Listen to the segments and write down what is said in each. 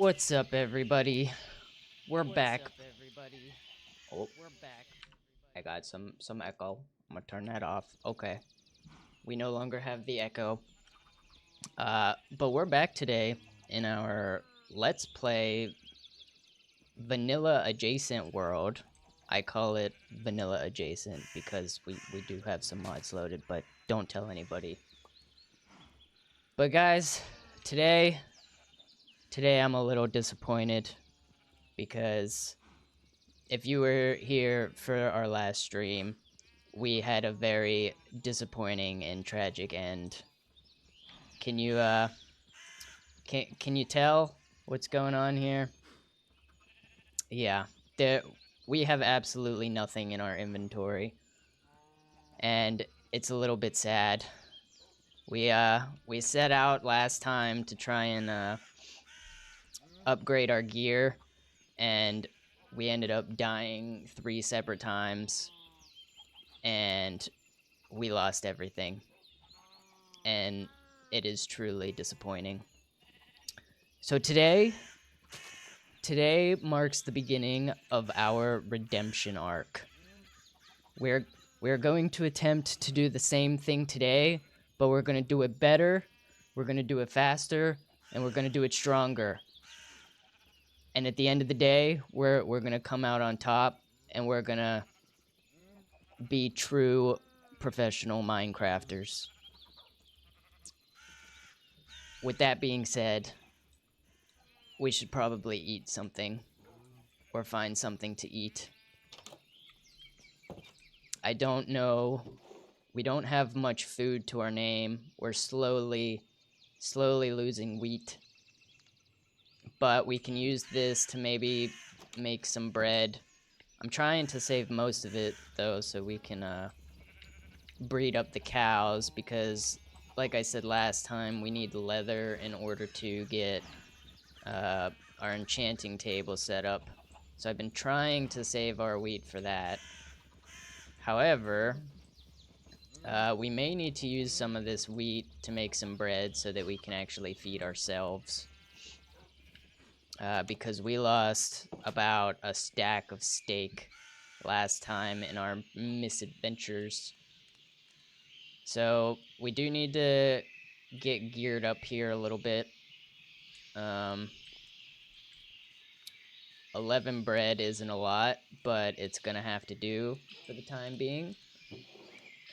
What's up, everybody? We're back. Oh, I got some echo. I'm gonna turn that off. Okay, we no longer have the echo. But we're back today in our Let's Play Vanilla Adjacent world. I call it Vanilla Adjacent because we do have some mods loaded, but don't tell anybody. But guys, today I'm a little disappointed because if you were here for our last stream, we had a very disappointing and tragic end. Can you can you tell what's going on here? Yeah, we have absolutely nothing in our inventory, and it's a little bit sad. We set out last time to try and upgrade our gear, and we ended up dying 3 separate times, and we lost everything. And it is truly disappointing. So today marks the beginning of our redemption arc. We're going to attempt to do the same thing today, but we're going to do it better, we're going to do it faster, and we're going to do it stronger. And at the end of the day, we're going to come out on top, and we're going to be true professional Minecrafters. With that being said, we should probably eat something, or find something to eat. I don't know. We don't have much food to our name. We're slowly losing wheat. But we can use this to maybe make some bread. I'm trying to save most of it, though, so we can breed up the cows, because, like I said last time, we need leather in order to get our enchanting table set up. So I've been trying to save our wheat for that. However, we may need to use some of this wheat to make some bread so that we can actually feed ourselves. Because we lost about a stack of steak last time in our misadventures. So we do need to get geared up here a little bit. 11 bread isn't a lot, but it's gonna have to do for the time being.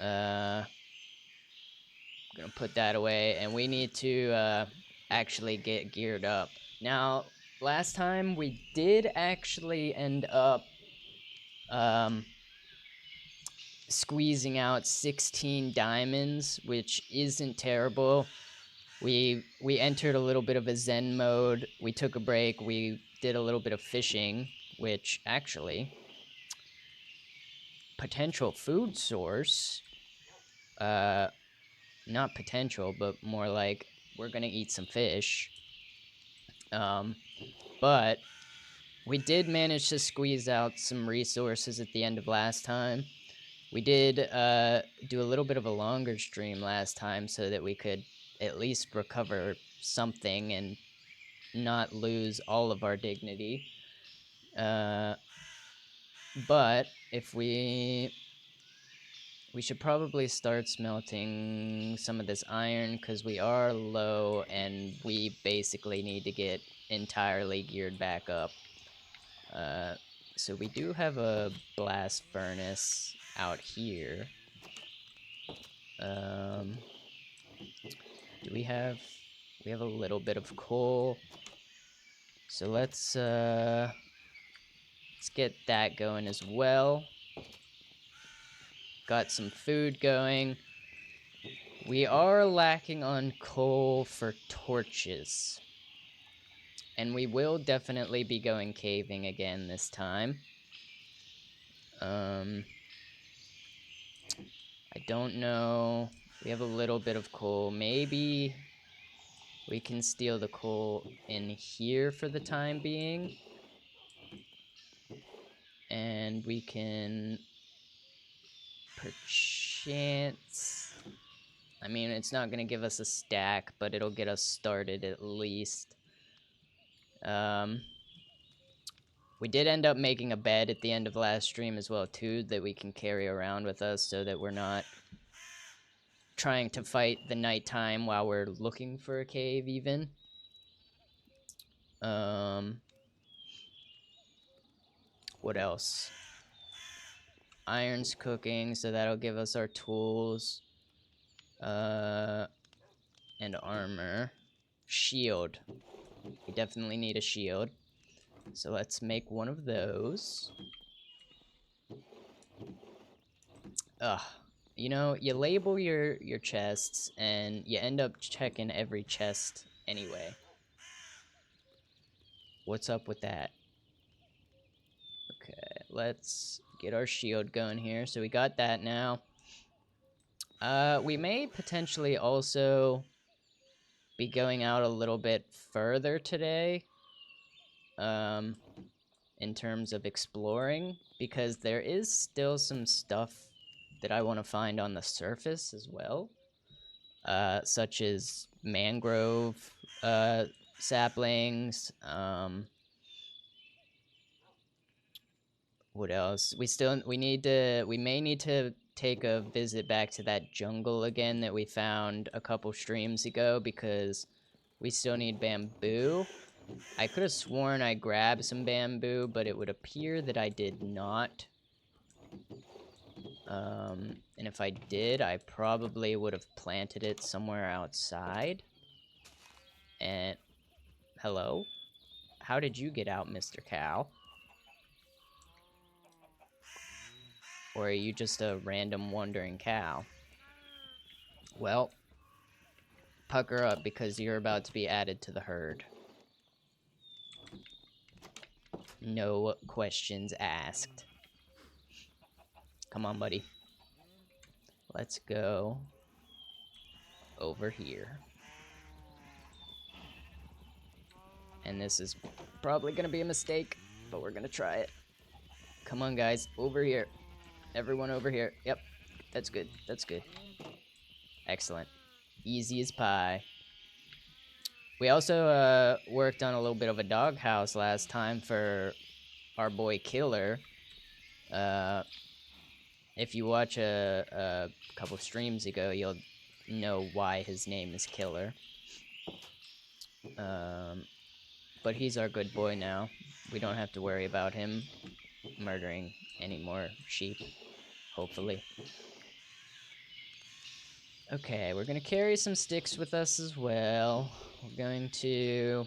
I'm gonna put that away, and we need to actually get geared up. Now, last time we did actually end up squeezing out 16 diamonds, which isn't terrible. We entered a little bit of a zen mode. We took a break. We did a little bit of fishing, which actually, potential food source. Not potential, but more like we're gonna eat some fish. But we did manage to squeeze out some resources at the end of last time. We did do a little bit of a longer stream last time so that we could at least recover something and not lose all of our dignity. But if we should probably start smelting some of this iron, because we are low and we basically need to get entirely geared back up. So we do have a blast furnace out here. Do we have a little bit of coal. So let's get that going as well. Got some food going. We are lacking on coal for torches. And we will definitely be going caving again this time. I don't know. We have a little bit of coal. Maybe we can steal the coal in here for the time being. And we can perchance... I mean, it's not going to give us a stack, but it'll get us started at least. We did end up making a bed at the end of last stream as well too that we can carry around with us so that we're not trying to fight the nighttime while we're looking for a cave even. What else? Iron's cooking, so that'll give us our tools. And armor. Shield. We definitely need a shield. So let's make one of those. Ugh. You know, you label your chests, and you end up checking every chest anyway. What's up with that? Okay, let's get our shield going here. So we got that now. We may potentially also be going out a little bit further today. In terms of exploring, because there is still some stuff that I want to find on the surface as well. Such as mangrove saplings. What else? We may need to take a visit back to that jungle again that we found a couple streams ago, because we still need bamboo. I could have sworn I grabbed some bamboo, but it would appear that I did not. And if I did, I probably would have planted it somewhere outside. And hello? How did you get out, Mr. Cow? Or are you just a random wandering cow? Well, pucker up, because you're about to be added to the herd. No questions asked. Come on, buddy. Let's go over here. And this is probably gonna be a mistake, but we're gonna try it. Come on, guys, over here. Everyone over here. Yep, that's good. That's good. Excellent. Easy as pie. We also worked on a little bit of a doghouse last time for our boy Killer. If you watch a couple streams ago, you'll know why his name is Killer. But he's our good boy now. We don't have to worry about him murdering any more sheep, hopefully. Okay, we're gonna carry some sticks with us as well. We're going to...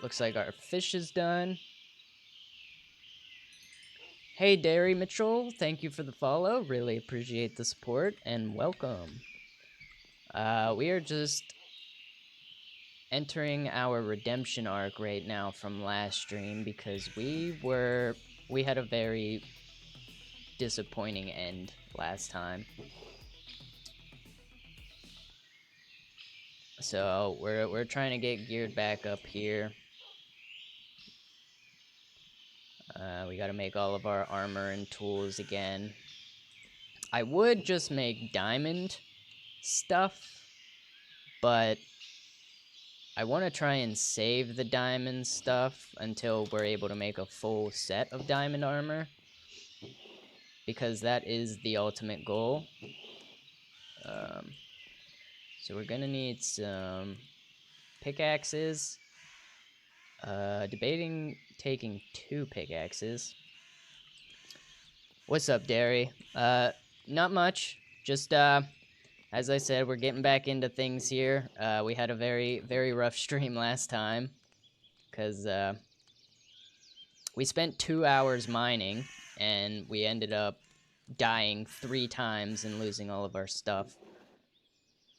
looks like our fish is done. Hey, Dairy Mitchell, thank you for the follow. Really appreciate the support, and welcome. We are just entering our redemption arc right now from last stream, because we had a very disappointing end last time. So we're trying to get geared back up here. We gotta make all of our armor and tools again. I would just make diamond stuff, but I want to try and save the diamond stuff until we're able to make a full set of diamond armor, because that is the ultimate goal. So we're gonna need some pickaxes. Debating taking 2 pickaxes. What's up, Derry? Not much. Just, as I said, we're getting back into things here. We had a very, very rough stream last time, because, we spent 2 hours mining, and we ended up dying 3 times and losing all of our stuff.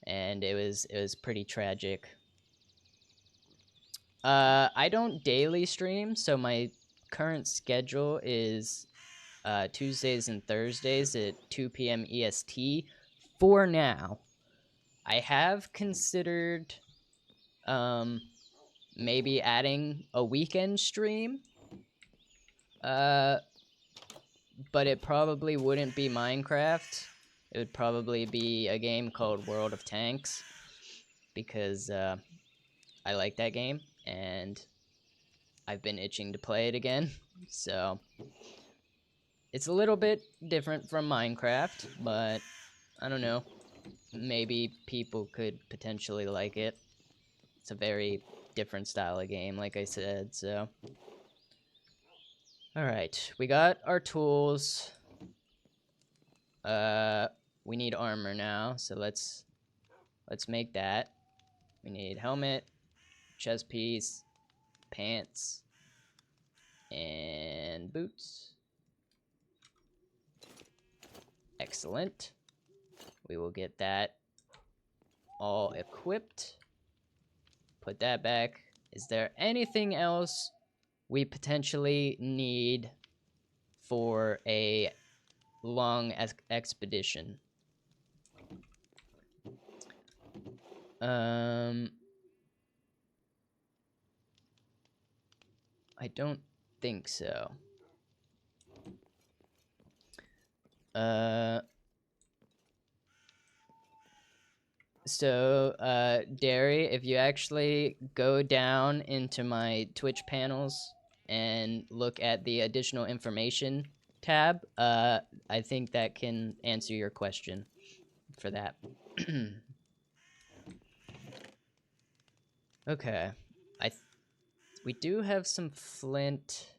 And it was pretty tragic. I don't daily stream, so my current schedule is Tuesdays and Thursdays at 2 p.m. EST for now. I have considered maybe adding a weekend stream, but it probably wouldn't be Minecraft. It would probably be a game called World of Tanks, because I like that game and I've been itching to play it again. So it's a little bit different from Minecraft, but I don't know. Maybe people could potentially like it. It's a very different style of game, like I said, so. Alright, we got our tools. We need armor now, so let's make that. We need helmet, chest piece, pants, and boots. Excellent. We will get that all equipped. Put that back. Is there anything else we potentially need for a long expedition? I don't think so. Derry, if you actually go down into my Twitch panels and look at the additional information tab, I think that can answer your question for that. Okay. We do have some flint.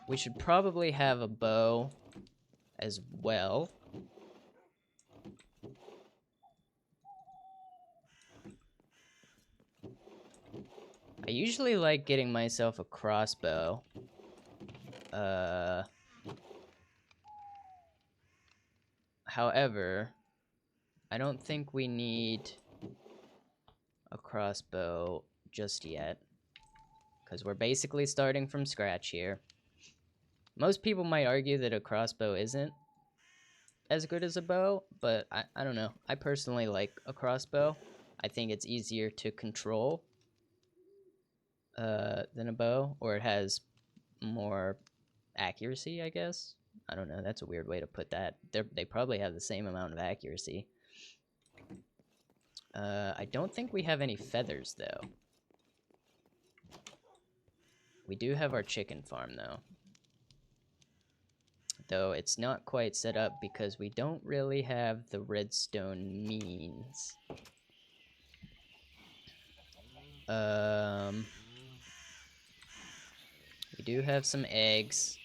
We should probably have a bow as well. I usually like getting myself a crossbow. However, I don't think we need a crossbow just yet, because we're basically starting from scratch here. Most people might argue that a crossbow isn't as good as a bow, but I don't know. I personally like a crossbow. I think it's easier to control than a bow, or it has more accuracy, I guess. I don't know. That's a weird way to put that. They probably have the same amount of accuracy. I don't think we have any feathers, though. We do have our chicken farm, though. Though it's not quite set up because we don't really have the redstone means. We do have some eggs.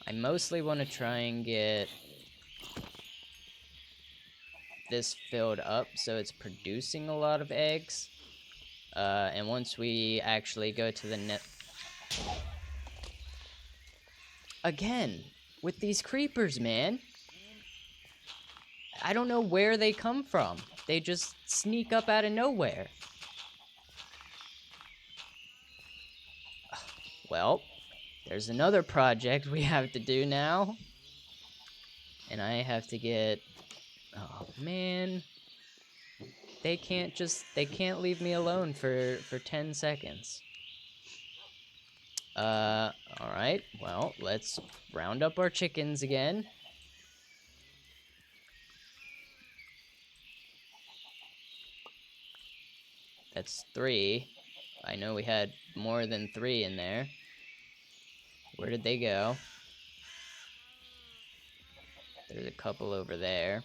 I mostly want to try and get this filled up so it's producing a lot of eggs. And once we actually go to the net... Again, with these creepers, man. I don't know where they come from. They just sneak up out of nowhere. Well, there's another project we have to do now. And I have to get... Oh, man. They can't leave me alone for 10 seconds. Alright. Well, let's round up our chickens again. That's 3. I know we had more than 3 in there. Where did they go? There's a couple over there.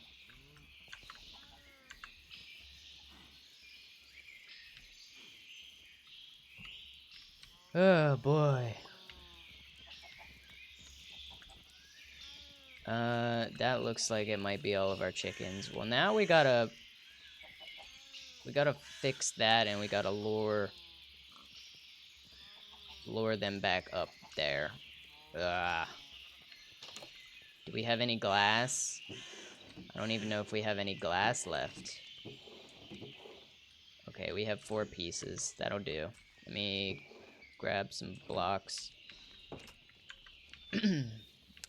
Oh boy. That looks like it might be all of our chickens. Well, now we gotta fix that, and we gotta lure them back up there. Ugh. Do we have any glass? I don't even know if we have any glass left. Okay, we have 4 pieces. That'll do. Let me grab some blocks.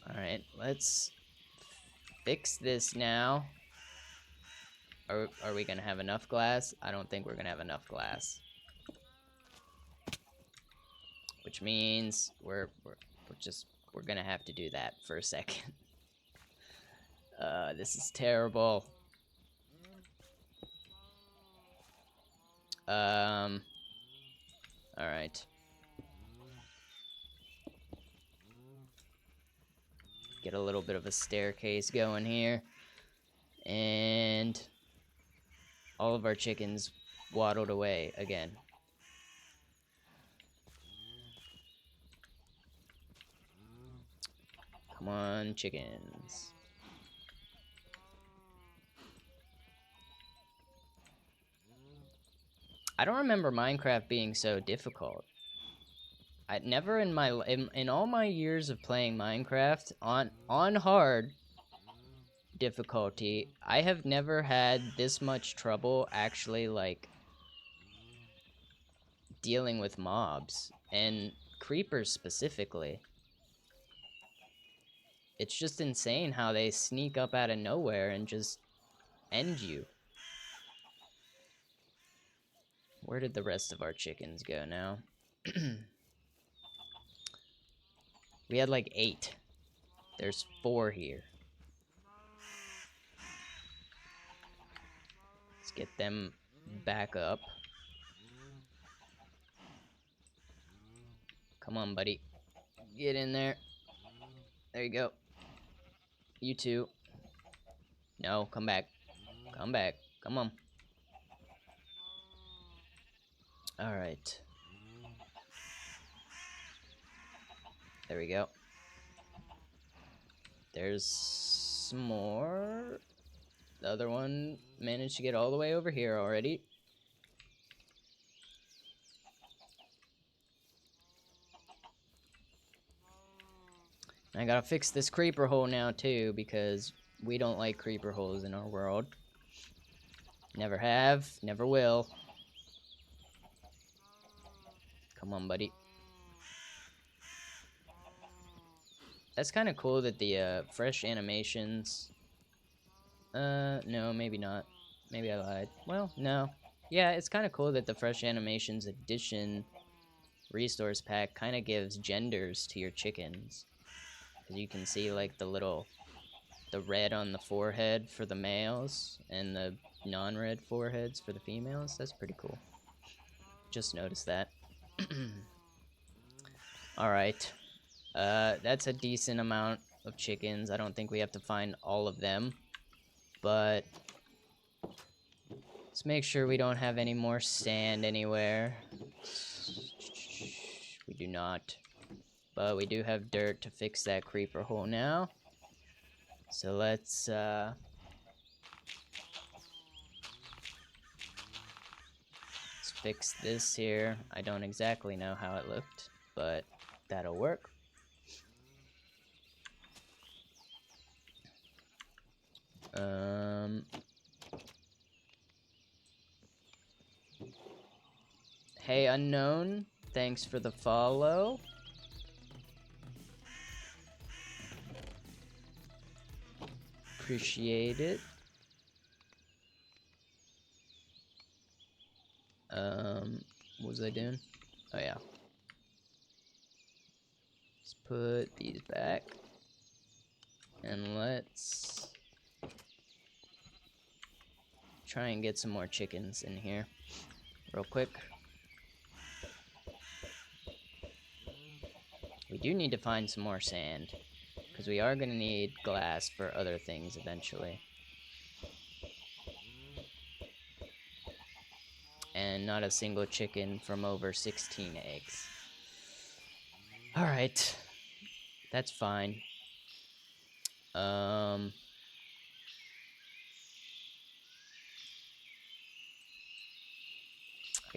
Alright, let's fix this now. Are we gonna have enough glass? I don't think we're gonna have enough glass. Which means we're gonna have to do that for a second. This is terrible. Alright. Get a little bit of a staircase going here. And all of our chickens waddled away again. Come on, chickens. I don't remember Minecraft being so difficult. I never in all my years of playing Minecraft on hard difficulty, I have never had this much trouble actually like dealing with mobs and creepers specifically. It's just insane how they sneak up out of nowhere and just end you. Where did the rest of our chickens go now? We had like 8. There's 4 here. Let's get them back up. Come on, buddy. Get in there. There you go. You too. No, come back. Come back. Come on. Alright. There we go. There's some more. The other one managed to get all the way over here already. I gotta fix this creeper hole now too, because we don't like creeper holes in our world. Never have, never will. Come on, buddy. That's kind of cool that the fresh animations... no, maybe not. Maybe I lied. Well, no. Yeah, it's kind of cool that the Fresh Animations Edition resource pack kind of gives genders to your chickens. Because you can see, like, the red on the forehead for the males and the non-red foreheads for the females. That's pretty cool. Just noticed that. Alright. That's a decent amount of chickens. I don't think we have to find all of them. But let's make sure we don't have any more sand anywhere. We do not. But we do have dirt to fix that creeper hole now. So let's fix this here. I don't exactly know how it looked, but that'll work. Hey, unknown. Thanks for the follow. Appreciate it. What was I doing? Oh, yeah. Let's put these back. And let's try and get some more chickens in here real quick. We do need to find some more sand, because we are going to need glass for other things eventually. And not a single chicken from over 16 eggs. Alright. That's fine. I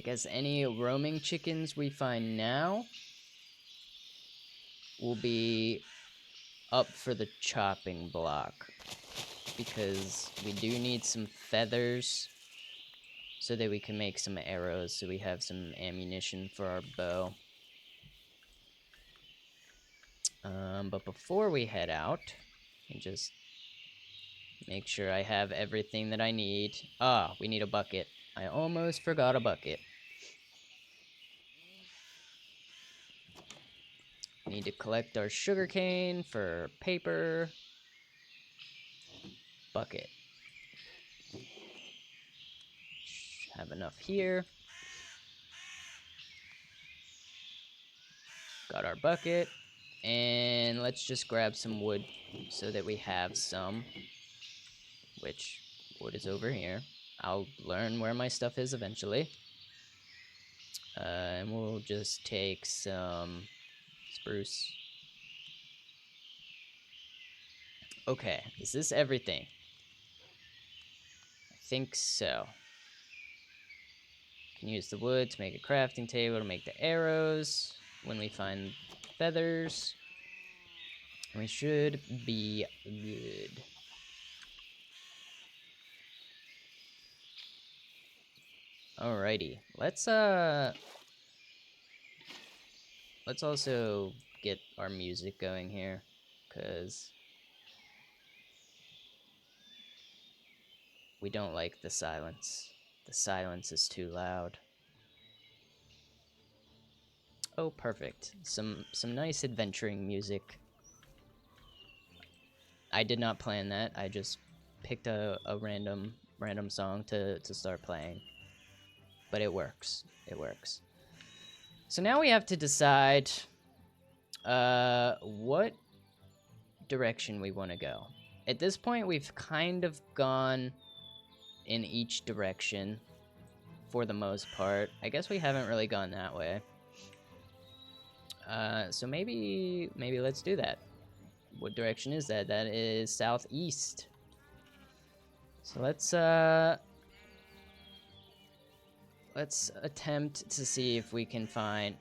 guess any roaming chickens we find now will be up for the chopping block, because we do need some feathers so that we can make some arrows, so we have some ammunition for our bow. But before we head out, and just make sure I have everything that I need. Ah, we need a bucket. I almost forgot a bucket. Need to collect our sugarcane for paper. Bucket. Have enough here. Got our bucket. And let's just grab some wood so that we have some. Which wood is over here. I'll learn where my stuff is eventually. And we'll just take some spruce. Okay, is this everything? I think so. Can use the wood to make a crafting table to make the arrows. When we find feathers, we should be good. Alrighty, let's also get our music going here, cause we don't like the silence. The silence is too loud. Oh, perfect. Some nice adventuring music. I did not plan that. I just picked a random song to start playing. But it works. It works. So now we have to decide what direction we want to go. At this point, we've kind of gone in each direction for the most part. I guess we haven't really gone that way. So maybe let's do that. What direction is that? That is southeast. So let's attempt to see if we can find...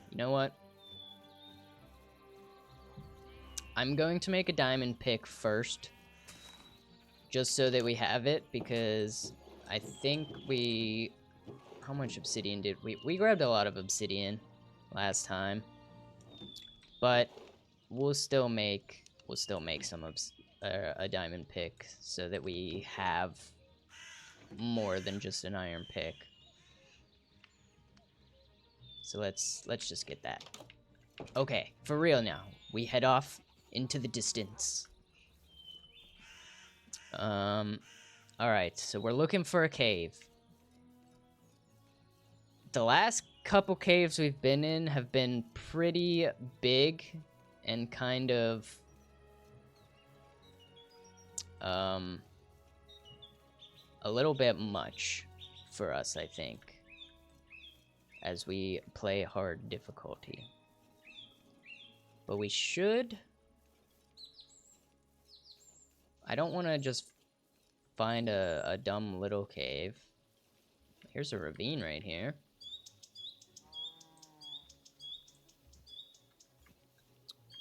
You know what? I'm going to make a diamond pick first. Just so that we have it, because I think we... How much obsidian did we... We grabbed a lot of obsidian last time. But we'll still make some a diamond pick so that we have more than just an iron pick. So let's just get that. Okay, for real now. We head off into the distance. Alright, so we're looking for a cave. The last couple caves we've been in have been pretty big and kind of a little bit much for us, I think, as we play hard difficulty. But we should... I don't want to just find a dumb little cave. Here's a ravine right here.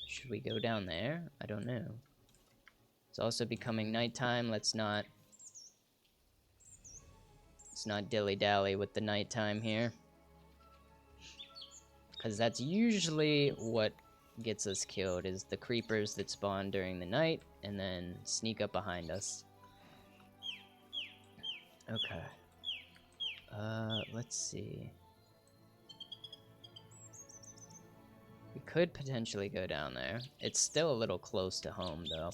Should we go down there? I don't know. It's also becoming nighttime. Let's not dilly-dally with the nighttime here. Because that's usually what gets us killed, is the creepers that spawn during the night and then sneak up behind us. Okay. Let's see. We could potentially go down there. It's still a little close to home, though.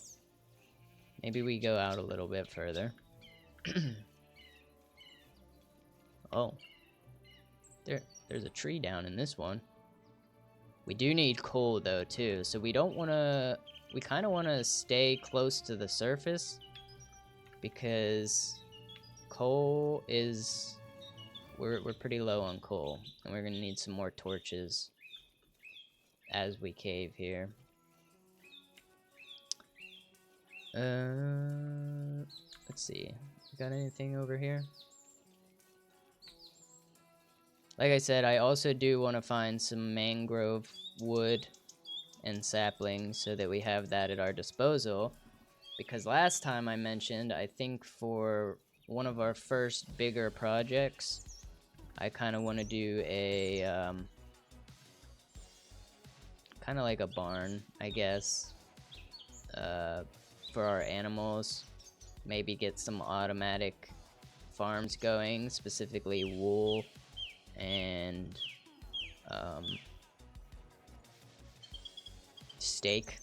Maybe we go out a little bit further. Oh. There's a tree down in this one. We do need coal, though, too. So we don't want to... We kind of want to stay close to the surface. Because coal is... We're pretty low on coal. And we're going to need some more torches as we cave here. Let's see. We got anything over here? Like I said, I also do want to find some mangrove wood and saplings so that we have that at our disposal. Because last time I mentioned, I think for one of our first bigger projects, I kind of want to do a, kind of like a barn, I guess, for our animals. Maybe get some automatic farms going, specifically wool and steak,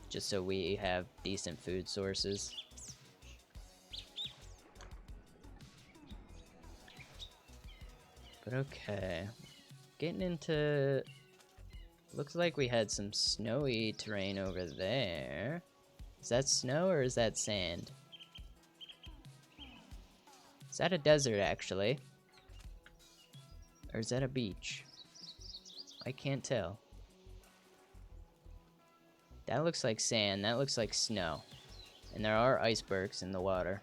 just so we have decent food sources. But okay, getting into... Looks like we had some snowy terrain over there. Is that snow or is that sand? Is that a desert, actually? Or is that a beach? I can't tell. That looks like sand. That looks like snow. And there are icebergs in the water.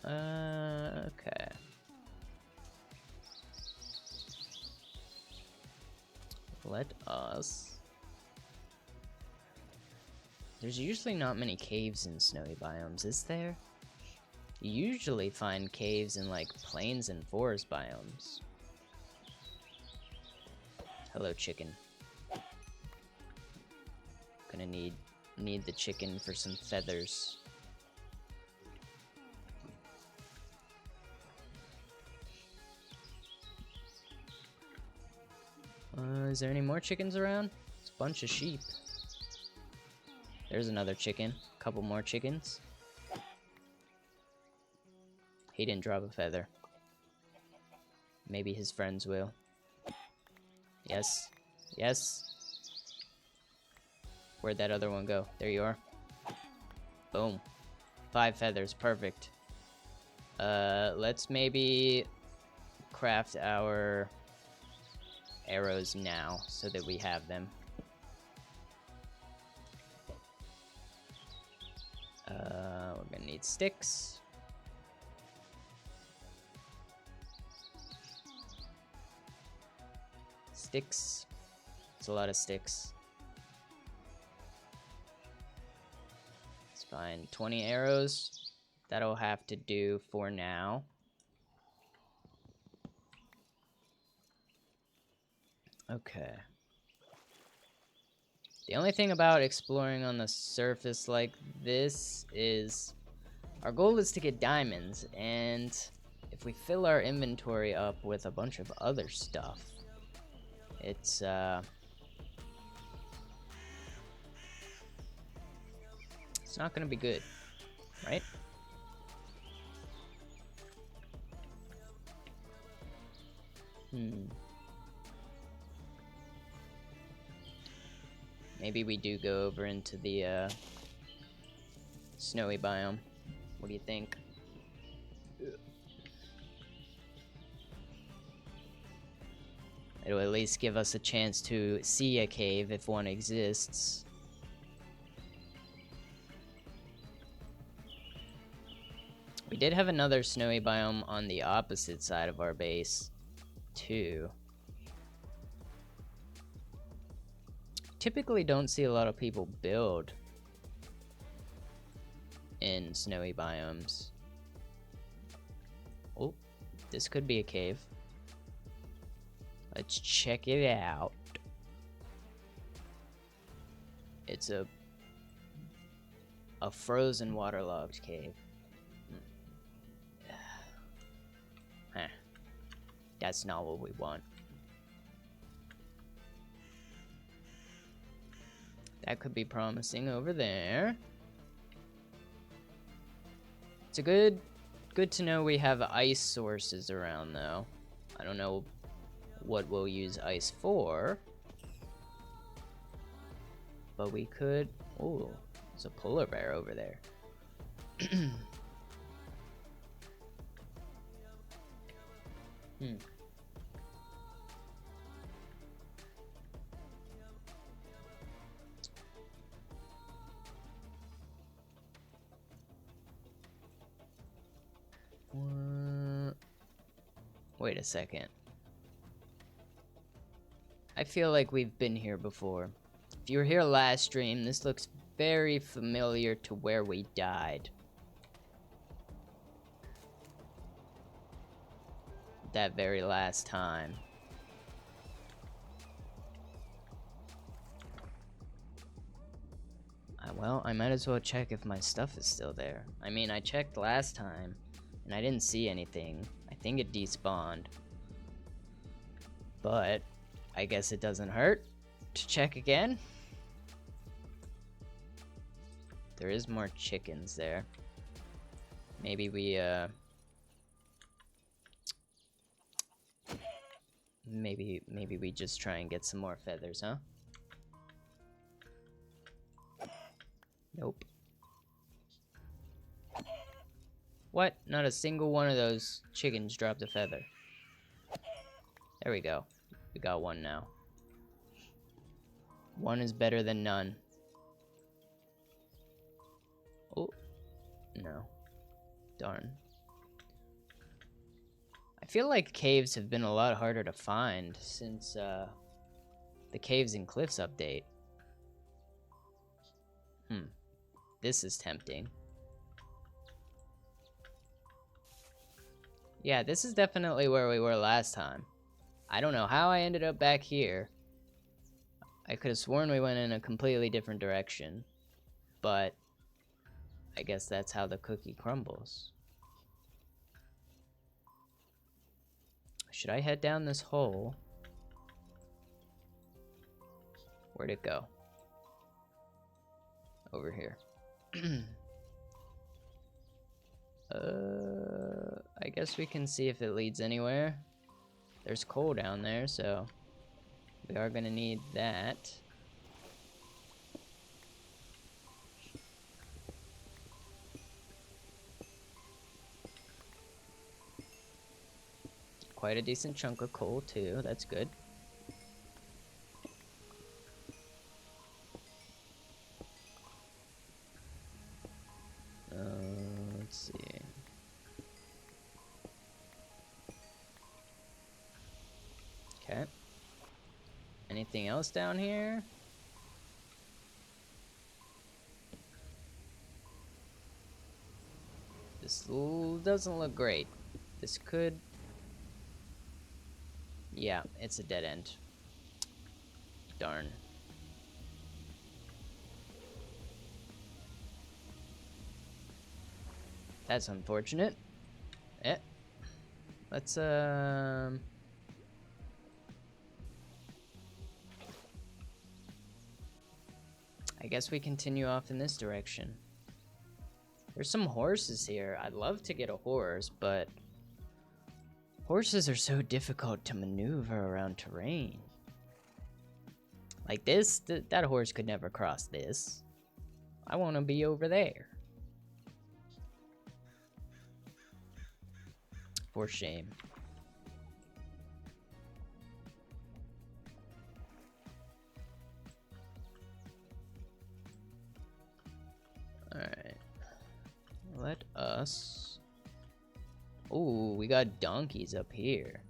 Okay. Let us... There's usually not many caves in snowy biomes, is there? You usually find caves in, like, plains and forest biomes. Hello, chicken. Gonna need the chicken for some feathers. Is there any more chickens around? It's a bunch of sheep. There's another chicken. Couple more chickens. He didn't drop a feather. Maybe his friends will. Yes. Yes. Where'd that other one go? There you are. Boom. 5 feathers. Perfect. Let's maybe craft our arrows now so that we have them. We're gonna need sticks. Sticks. It's a lot of sticks. It's fine. 20 arrows. That'll have to do for now. Okay. The only thing about exploring on the surface like this is our goal is to get diamonds, and if we fill our inventory up with a bunch of other stuff, it's not gonna be good, right? Maybe we do go over into the snowy biome. What do you think? It'll at least give us a chance to see a cave if one exists. We did have another snowy biome on the opposite side of our base, too. Typically don't see a lot of people build in snowy biomes. Oh, this could be a cave. Let's check it out. It's a frozen waterlogged cave. Huh. That's not what we want. That could be promising over there. It's a good to know we have ice sources around, though. I don't know what we'll use ice for, but we could... Oh, there's a polar bear over there. Wait a second. I feel like we've been here before. If you were here last stream, this looks very familiar to where we died. That very last time. Well, I might as well check if my stuff is still there. I mean, I checked last time, and I didn't see anything. I think it despawned. But I guess it doesn't hurt to check again. There is more chickens there. Maybe we, maybe we just try and get some more feathers, huh? Nope. What? Not a single one of those chickens dropped a feather. There we go. We got one now. One is better than none. Oh. No. Darn. I feel like caves have been a lot harder to find since the Caves and Cliffs update. This is tempting. Yeah, this is definitely where we were last time. I don't know how I ended up back here. I could have sworn we went in a completely different direction. But I guess that's how the cookie crumbles. Should I head down this hole? Where'd it go? Over here. I guess we can see if it leads anywhere. There's coal down there, so we are gonna need that. Quite a decent chunk of coal too, that's good. Let's see. Okay. Anything else down here? This doesn't look great. This could... Yeah, it's a dead end. Darn. That's unfortunate. Let's I guess we continue off in this direction. There's some horses here. I'd love to get a horse, but horses are so difficult to maneuver around terrain. Like this, that horse could never cross this. I want to be over there. For shame. Alright. Let us... Ooh, we got donkeys up here.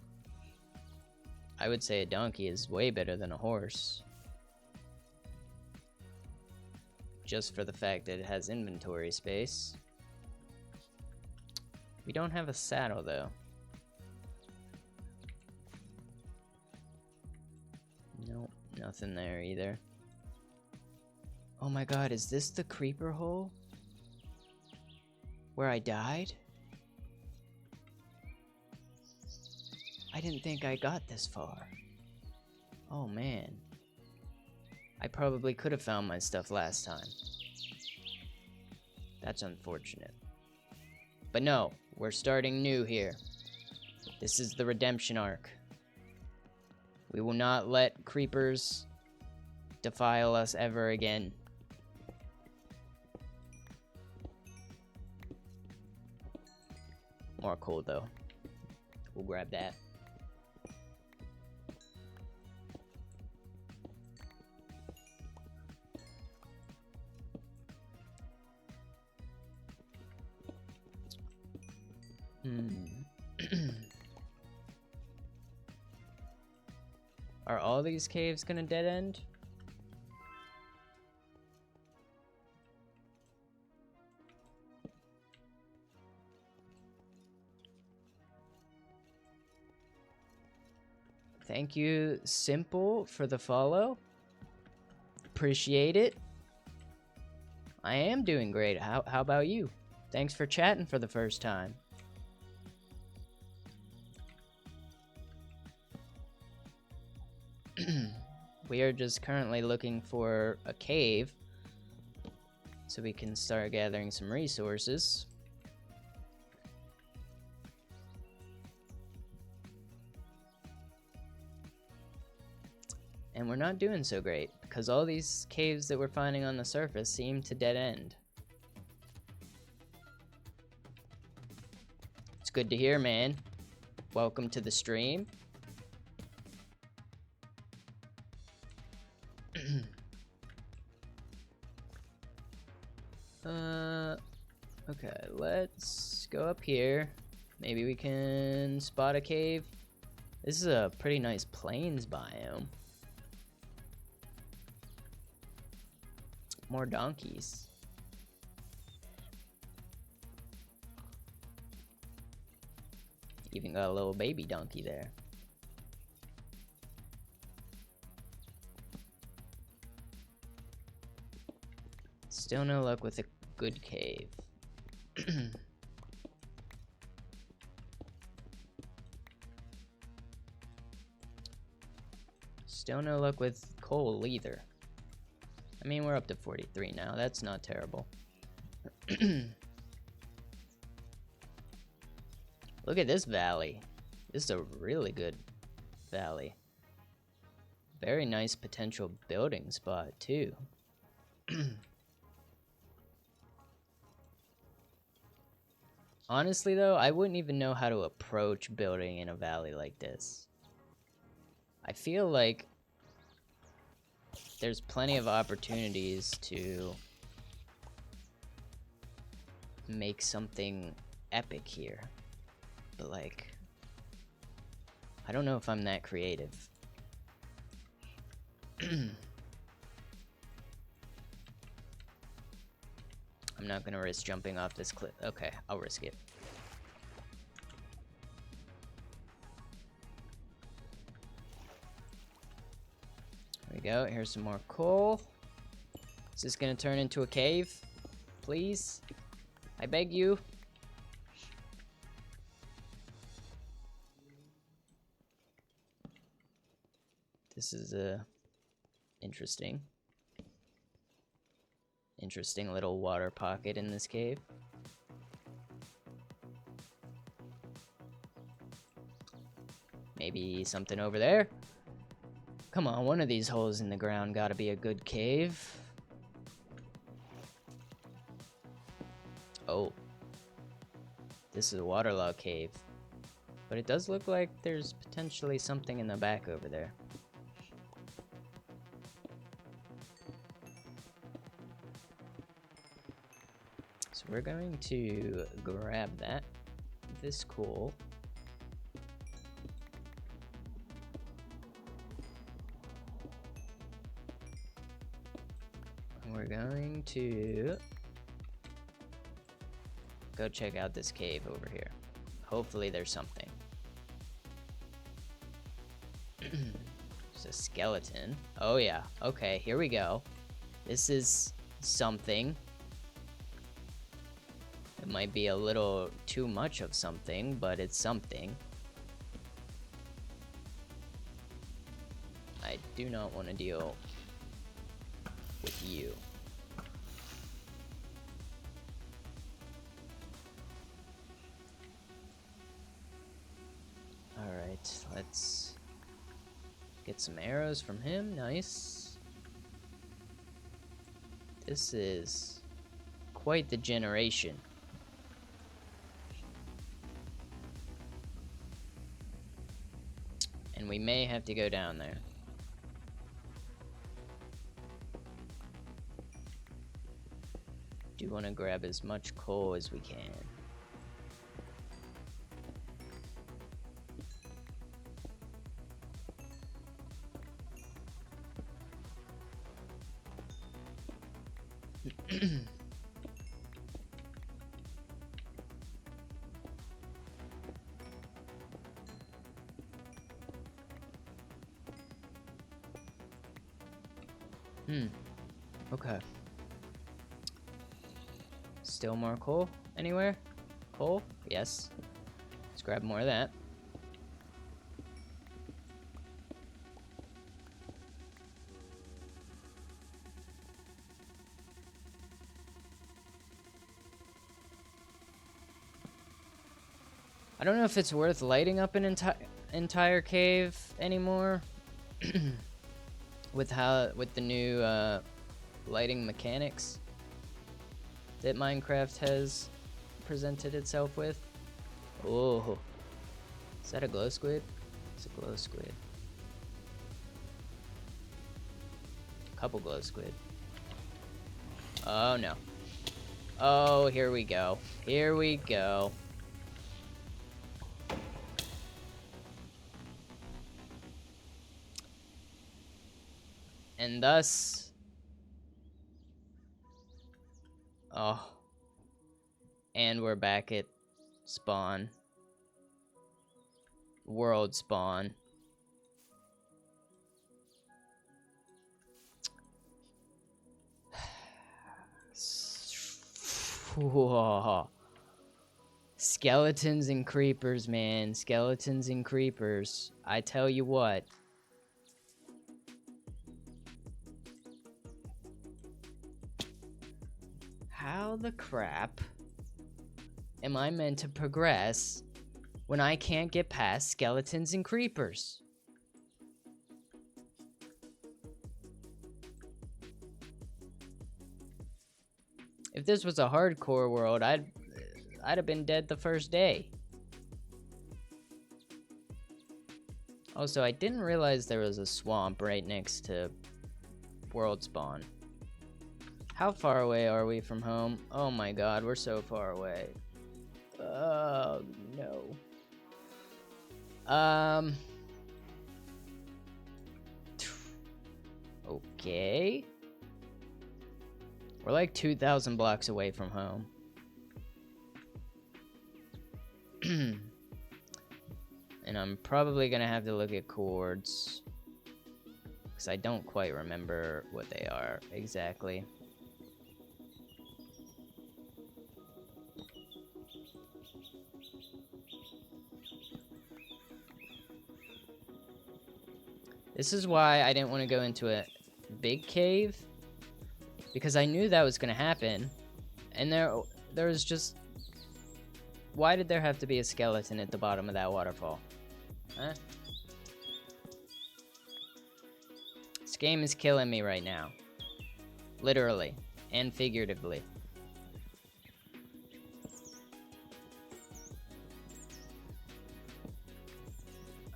I would say a donkey is way better than a horse. Just for the fact that it has inventory space. We don't have a saddle, though. Nope, nothing there either. Oh my god, is this the creeper hole? Where I died? I didn't think I got this far. Oh man. I probably could have found my stuff last time. That's unfortunate. But no, we're starting new here. This is the redemption arc. We will not let creepers defile us ever again. More coal though. We'll grab that. Are all these caves gonna dead end? Thank you, Simple, for the follow. Appreciate it. I am doing great. How about you? Thanks for chatting for the first time. We are just currently looking for a cave so we can start gathering some resources. And we're not doing so great, because all these caves that we're finding on the surface seem to dead end. It's good to hear, man. Welcome to the stream. Okay, let's go up here. Maybe we can spot a cave. This is a pretty nice plains biome. More donkeys. Even got a little baby donkey there. Still no luck with a good cave. Still no luck with coal either. I mean, we're up to 43 now. That's not terrible. Look at this valley. This is a really good valley. Very nice potential building spot, too. Honestly, though, I wouldn't even know how to approach building in a valley like this. I feel like there's plenty of opportunities to make something epic here. But, like, I don't know if I'm that creative. I'm not gonna risk jumping off this cliff. Okay, I'll risk it. There we go. Here's some more coal. Is this gonna turn into a cave? Please? I beg you. This is interesting. Interesting little water pocket in this cave. Maybe something over there? Come on, one of these holes in the ground gotta be a good cave. Oh. This is a waterlogged cave. But it does look like there's potentially something in the back over there. So we're going to grab that. This coal. We're going to go check out this cave over here. Hopefully there's something. There's a skeleton. Oh yeah, okay, here we go. This is something. It might be a little too much of something, but it's something. I do not want to deal with you. Alright, let's get some arrows from him. Nice. This is quite the generation. And we may have to go down there. Do want to grab as much coal as we can. Okay. Still more coal anywhere? Coal? Yes. Let's grab more of that. I don't know if it's worth lighting up an entire cave anymore. with the new lighting mechanics that Minecraft has presented itself with. Oh, is that a glow squid? It's a glow squid. Couple glow squid. Oh no. Oh, here we go. Here we go. And thus... Oh. And we're back at spawn. World spawn. Whoa. Skeletons and creepers, man. Skeletons and creepers. I tell you what. How the crap am I meant to progress when I can't get past skeletons and creepers? If this was a hardcore world, I'd have been dead the first day. Also, I didn't realize there was a swamp right next to world spawn. How far away are we from home? Oh my god, we're so far away. Oh no. Okay. We're like 2,000 blocks away from home. And I'm probably gonna have to look at chords, because I don't quite remember what they are exactly. This is why I didn't want to go into a big cave, because I knew that was going to happen. And there was just... Why did there have to be a skeleton at the bottom of that waterfall? Huh? This game is killing me right now. Literally. And figuratively.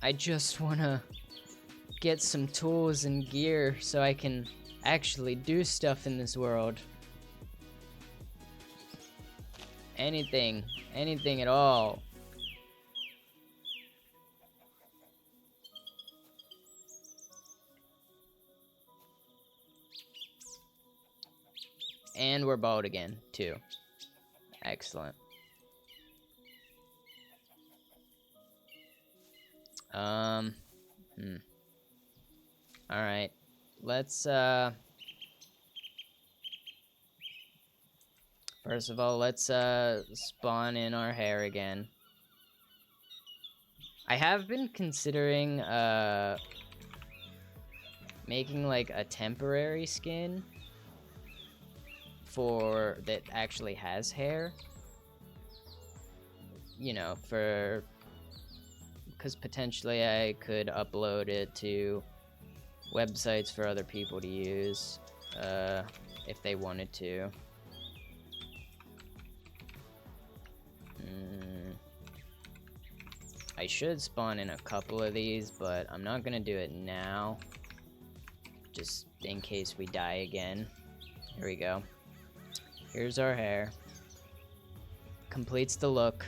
I just want to get some tools and gear so I can actually do stuff in this world. Anything at all. And we're bald again, too. Excellent. Alright. Let's, first of all, let's, spawn in our hair again. I have been considering, making, like, a temporary skin for... that actually has hair. You know, for... because potentially I could upload it to websites for other people to use, if they wanted to. I should spawn in a couple of these, but I'm not gonna do it now, just in case we die again. Here we go. Here's our hair. Completes the look.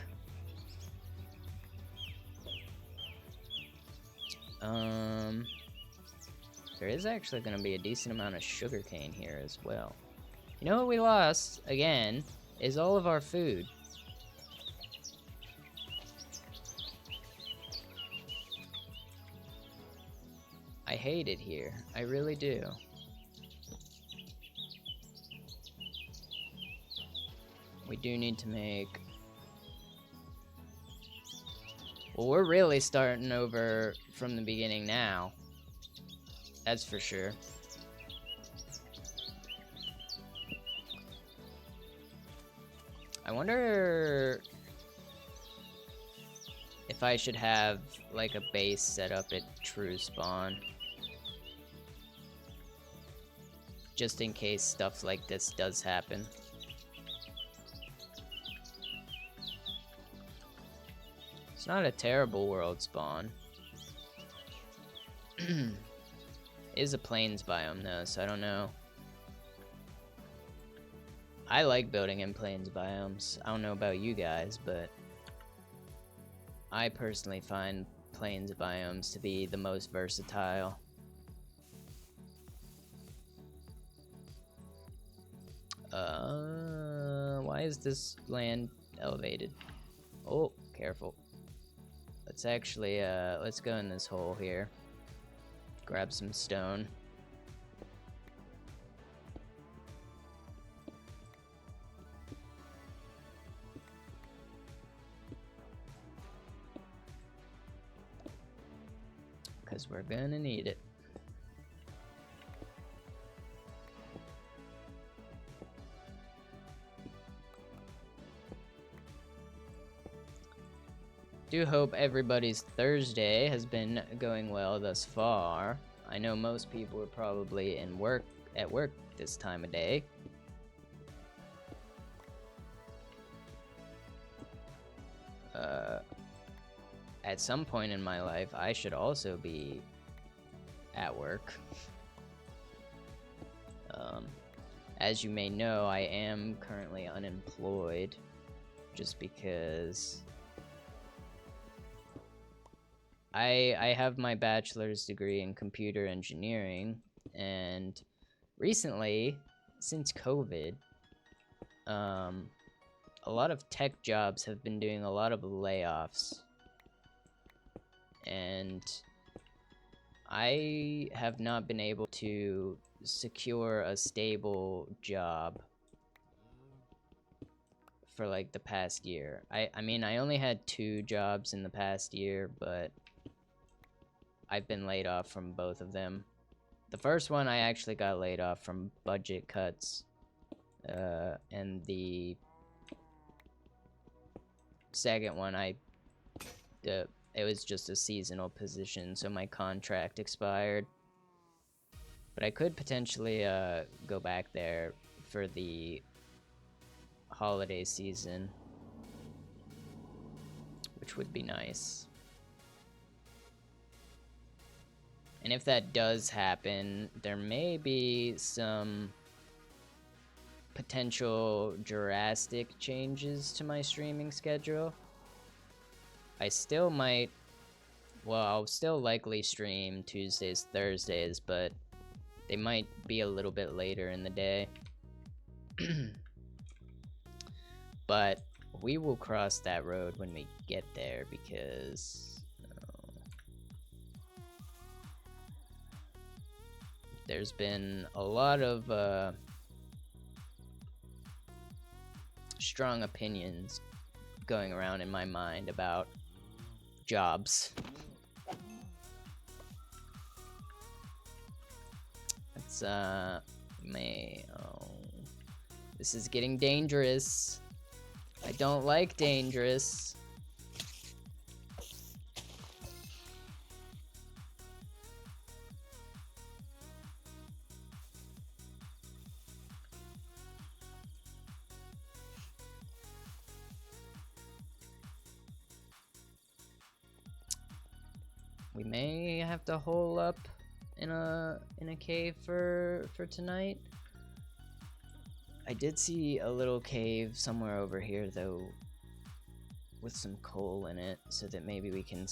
There is actually going to be a decent amount of sugarcane here as well. You know what we lost, again, is all of our food. I hate it here. I really do. We do need to make... Well, we're really starting over from the beginning now. That's for sure. I wonder... if I should have like a base set up at true spawn. Just in case stuff like this does happen. It's not a terrible world spawn. It is a plains biome though, so I don't know. I like building in plains biomes. I don't know about you guys, but I personally find plains biomes to be the most versatile. Why is this land elevated? Oh, careful. Let's actually, let's go in this hole here. Grab some stone. Because we're gonna need it. Do hope everybody's Thursday has been going well thus far. I know most people are probably at work this time of day. At some point in my life, I should also be at work. As you may know, I am currently unemployed just because I have my bachelor's degree in computer engineering, and recently, since COVID, a lot of tech jobs have been doing a lot of layoffs, and I have not been able to secure a stable job for like the past year. I mean, I only had 2 jobs in the past year, but I've been laid off from both of them. The first one I actually got laid off from budget cuts, and the second one it was just a seasonal position, so my contract expired. But I could potentially go back there for the holiday season, which would be nice. And if that does happen, there may be some potential drastic changes to my streaming schedule. I still might, well, I'll still likely stream Tuesdays, Thursdays, but they might be a little bit later in the day. But we will cross that road when we get there, because there's been a lot of strong opinions going around in my mind about jobs. It's this is getting dangerous. I don't like dangerous. We may have to hole up in a cave for tonight. I did see a little cave somewhere over here though, with some coal in it, so that maybe we can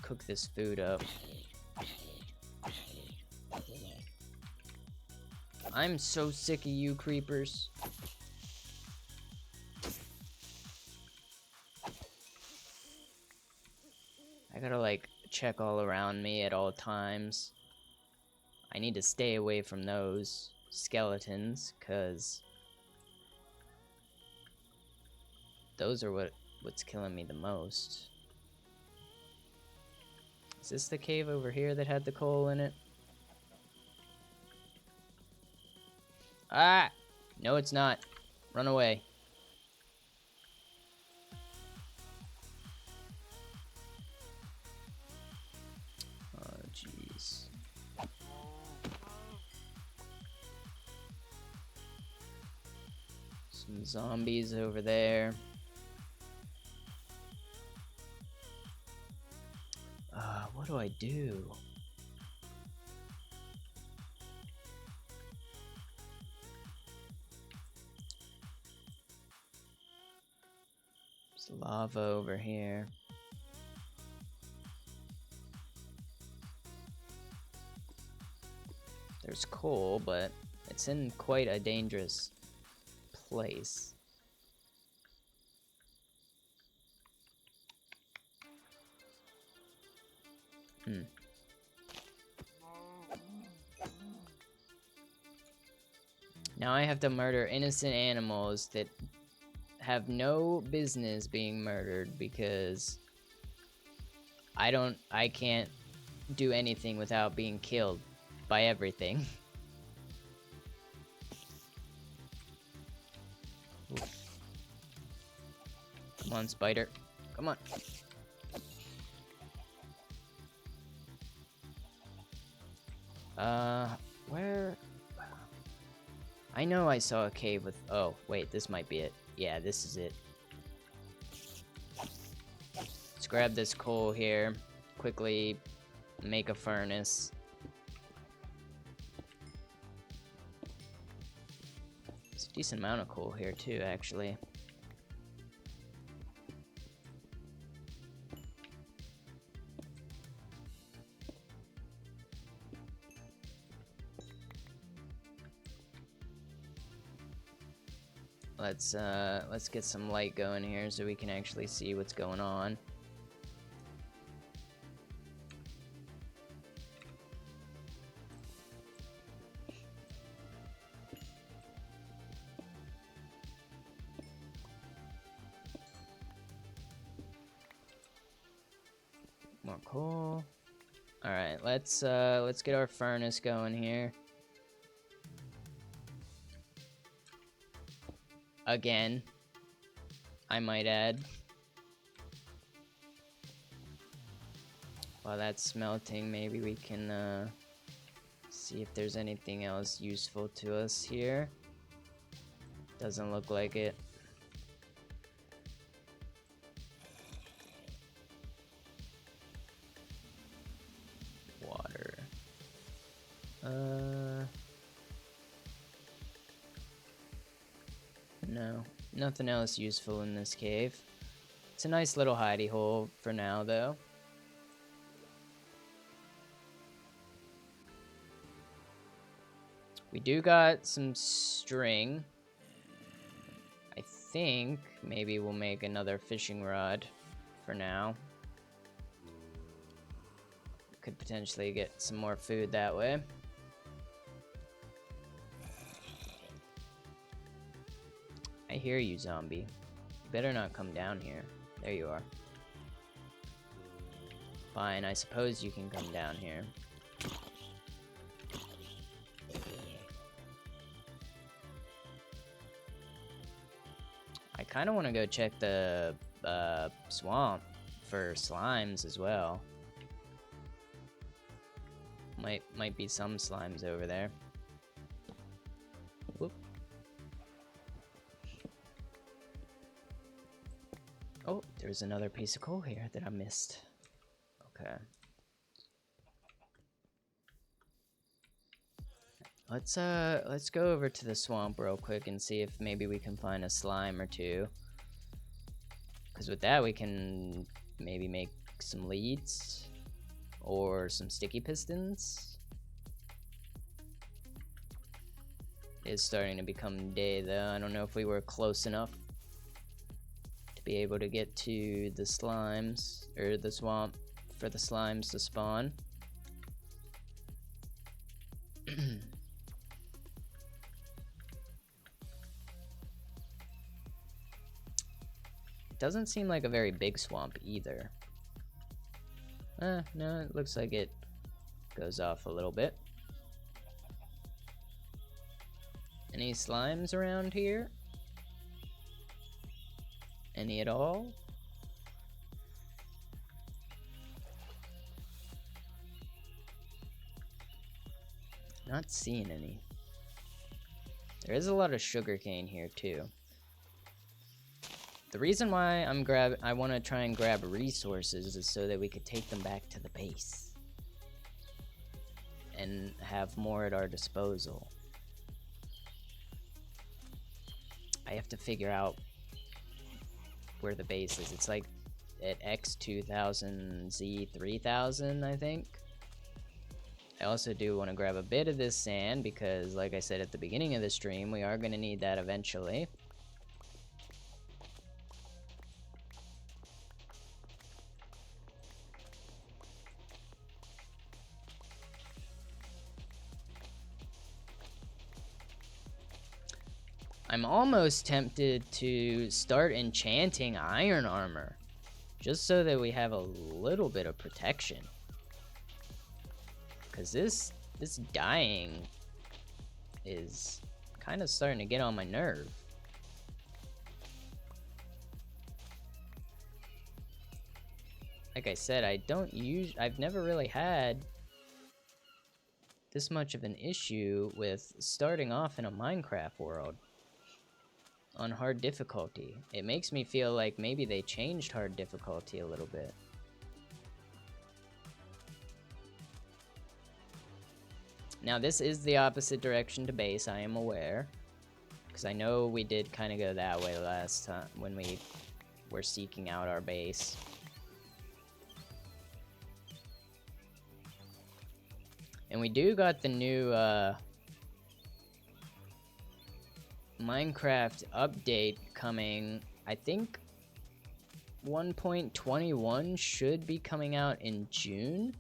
cook this food up. I'm so sick of you creepers. I gotta like check all around me at all times. I need to stay away from those skeletons, cause those are what's killing me the most. Is this the cave over here that had the coal in it? Ah! No, it's not. Run away. Some zombies over there. What do I do? There's lava over here. There's coal, but it's in quite a dangerous place. Now I have to murder innocent animals that have no business being murdered because I can't do anything without being killed by everything. Oof. Come on, spider. Come on. Where? I know I saw a cave with... Oh, wait, this might be it. Yeah, this is it. Let's grab this coal here. Quickly make a furnace. There's a decent amount of coal here, too, actually. Let's get some light going here so we can actually see what's going on. More coal. All right, let's get our furnace going here. Again, I might add. While that's smelting, maybe we can see if there's anything else useful to us here. Doesn't look like it. Water. No, nothing else useful in this cave. It's a nice little hidey hole for now, though. We do got some string. I think maybe we'll make another fishing rod for now. Could potentially get some more food that way. I hear you, zombie. You better not come down here. There you are. Fine, I suppose you can come down here. I kind of want to go check the swamp for slimes as well. Might be some slimes over there. Whoop. Oh, there's another piece of coal here that I missed. Okay. Let's go over to the swamp real quick and see if maybe we can find a slime or two. Because with that we can maybe make some leads or some sticky pistons. It's starting to become day though. I don't know if we were close enough to be able to get to the slimes or the swamp for the slimes to spawn. Doesn't seem like a very big swamp either. No, it looks like it goes off a little bit. Any slimes around here? Any at all? Not seeing any. There is a lot of sugarcane here too. The reason why I want to try and grab resources is so that we could take them back to the base and have more at our disposal. I have to figure out where the base is. It's like at X2000, Z3000, I think. I also do want to grab a bit of this sand because, like I said at the beginning of the stream, we are going to need that eventually. I'm almost tempted to start enchanting iron armor, just so that we have a little bit of protection. Because this dying is kind of starting to get on my nerve. Like I said, I've never really had this much of an issue with starting off in a Minecraft world on hard difficulty. It makes me feel like maybe they changed hard difficulty a little bit. Now this is the opposite direction to base, I am aware. Because I know we did kind of go that way last time when we were seeking out our base. And we do got the new Minecraft update coming. I think 1.21 should be coming out in June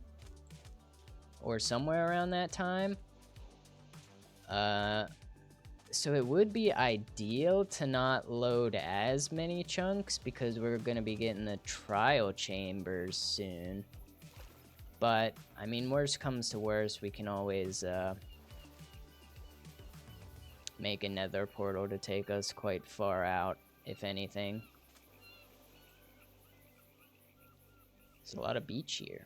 or somewhere around that time. So it would be ideal to not load as many chunks because we're going to be getting the trial chambers soon. But I mean, worst comes to worst, we can always make a nether portal to take us quite far out, if anything. There's a lot of beach here.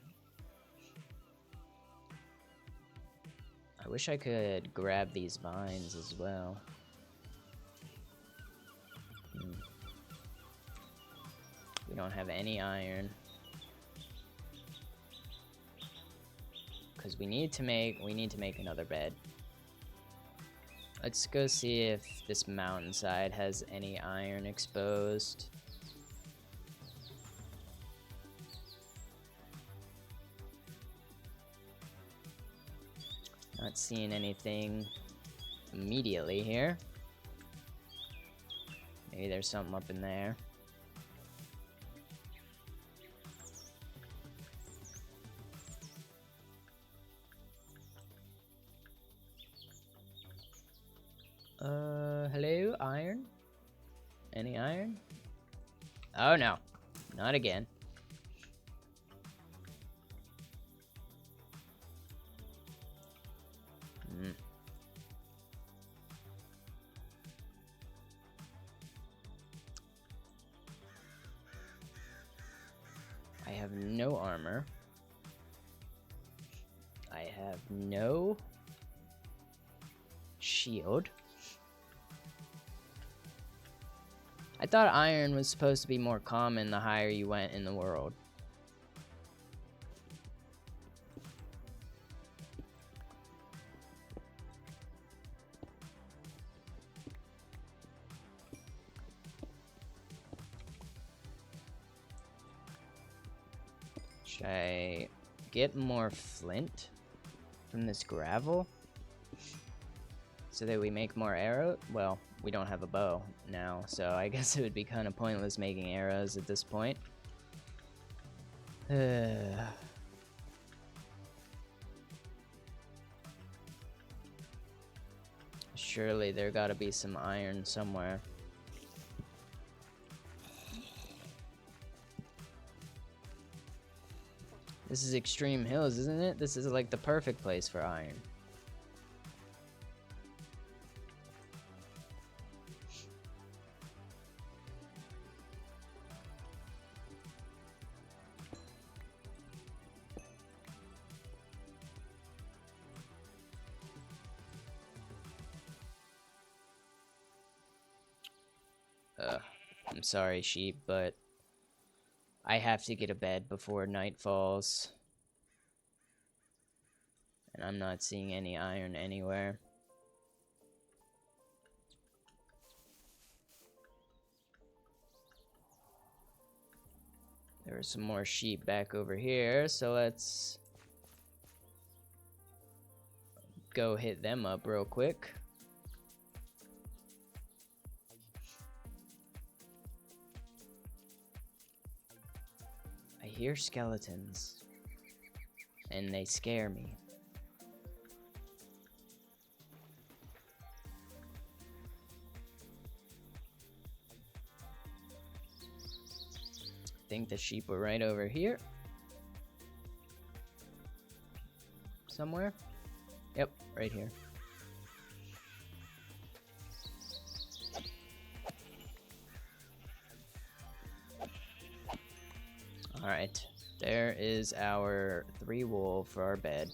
I wish I could grab these vines as well. We don't have any iron. Because we need to make another bed. Let's go see if this mountainside has any iron exposed. Not seeing anything immediately here. Maybe there's something up in there. Hello, iron? Any iron? Oh no, not again. I have no armor. I have no shield. I thought iron was supposed to be more common the higher you went in the world. Should I get more flint from this gravel so that we make more arrows? Well, we don't have a bow now, so I guess it would be kind of pointless making arrows at this point. Surely there gotta be some iron somewhere. This is Extreme Hills, isn't it? This is like the perfect place for iron. I'm sorry, sheep, but I have to get a bed before night falls. And I'm not seeing any iron anywhere. There are some more sheep back over here, so let's go hit them up real quick. I hear skeletons, and they scare me. I think the sheep were right over here. Somewhere? Yep, right here. Alright, there is our 3 wool for our bed.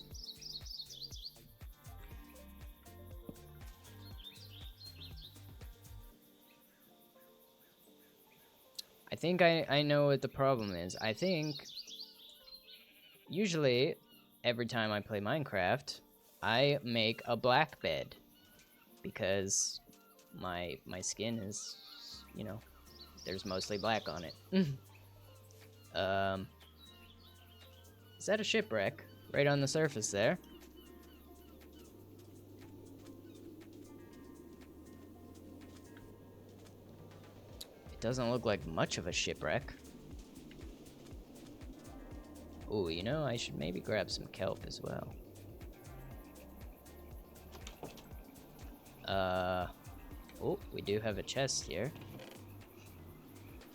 I think I know what the problem is. I think usually every time I play Minecraft, I make a black bed because my skin is, you know, there's mostly black on it. Is that a shipwreck right on the surface there? It doesn't look like much of a shipwreck. Ooh, you know, I should maybe grab some kelp as well. Oh, we do have a chest here.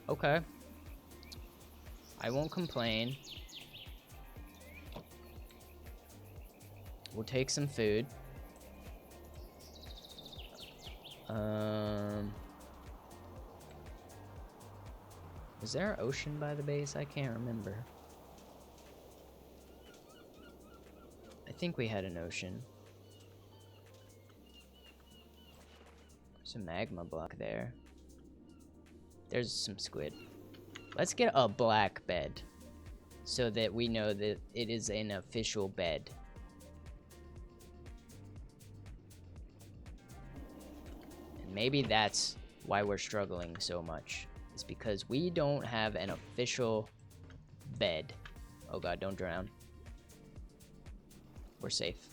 Okay. I won't complain. We'll take some food. Is there an ocean by the base? I can't remember. I think we had an ocean. There's a magma block there. There's some squid. Let's get a black bed so that we know that it is an official bed. And maybe that's why we're struggling so much. It's because we don't have an official bed. Oh god, don't drown. We're safe.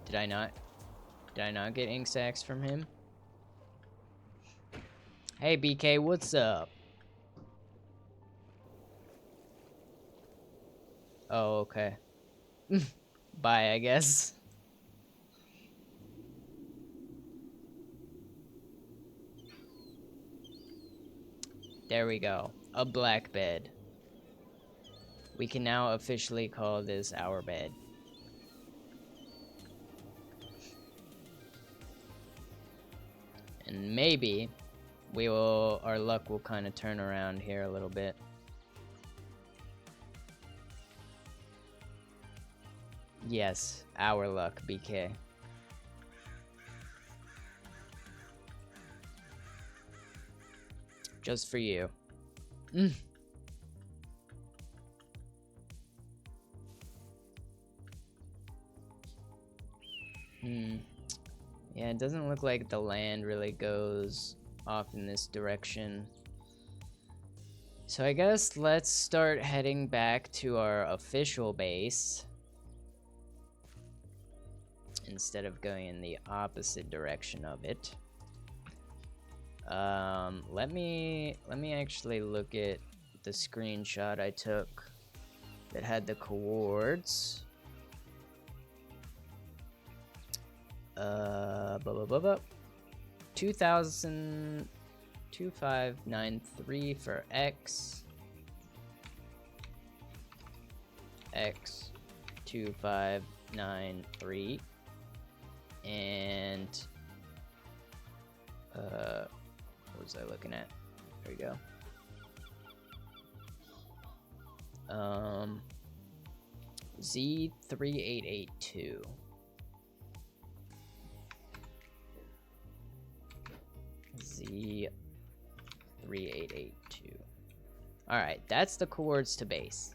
Did I not get ink sacks from him? Hey BK, what's up? Oh, okay. Bye, I guess. There we go. A black bed. We can now officially call this our bed. And maybe our luck will kind of turn around here a little bit. Yes, our luck, BK. Just for you. Yeah, it doesn't look like the land really goes off in this direction. So I guess let's start heading back to our official base instead of going in the opposite direction of it. Let me actually look at the screenshot I took that had the coords. 2593 for X 2593, and what was I looking at? There we go. Z3882. Z3882. Alright, that's the coords to base.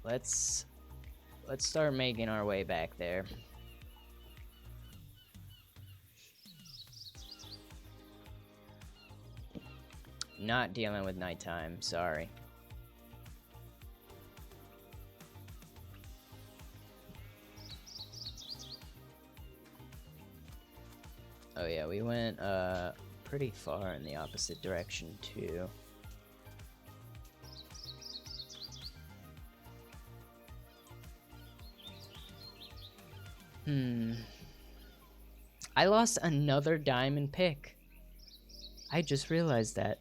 Let's start making our way back there. Not dealing with nighttime, sorry. Oh yeah, we went pretty far in the opposite direction too. I lost another diamond pick. I just realized that.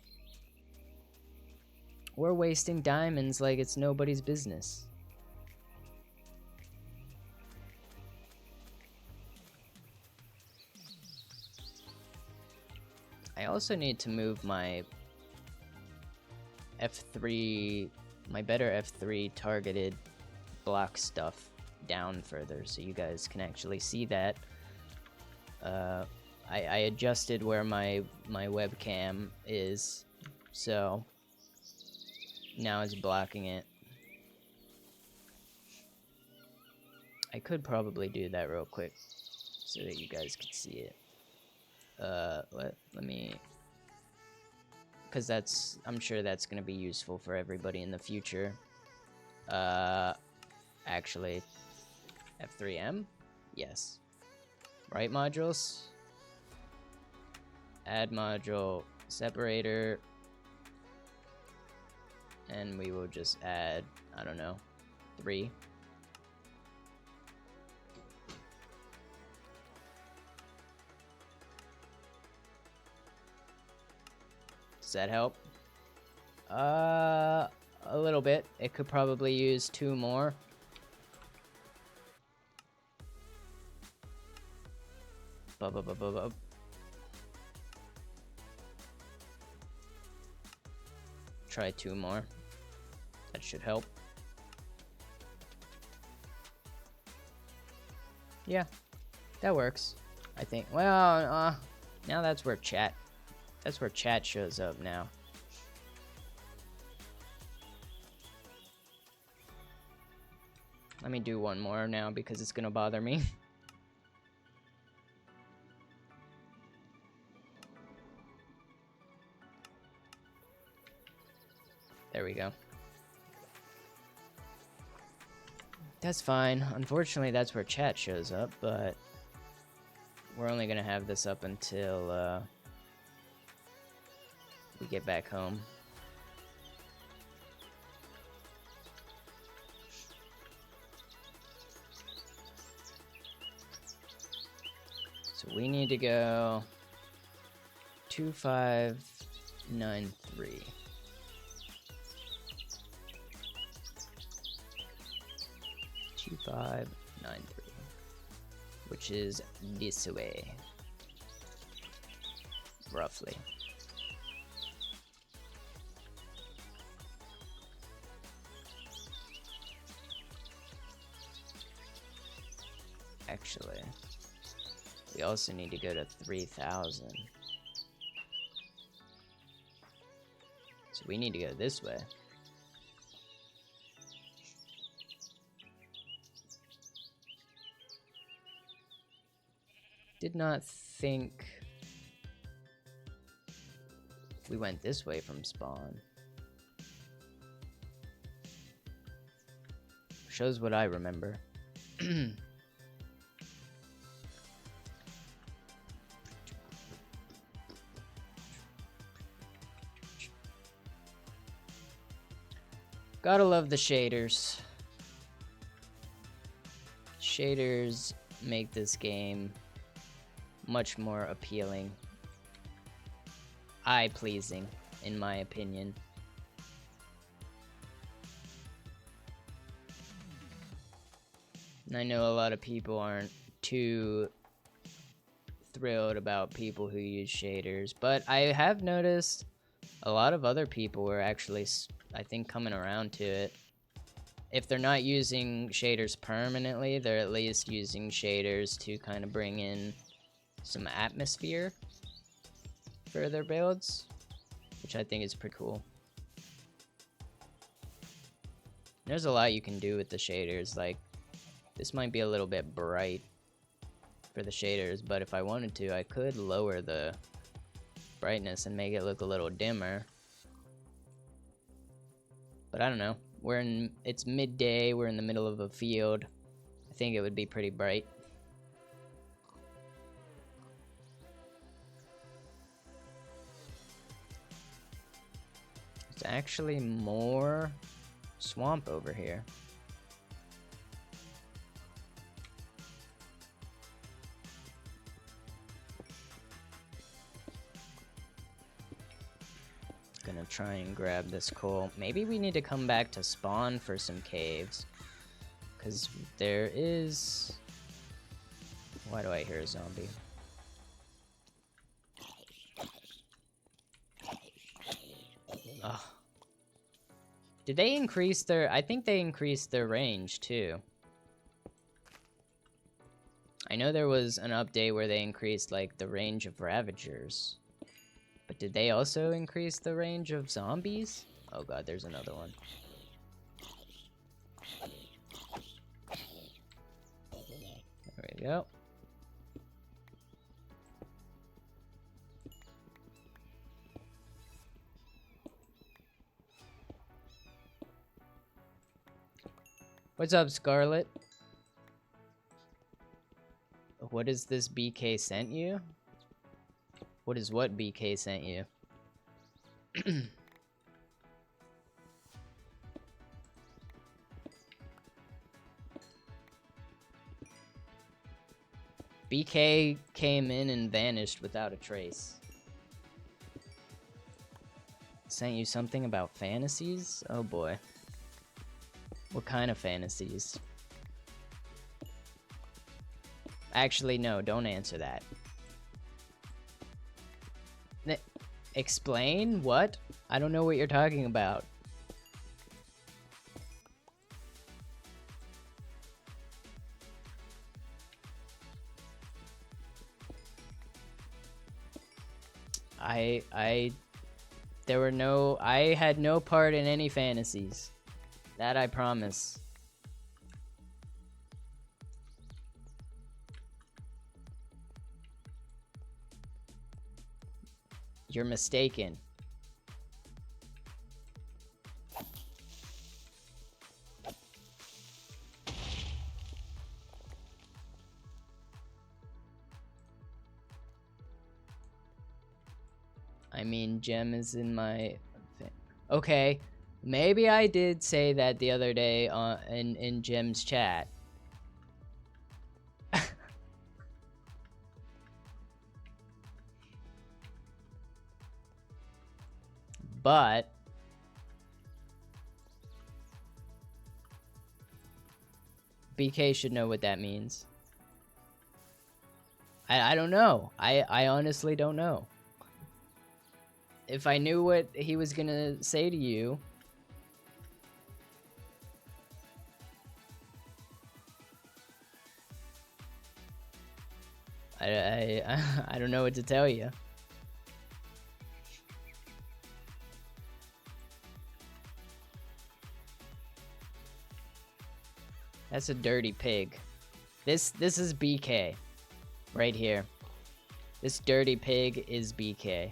We're wasting diamonds like it's nobody's business. I also need to move my F3, my better F3 targeted block stuff down further so you guys can actually see that. I adjusted where my webcam is, so now it's blocking it. I could probably do that real quick so that you guys can see it. Let me, because I'm sure that's gonna be useful for everybody in the future. Actually, F3M? Yes. Right modules? Add module separator. And we will just add, I don't know, 3. Does that help? A little bit. It could probably use 2 more. Try 2 more. That should help. Yeah, that works. I think. Well, now that's where chat shows up now. Let me do 1 more now because it's gonna bother me. There we go. That's fine. Unfortunately, that's where chat shows up, but we're only gonna have this up until we get back home. So we need to go 2593. 2593, which is this way, roughly. Actually, we also need to go to 3000. So we need to go this way. Did not think we went this way from spawn. Shows what I remember. Gotta love the shaders. Shaders make this game much more appealing. Eye-pleasing, in my opinion. And I know a lot of people aren't too thrilled about people who use shaders, but I have noticed a lot of other people were actually, I think, coming around to it. if they're not using shaders permanently, they're at least using shaders to kind of bring in some atmosphere for their builds, which I think is pretty cool. There's a lot you can do with the shaders. Like, this might be a little bit bright for the shaders, but if I wanted to, I could lower the brightness and make it look a little dimmer. But I don't know. It's midday, we're in the middle of a field. I think it would be pretty bright. There's actually more swamp over here. Gonna try and grab this coal. Maybe we need to come back to spawn for some caves, because there is... Why do I hear a zombie? Ugh. Did they increase their... I think they increased their range too. I know there was an update where they increased like the range of Ravagers. But did they also increase the range of zombies? Oh god, there's another one. There we go. What's up, Scarlet? What is this BK sent you? What is what BK sent you? BK came in and vanished without a trace. Sent you something about fantasies? Oh boy. What kind of fantasies? Actually, no, don't answer that. Explain? What? I don't know what you're talking about. I had no part in any fantasies. That I promise. You're mistaken. I mean, Gem is in my... Okay, maybe I did say that the other day in Gem's chat. But BK should know what that means. I don't know. I honestly don't know. If I knew what he was gonna say to you, I don't know what to tell you. That's a dirty pig. This is BK. Right here. This dirty pig is BK.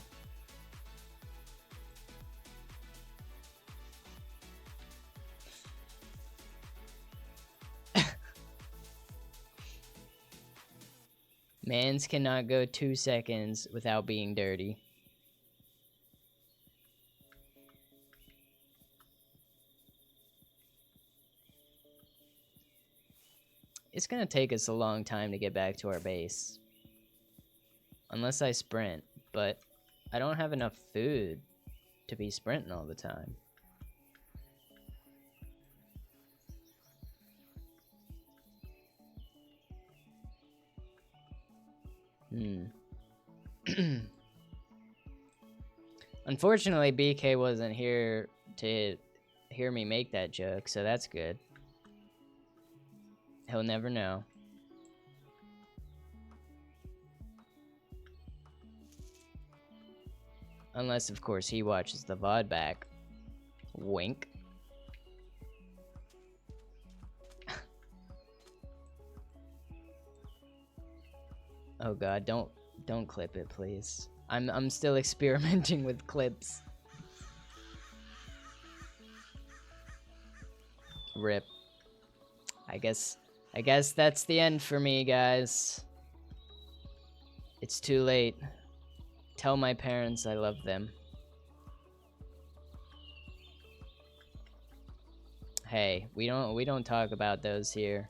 Mans cannot go 2 seconds without being dirty. It's gonna take us a long time to get back to our base. Unless I sprint, but I don't have enough food to be sprinting all the time. Unfortunately, BK wasn't here to hear me make that joke, so that's good. He'll never know. Unless, of course, he watches the VOD back. Wink. Oh god, don't clip it, please. I'm still experimenting with clips. Rip. I guess that's the end for me, guys. It's too late. Tell my parents I love them. Hey, we don't talk about those here.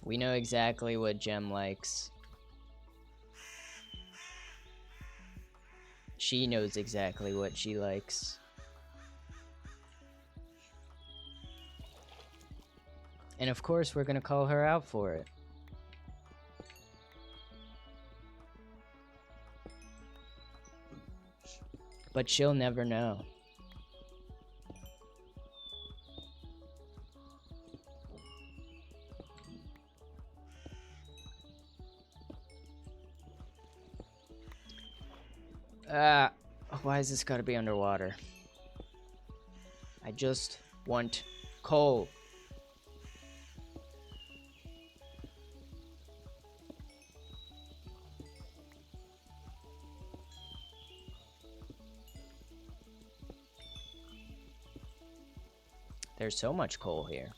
We know exactly what Gem likes. She knows exactly what she likes. And of course, we're gonna call her out for it. But she'll never know. Why is this gotta be underwater? I just want coal. There's so much coal here.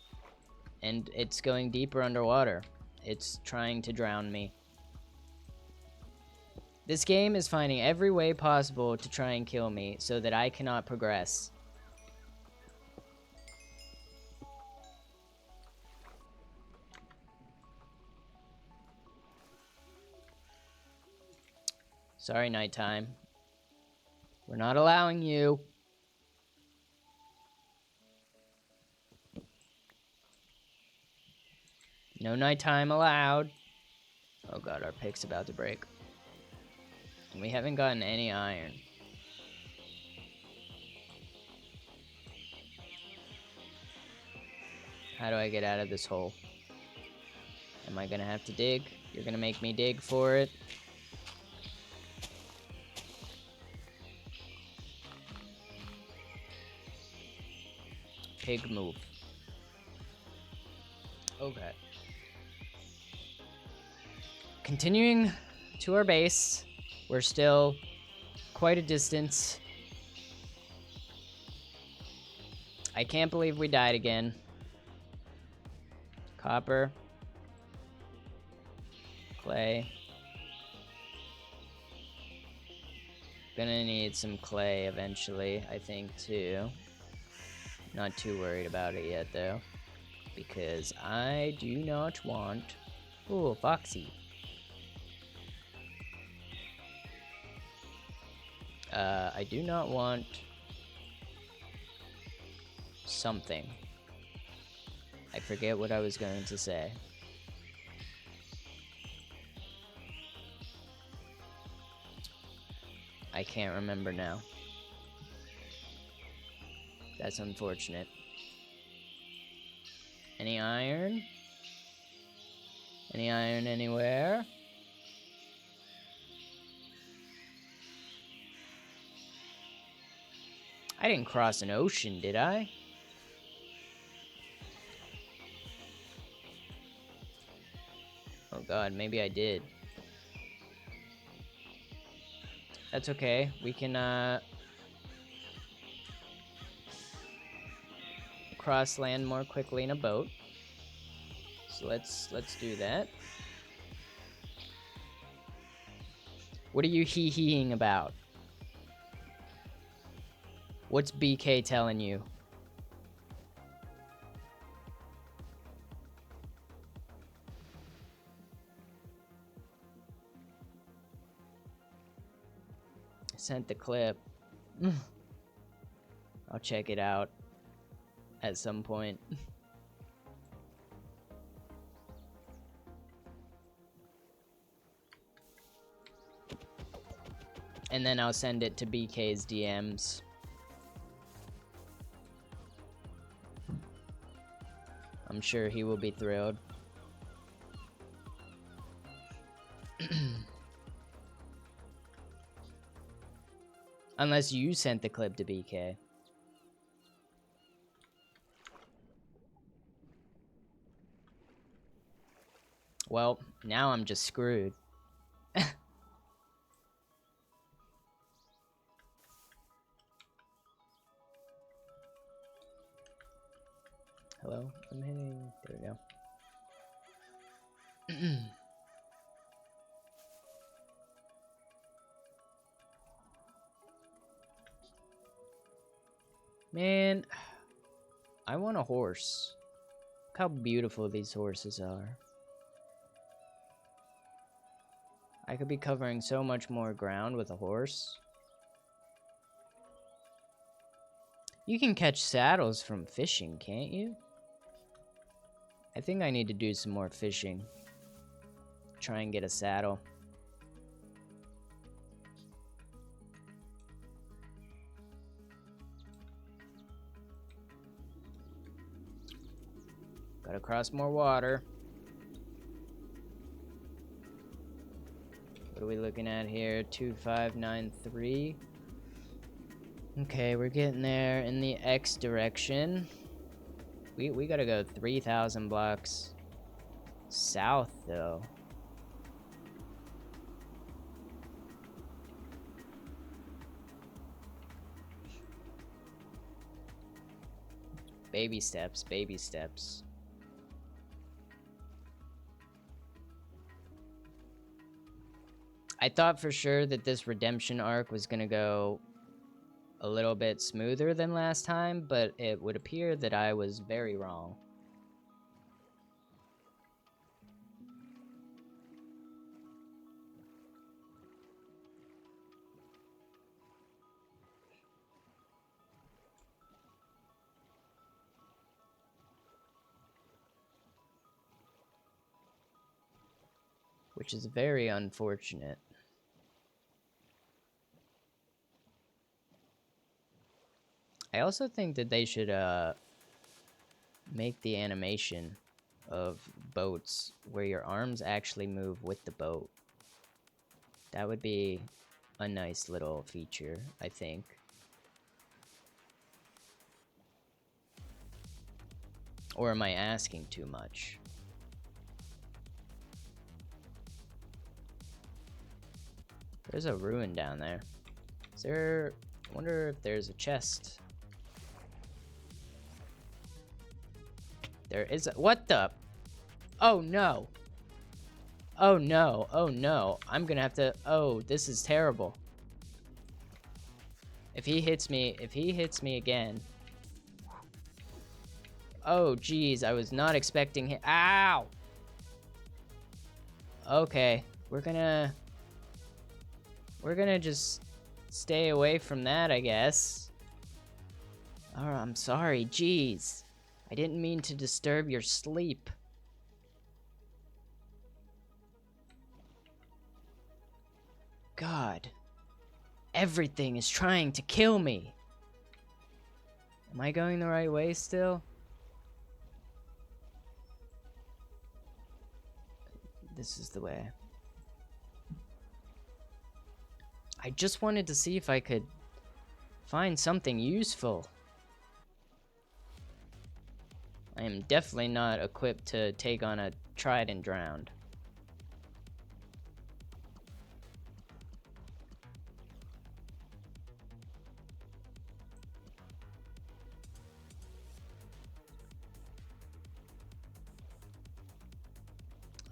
And it's going deeper underwater. It's trying to drown me. This game is finding every way possible to try and kill me so that I cannot progress. Sorry, nighttime. We're not allowing you. No nighttime allowed. Oh god, our pick's about to break. And we haven't gotten any iron. How do I get out of this hole? Am I gonna have to dig? You're gonna make me dig for it? Pig move. Okay. Continuing to our base. We're still quite a distance. I can't believe we died again. Copper. Clay. Gonna need some clay eventually, I think, too. Not too worried about it yet, though. Because I do not want... Ooh, Foxy. I do not want something. I forget what I was going to say. I can't remember now. That's unfortunate. Any iron? Any iron anywhere? I didn't cross an ocean, did I? Oh god, maybe I did. That's okay. We can cross land more quickly in a boat. So let's do that. What are you hee-heeing about? What's BK telling you? I sent the clip. I'll check it out at some point. And then I'll send it to BK's DMs. I'm sure he will be thrilled. Unless you sent the clip to BK. Well, now I'm just screwed. Hello? I'm hitting... There we go. Man, I want a horse. Look how beautiful these horses are. I could be covering so much more ground with a horse. You can catch saddles from fishing, can't you? I think I need to do some more fishing. Try and get a saddle. Gotta cross more water. What are we looking at here? 2593. Okay, we're getting there in the X direction. We gotta go 3,000 blocks south, though. Baby steps, baby steps. I thought for sure that this redemption arc was gonna go a little bit smoother than last time, but it would appear that I was very wrong. Which is very unfortunate. I also think that they should make the animation of boats where your arms actually move with the boat. That would be a nice little feature, I think. Or am I asking too much? There's a ruin down there. Is there... I wonder if there's a chest. There is a... What the... Oh, no. Oh, no. Oh, no. I'm gonna have to... Oh, this is terrible. If he hits me again... Oh, geez. I was not expecting him... Ow! Okay. We're gonna just stay away from that, I guess. Oh, I'm sorry. Jeez. I didn't mean to disturb your sleep. God. Everything is trying to kill me. Am I going the right way still? This is the way. I just wanted to see if I could find something useful. I am definitely not equipped to take on a trident drowned.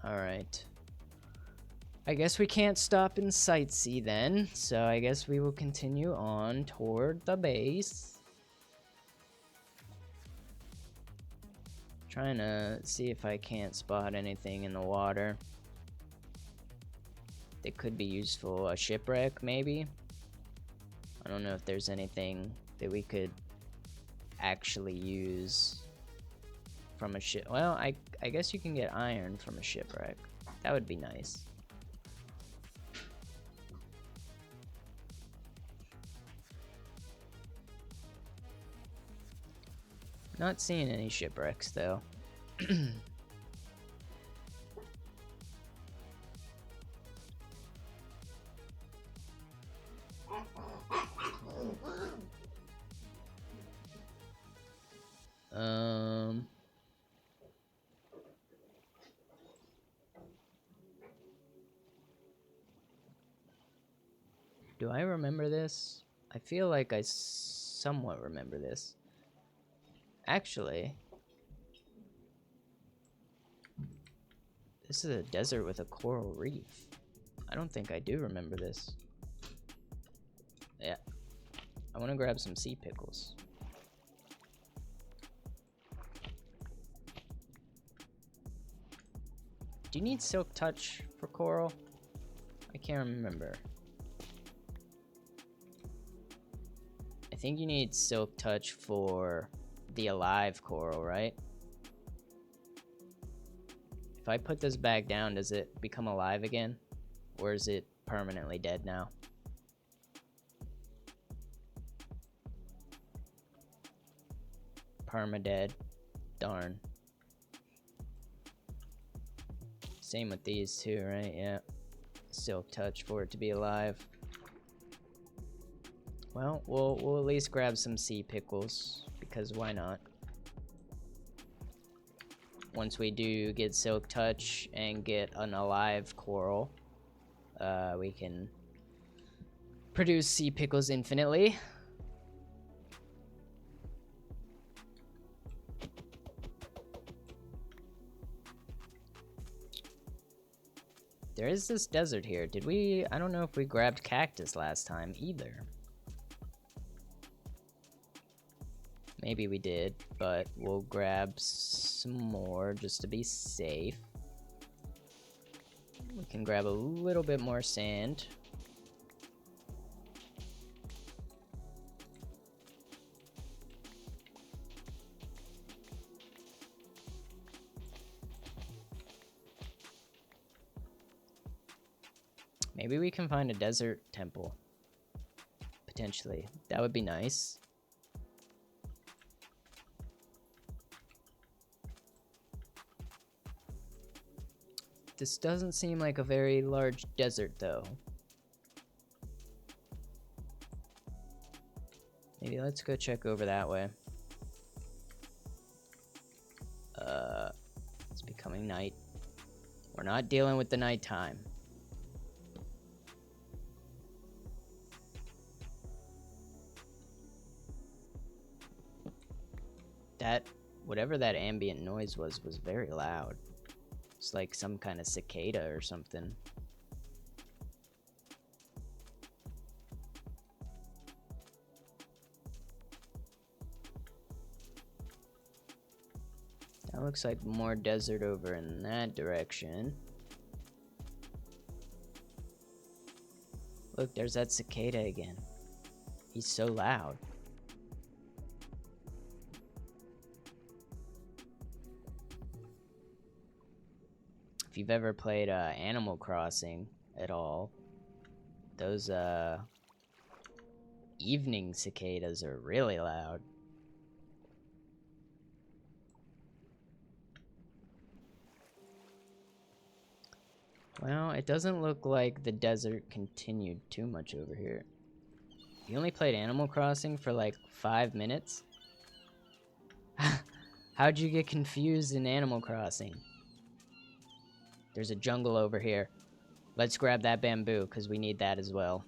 Alright. I guess we can't stop and sightsee then, so I guess we will continue on toward the base. Trying to see if I can't spot anything in the water that could be useful. A shipwreck, maybe? I don't know if there's anything that we could actually use from a ship. Well, I guess you can get iron from a shipwreck. That would be nice. Not seeing any shipwrecks though. Do I remember this? I feel like I somewhat remember this. Actually, this is a desert with a coral reef. I don't think I do remember this. Yeah. I want to grab some sea pickles. Do you need silk touch for coral? I can't remember. I think you need silk touch for the alive coral, right? If I put this back down, does it become alive again? Or is it permanently dead now? Perma-dead. Darn. Same with these two, right? Yeah. Silk touch for it to be alive. Well, we'll at least grab some sea pickles, because why not? Once we do get silk touch and get an alive coral, we can produce sea pickles infinitely. There is this desert here. Did we? I don't know if we grabbed cactus last time either. Maybe we did, but we'll grab some more just to be safe. We can grab a little bit more sand. Maybe we can find a desert temple. Potentially. That would be nice. This doesn't seem like a very large desert, though. Maybe let's go check over that way. It's becoming night. We're not dealing with the nighttime. Whatever that ambient noise was very loud. It's like some kind of cicada or something. That looks like more desert over in that direction. Look, there's that cicada again. He's so loud. If you've ever played Animal Crossing at all, those evening cicadas are really loud. Well, it doesn't look like the desert continued too much over here. You only played Animal Crossing for like 5 minutes? How'd you get confused in Animal Crossing? There's a jungle over here. Let's grab that bamboo, because we need that as well.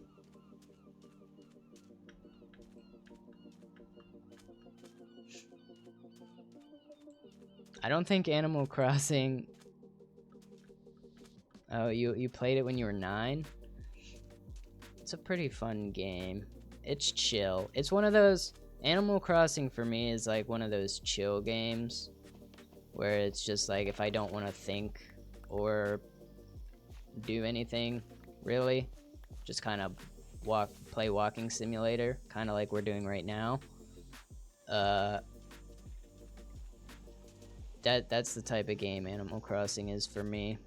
I don't think Animal Crossing... Oh, you played it when you were 9? It's a pretty fun game. It's chill. It's one of those... Animal Crossing for me is like one of those chill games. Where it's just like, if I don't want to think or do anything, really, just kind of play walking simulator, kind of like we're doing right now. That's the type of game Animal Crossing is for me.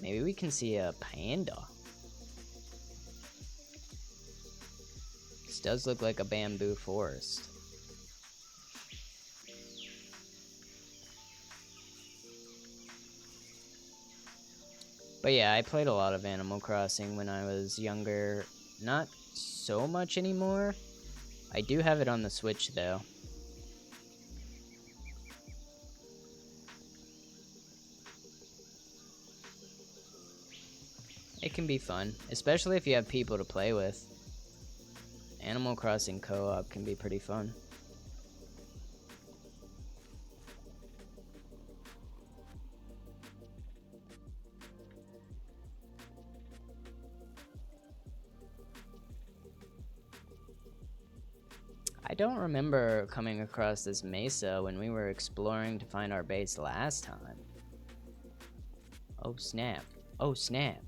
Maybe we can see a panda. does look like a bamboo forest. But yeah, I played a lot of Animal Crossing when I was younger. Not so much anymore. I do have it on the Switch though. It can be fun, especially if you have people to play with. Animal Crossing co-op can be pretty fun. I don't remember coming across this mesa when we were exploring to find our base last time. Oh snap. Oh snap.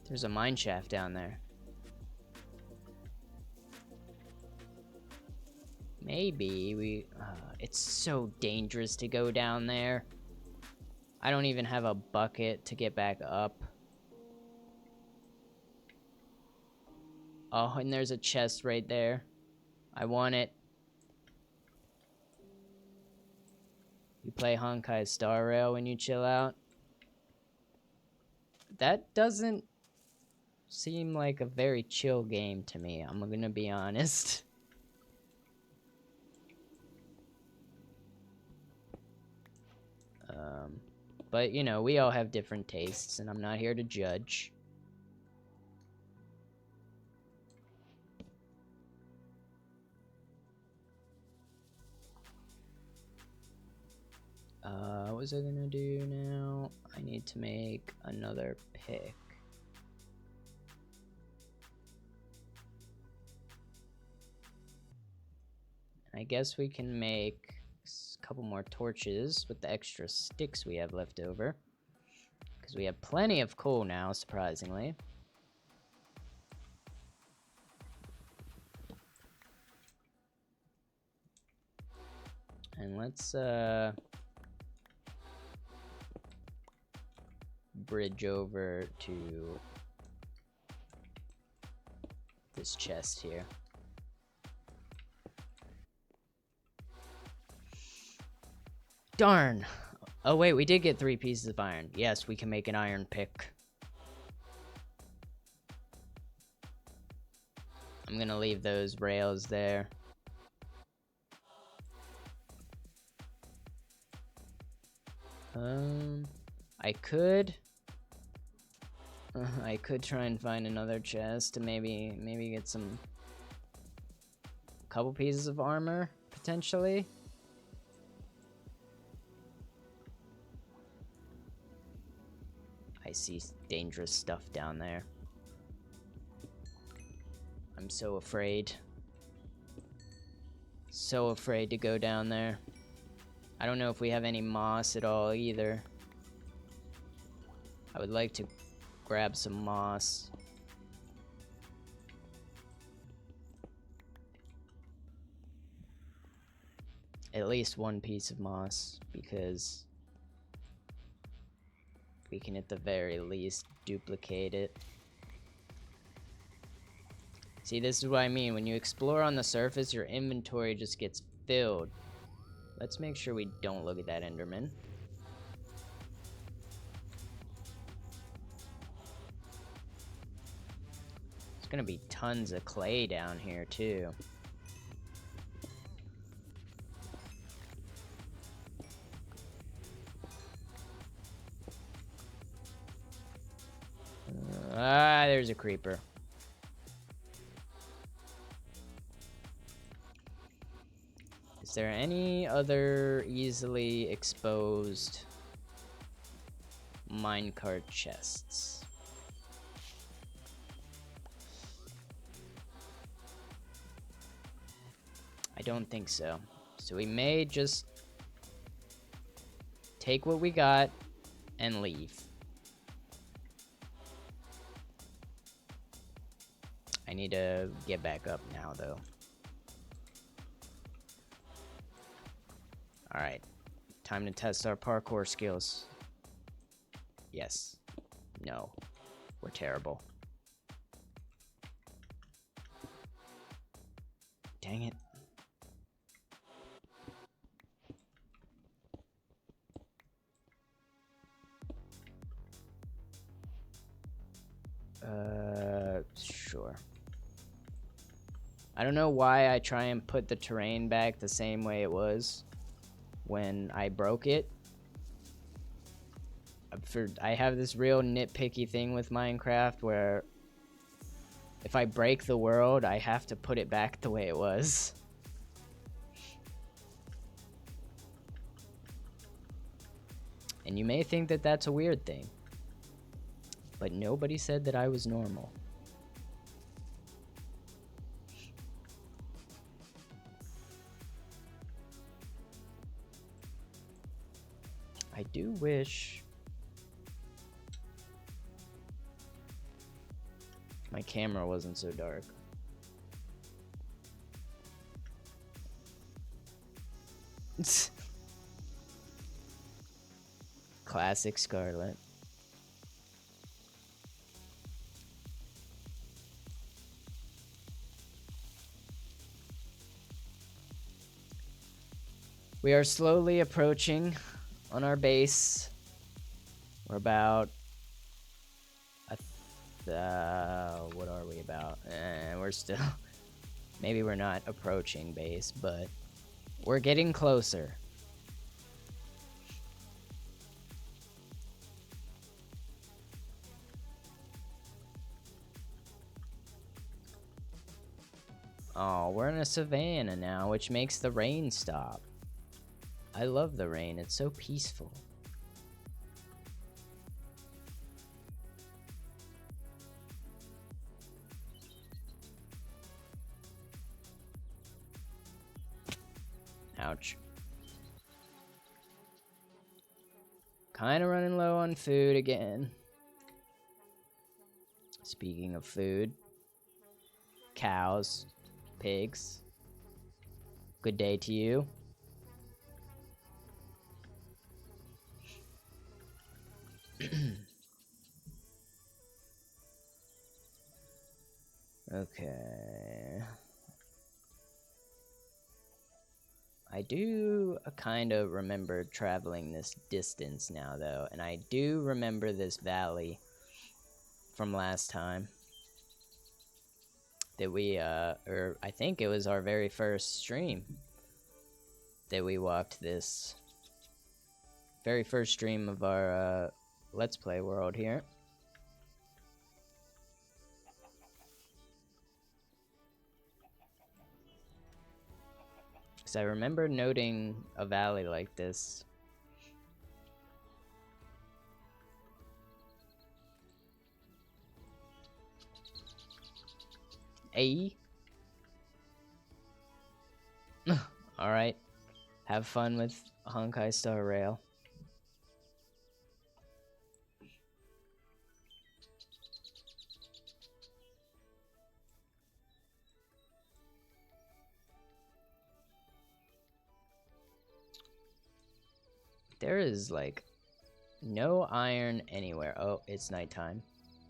There's a mine shaft down there. Maybe we... it's so dangerous to go down there. I don't even have a bucket to get back up. Oh, and there's a chest right there. I want it. You play Honkai Star Rail when you chill out? That doesn't seem like a very chill game to me, I'm gonna be honest. But, you know, we all have different tastes, and I'm not here to judge. What was I gonna do now? I need to make another pick. I guess we can make a couple more torches with the extra sticks we have left over. Because we have plenty of coal now, surprisingly. And let's, bridge over to this chest here. Darn! Oh wait, we did get 3 pieces of iron. Yes, we can make an iron pick. I'm gonna leave those rails there. I could try and find another chest to maybe get some couple pieces of armor potentially. I see dangerous stuff down there. I'm so afraid. So afraid to go down there. I don't know if we have any moss at all either. I would like to grab some moss. At least 1 piece of moss, because we can at the very least duplicate it. See, this is what I mean. When you explore on the surface, your inventory just gets filled. Let's make sure we don't look at that Enderman. There's gonna be tons of clay down here, too. There's a creeper. Is there any other easily exposed minecart chests? I don't think so. So we may just take what we got and leave. I need to get back up now, though. Alright. Time to test our parkour skills. Yes. No. We're terrible. Sure. I don't know why I try and put the terrain back the same way it was when I broke it. I have this real nitpicky thing with Minecraft where if I break the world, I have to put it back the way it was. And you may think that that's a weird thing, but nobody said that I was normal. I do wish my camera wasn't so dark. Classic Scarlet. We are slowly approaching on our base. We're about what are we about? We're still maybe we're not approaching base, but we're getting closer. Oh, we're in a savanna now, which makes the rain stop. I love the rain. It's so peaceful. Ouch. Kind of running low on food again. Speaking of food, cows, pigs. Good day to you. Okay. I do kind of remember traveling this distance now, though, and I do remember this valley from last time that we, or I think it was our very first stream that we walked this. Very first stream of our, Let's Play world here. Because I remember noting a valley like this. Hey. Alright. Have fun with Honkai Star Rail. There is, like, no iron anywhere. Oh, it's nighttime.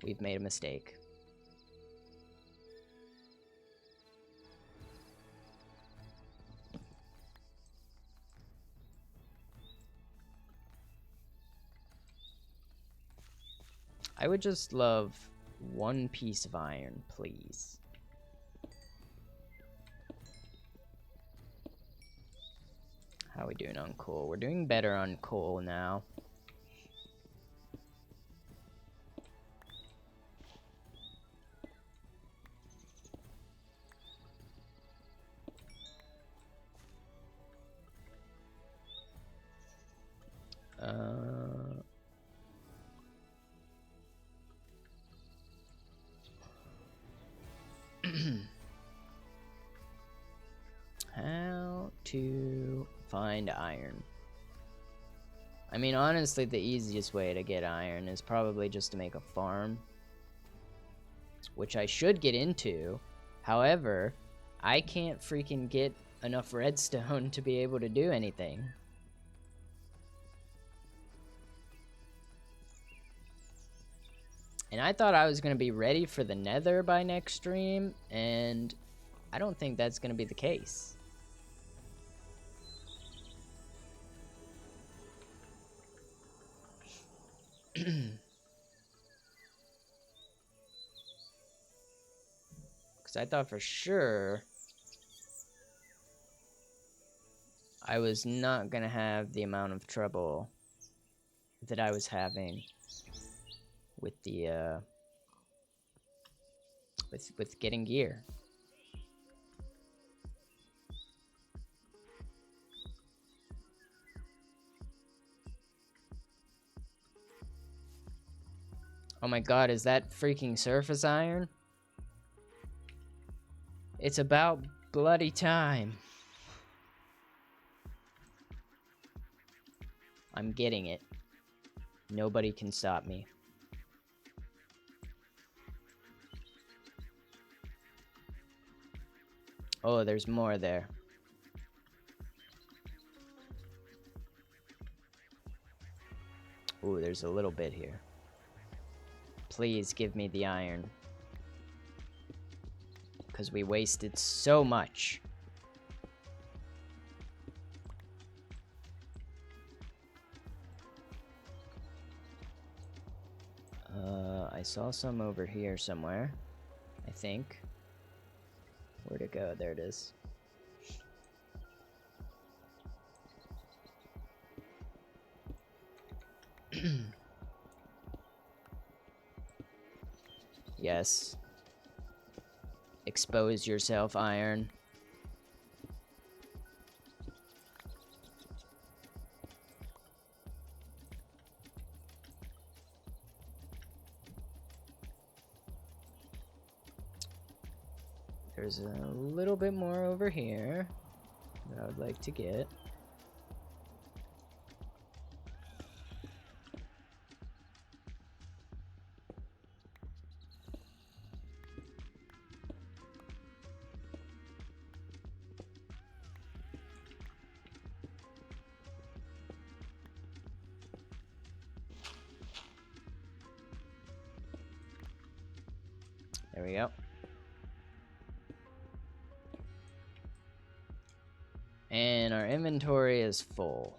We've made a mistake. I would just love one piece of iron, please. How are we doing on coal? We're doing better on coal now. How to find iron? I mean, honestly, the easiest way to get iron is probably just to make a farm, which I should get into. However, I can't freaking get enough redstone to be able to do anything. And I thought I was going to be ready for the nether by next stream, and I don't think that's going to be the case. Because I thought for sure I was not going to have the amount of trouble that I was having with the, with getting gear. Oh my god, is that freaking surface iron? It's about bloody time. I'm getting it. Nobody can stop me. Oh, there's more there. Ooh, there's a little bit here. Please give me the iron. Because we wasted so much. I saw some over here somewhere. I think. Where'd it go? There it is. Yes. Expose yourself, iron. There's a little bit more over here that I would like to get. There we go. And our inventory is full.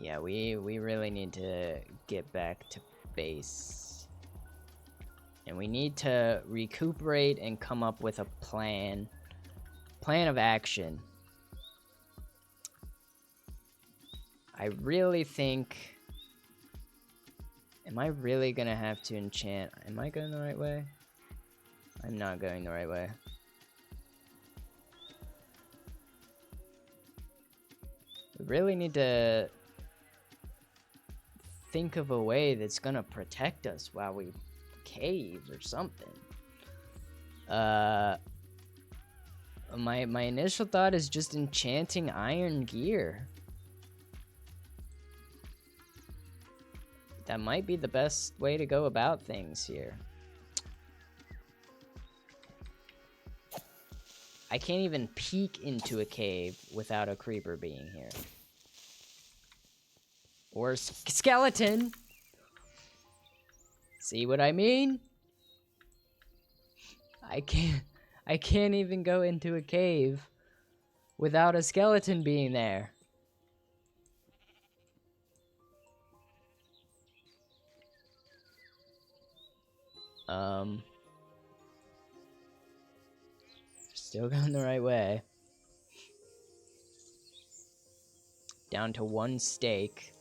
Yeah, we really need to get back to base. And we need to recuperate and come up with a plan. Plan of action. I really think... Am I really gonna have to enchant? Am I going the right way? I'm not going the right way. We really need to think of a way that's gonna protect us while we cave or something. My initial thought is just enchanting iron gear. That might be the best way to go about things here. I can't even peek into a cave without a creeper being here. Or skeleton! See what I mean? I can't even go into a cave without a skeleton being there. Still going the right way. Down to one steak.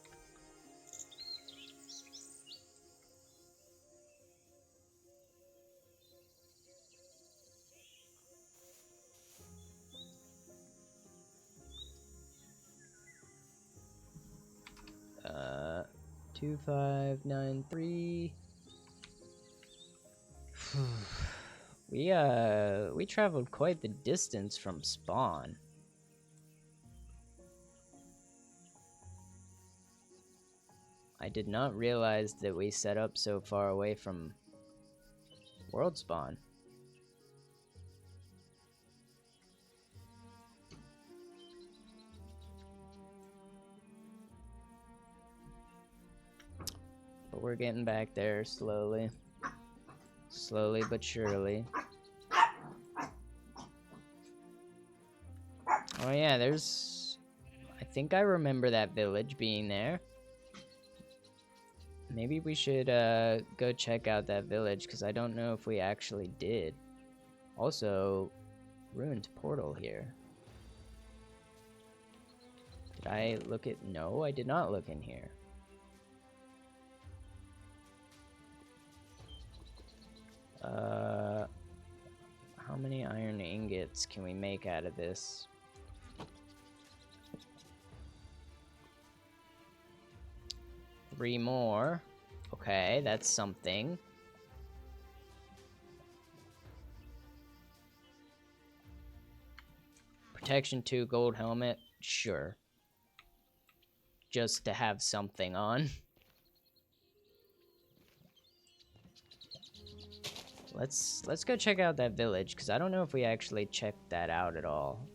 Uh, 2593. We traveled quite the distance from spawn. I did not realize that we set up so far away from world spawn. But we're getting back there slowly. Slowly but surely. Oh yeah, there's... I think I remember that village being there. Maybe we should go check out that village, because I don't know if we actually did. Also, ruined portal here. Did I look at... No, I did not look in here. How many iron ingots can we make out of this? Three more. Okay, that's something. Protection 2, gold helmet. Sure. Just to have something on. Let's go check out that village, because I don't know if we actually checked that out at all.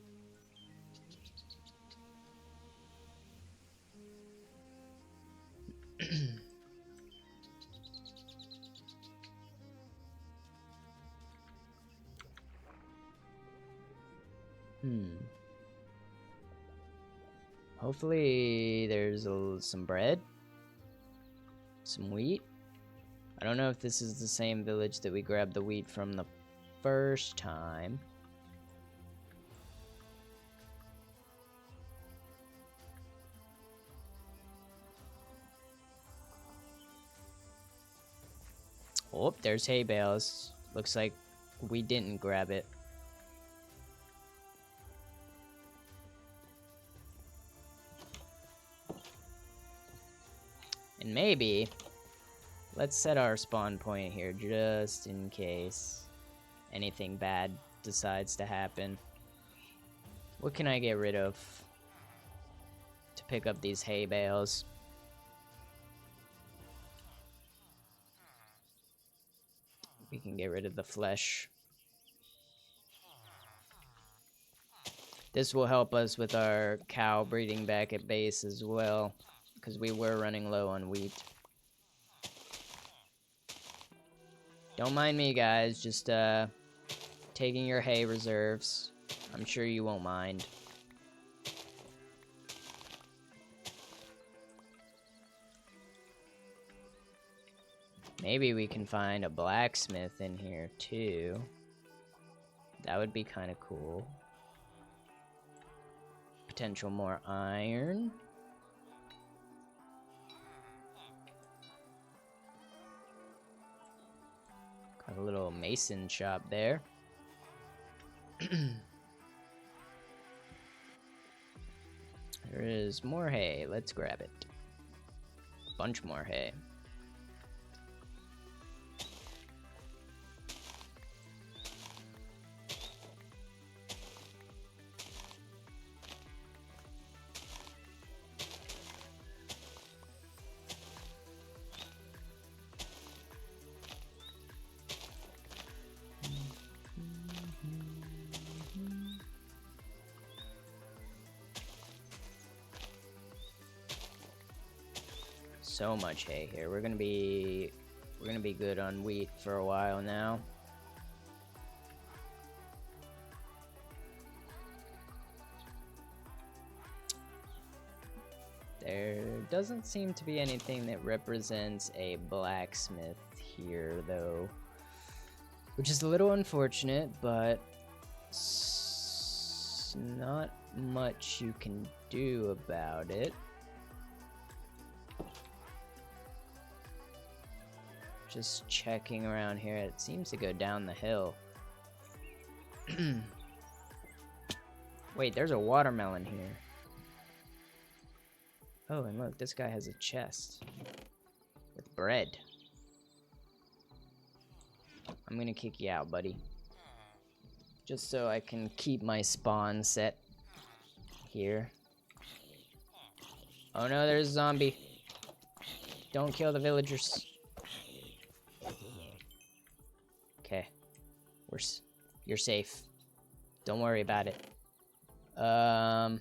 Hopefully there's some bread. Some wheat. I don't know if this is the same village that we grabbed the wheat from the first time. Oh, there's hay bales. Looks like we didn't grab it. And maybe, let's set our spawn point here just in case anything bad decides to happen. What can I get rid of to pick up these hay bales? We can get rid of the flesh. This will help us with our cow breeding back at base as well, because we were running low on wheat. Don't mind me, guys, just taking your hay reserves. I'm sure you won't mind. Maybe we can find a blacksmith in here too. That would be kind of cool. Potential more iron. Got a little mason shop there. There is more hay. Let's grab it. Bunch more hay. So much hay here. We're gonna be good on wheat for a while now. There doesn't seem to be anything that represents a blacksmith here, though, which is a little unfortunate, but not much you can do about it. Just checking around here. It seems to go down the hill. Wait, there's a watermelon here. Oh, and look, this guy has a chest with bread. I'm gonna kick you out, buddy. Just so I can keep my spawn set here. Oh no, there's a zombie. Don't kill the villagers. Okay, you're safe. Don't worry about it. I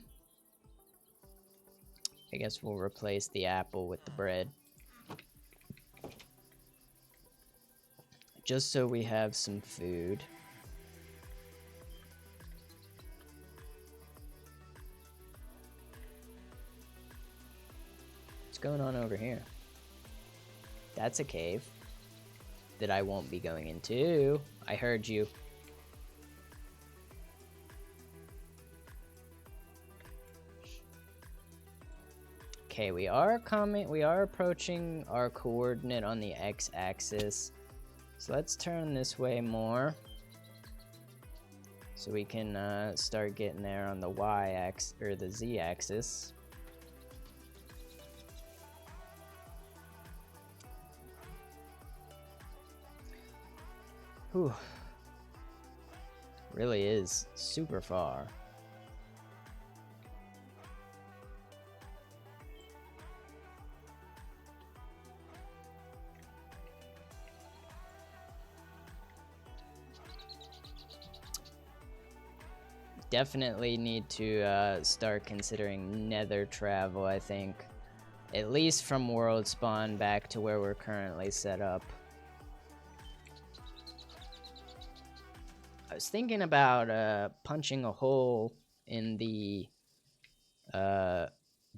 guess we'll replace the apple with the bread. Just so we have some food. What's going on over here? That's a cave that I won't be going into. I heard you. Okay, we are approaching our coordinate on the x-axis. So let's turn this way more. So we can start getting there on the y-axis, or the z-axis. Whew. Really is super far. Definitely need to start considering nether travel, I think. At least from world spawn back to where we're currently set up. I was thinking about punching a hole in the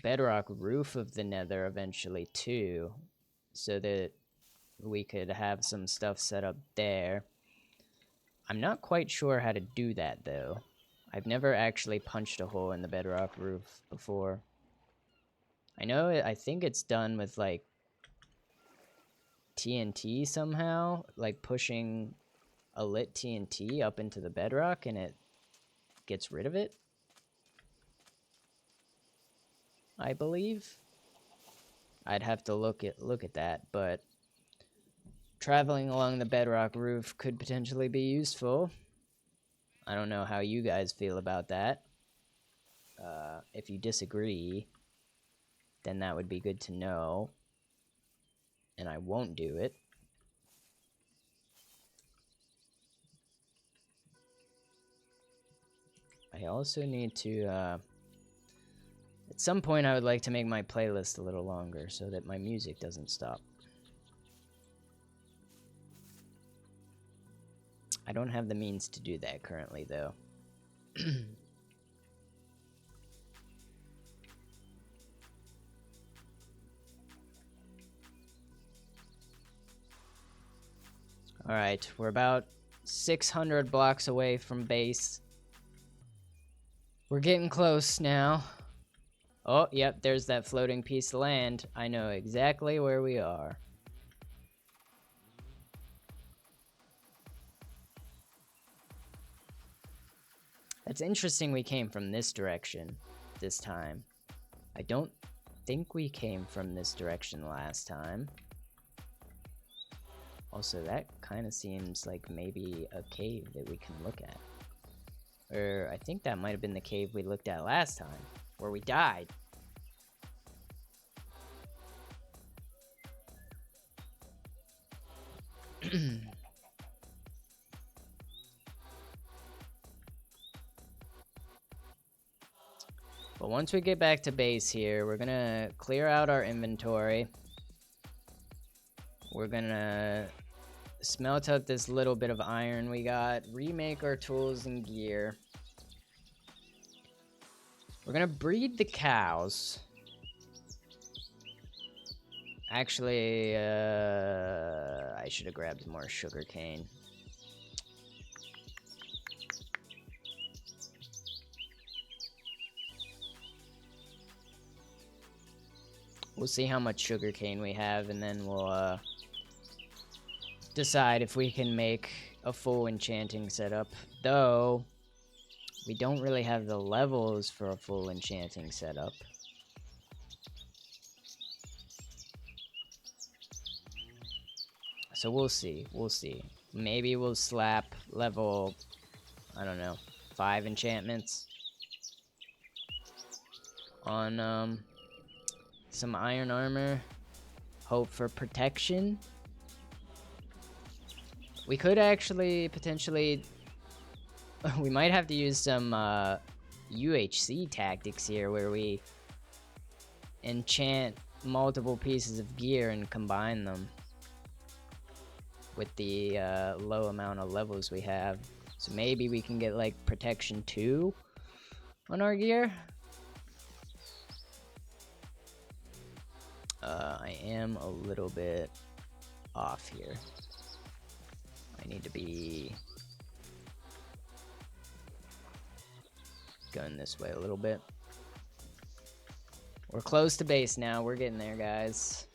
bedrock roof of the nether eventually too, so that we could have some stuff set up there. I'm not quite sure how to do that though. I've never actually punched a hole in the bedrock roof before. I think it's done with like TNT somehow, like pushing a lit TNT up into the bedrock and it gets rid of it, I believe. I'd have to look at that, but traveling along the bedrock roof could potentially be useful. I don't know how you guys feel about that. If you disagree, then that would be good to know, and I won't do it. I also need to, at some point I would like to make my playlist a little longer so that my music doesn't stop. I don't have the means to do that currently, though. Alright, we're about 600 blocks away from base. We're getting close now. Oh, yep, there's that floating piece of land. I know exactly where we are. It's interesting we came from this direction this time. I don't think we came from this direction last time. Also, that kind of seems like maybe a cave that we can look at. Or I think that might have been the cave we looked at last time, where we died. But once we get back to base here, we're gonna clear out our inventory. We're gonna smelt up this little bit of iron we got, remake our tools and gear. We're gonna breed the cows. Actually, I should have grabbed more sugar cane. We'll see how much sugar cane we have, and then we'll decide if we can make a full enchanting setup. Though, we don't really have the levels for a full enchanting setup. So we'll see. We'll see. Maybe we'll slap level, I don't know, 5 enchantments on some iron armor. Hope for protection. We could actually potentially... we might have to use some UHC tactics here where we enchant multiple pieces of gear and combine them with the low amount of levels we have. So maybe we can get like protection 2 on our gear. I am a little bit off here. I need to be going this way a little bit. We're close to base now. We're getting there, guys.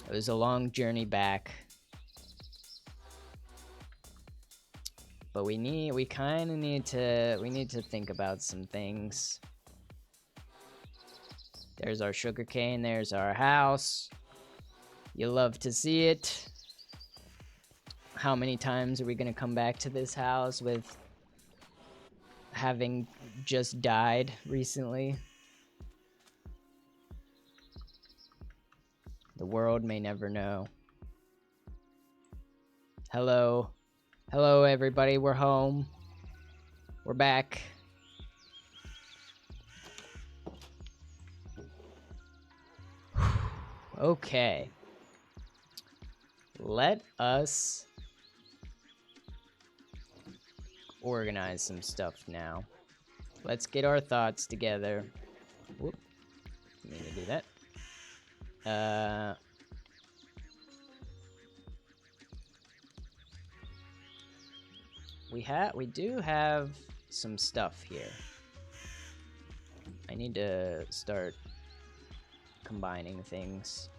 It was a long journey back. But we need to think about some things. There's our sugarcane, there's our house. You love to see it. How many times are we gonna come back to this house with having just died recently? The world may never know. Hello. Hello, everybody. We're home. We're back. Okay. Let us organize some stuff now. Let's get our thoughts together. Whoop. Didn't mean to do that. We do have some stuff here. I need to start combining things.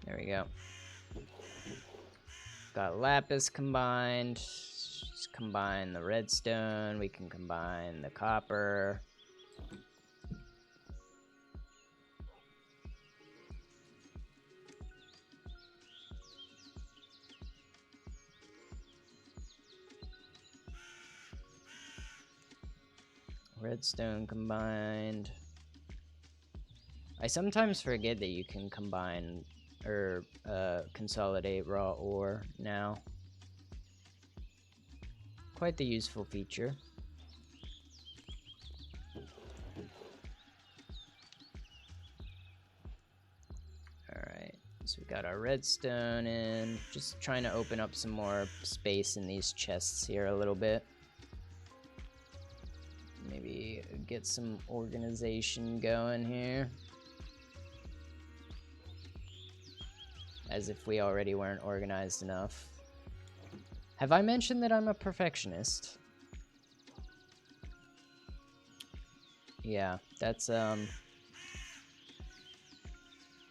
There we go. Got lapis combined. Just combine the redstone. We can combine the copper. Redstone combined. I sometimes forget that you can combine or consolidate raw ore now. Quite the useful feature. Alright, so we got our redstone in. Just trying to open up some more space in these chests here a little bit. Maybe get some organization going here. As if we already weren't organized enough. Have I mentioned that I'm a perfectionist? Yeah, that's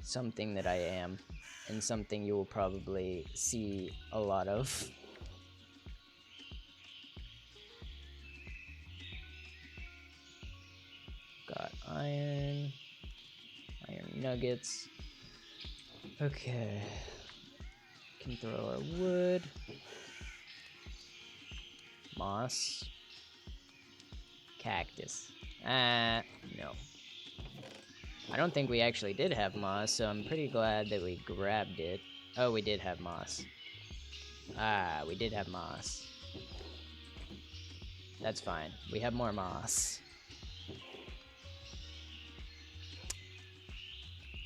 something that I am, and something you will probably see a lot of. Got iron nuggets. Okay, can throw our wood, moss, cactus. No. I don't think we actually did have moss, so I'm pretty glad that we grabbed it. Oh, we did have moss. Ah, we did have moss. That's fine. We have more moss.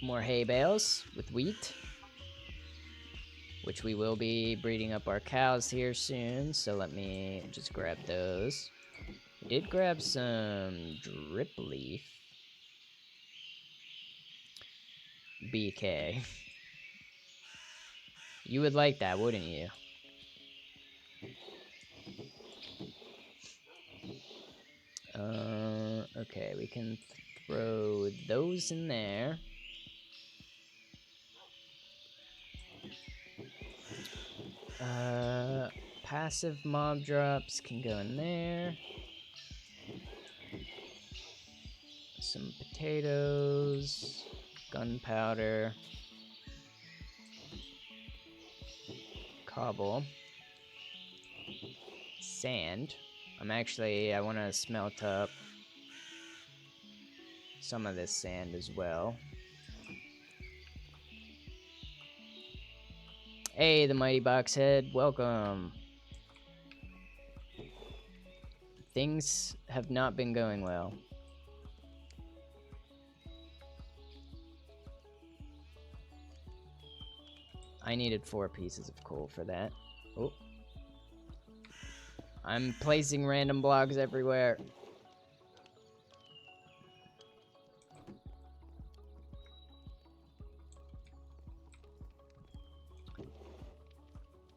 More hay bales with wheat, which we will be breeding up our cows here soon, so let me just grab those. We did grab some drip leaf. BK. You would like that, wouldn't you? Okay, we can throw those in there. Passive mob drops can go in there. Some potatoes, gunpowder, cobble, sand. I want to smelt up some of this sand as well. Hey, the Mighty Boxhead, welcome. Things have not been going well. I needed 4 pieces of coal for that. Oh. I'm placing random blocks everywhere.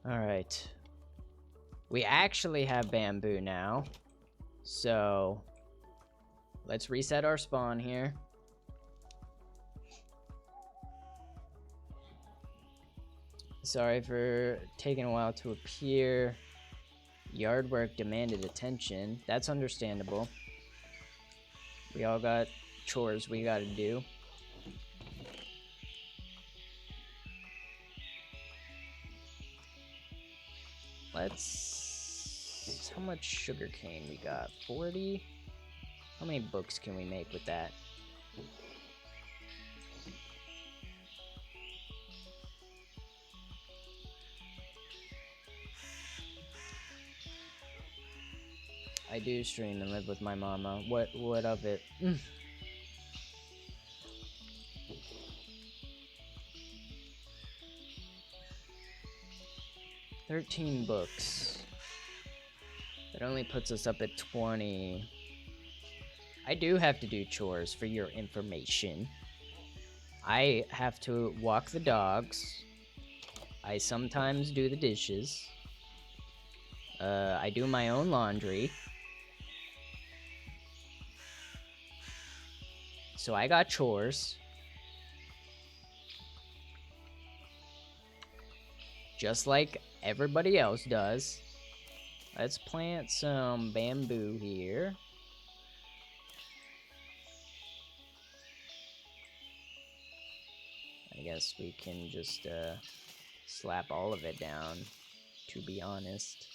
Alright. We actually have bamboo now. So, let's reset our spawn here. Sorry for taking a while to appear. Yard work demanded attention. That's understandable. We all got chores we gotta do. Let's... How much sugarcane we got? 40? How many books can we make with that? I do stream and live with my mama. What of it? 13 books. That only puts us up at 20. I do have to do chores for your information. I have to walk the dogs. I sometimes do the dishes. I do my own laundry. So I got chores. Just like everybody else does. Let's plant some bamboo here. I guess we can just slap all of it down, to be honest.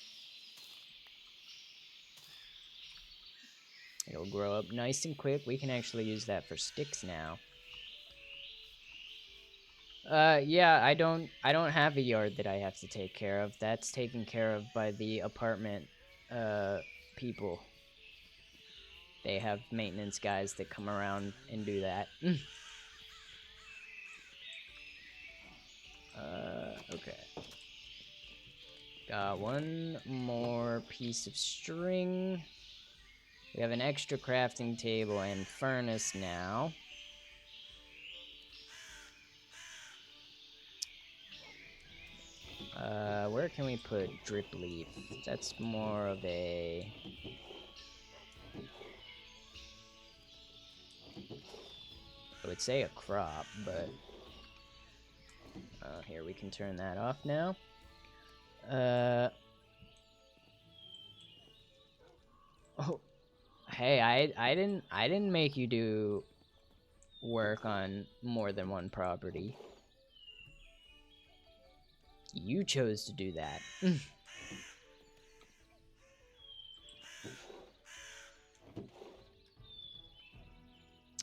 It'll grow up nice and quick. We can actually use that for sticks now. Yeah, I don't have a yard that I have to take care of. That's taken care of by the apartment people. They have maintenance guys that come around and do that. Okay. Got one more piece of string. We have an extra crafting table and furnace now. Where can we put drip leaf? That's more of a... I would say a crop, but... here, we can turn that off now. Oh, hey, I didn't make you do work on more than one property. You chose to do that.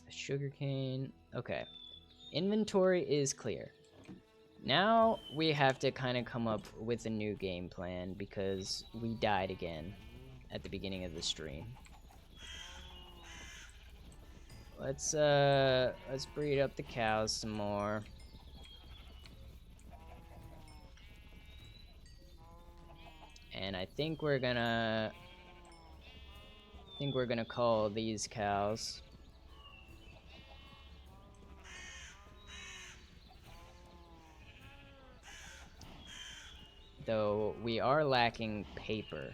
Sugarcane. Okay. Inventory is clear. Now we have to kind of come up with a new game plan because we died again at the beginning of the stream. Let's breed up the cows some more. And I think we're gonna call these cows. Though we are lacking paper.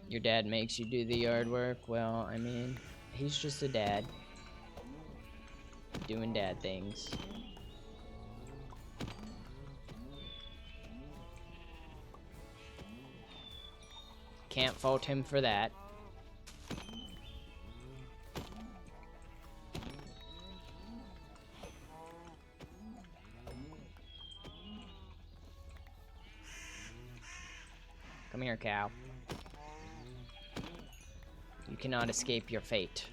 Your dad makes you do the yard work? Well, I mean, he's just a dad. Doing dad things. Can't fault him for that. Come here, cow. You cannot escape your fate.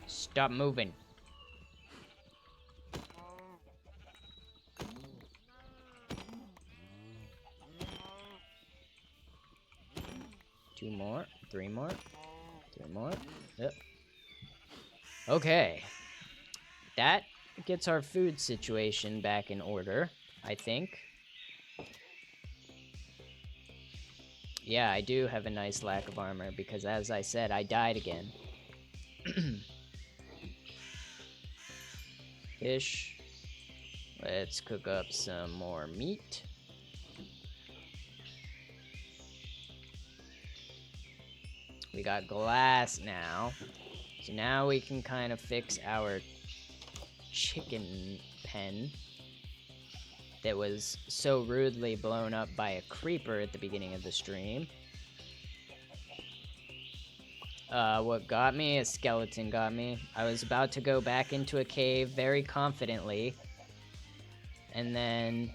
Stop moving. Two more, three more, three more. Yep. Okay. That gets our food situation back in order, I think. Yeah, I do have a nice lack of armor because, as I said, I died again. Fish. Let's cook up some more meat. We got glass now. So now we can kind of fix our chicken pen that was so rudely blown up by a creeper at the beginning of the stream. What got me? A skeleton got me. I was about to go back into a cave very confidently. And then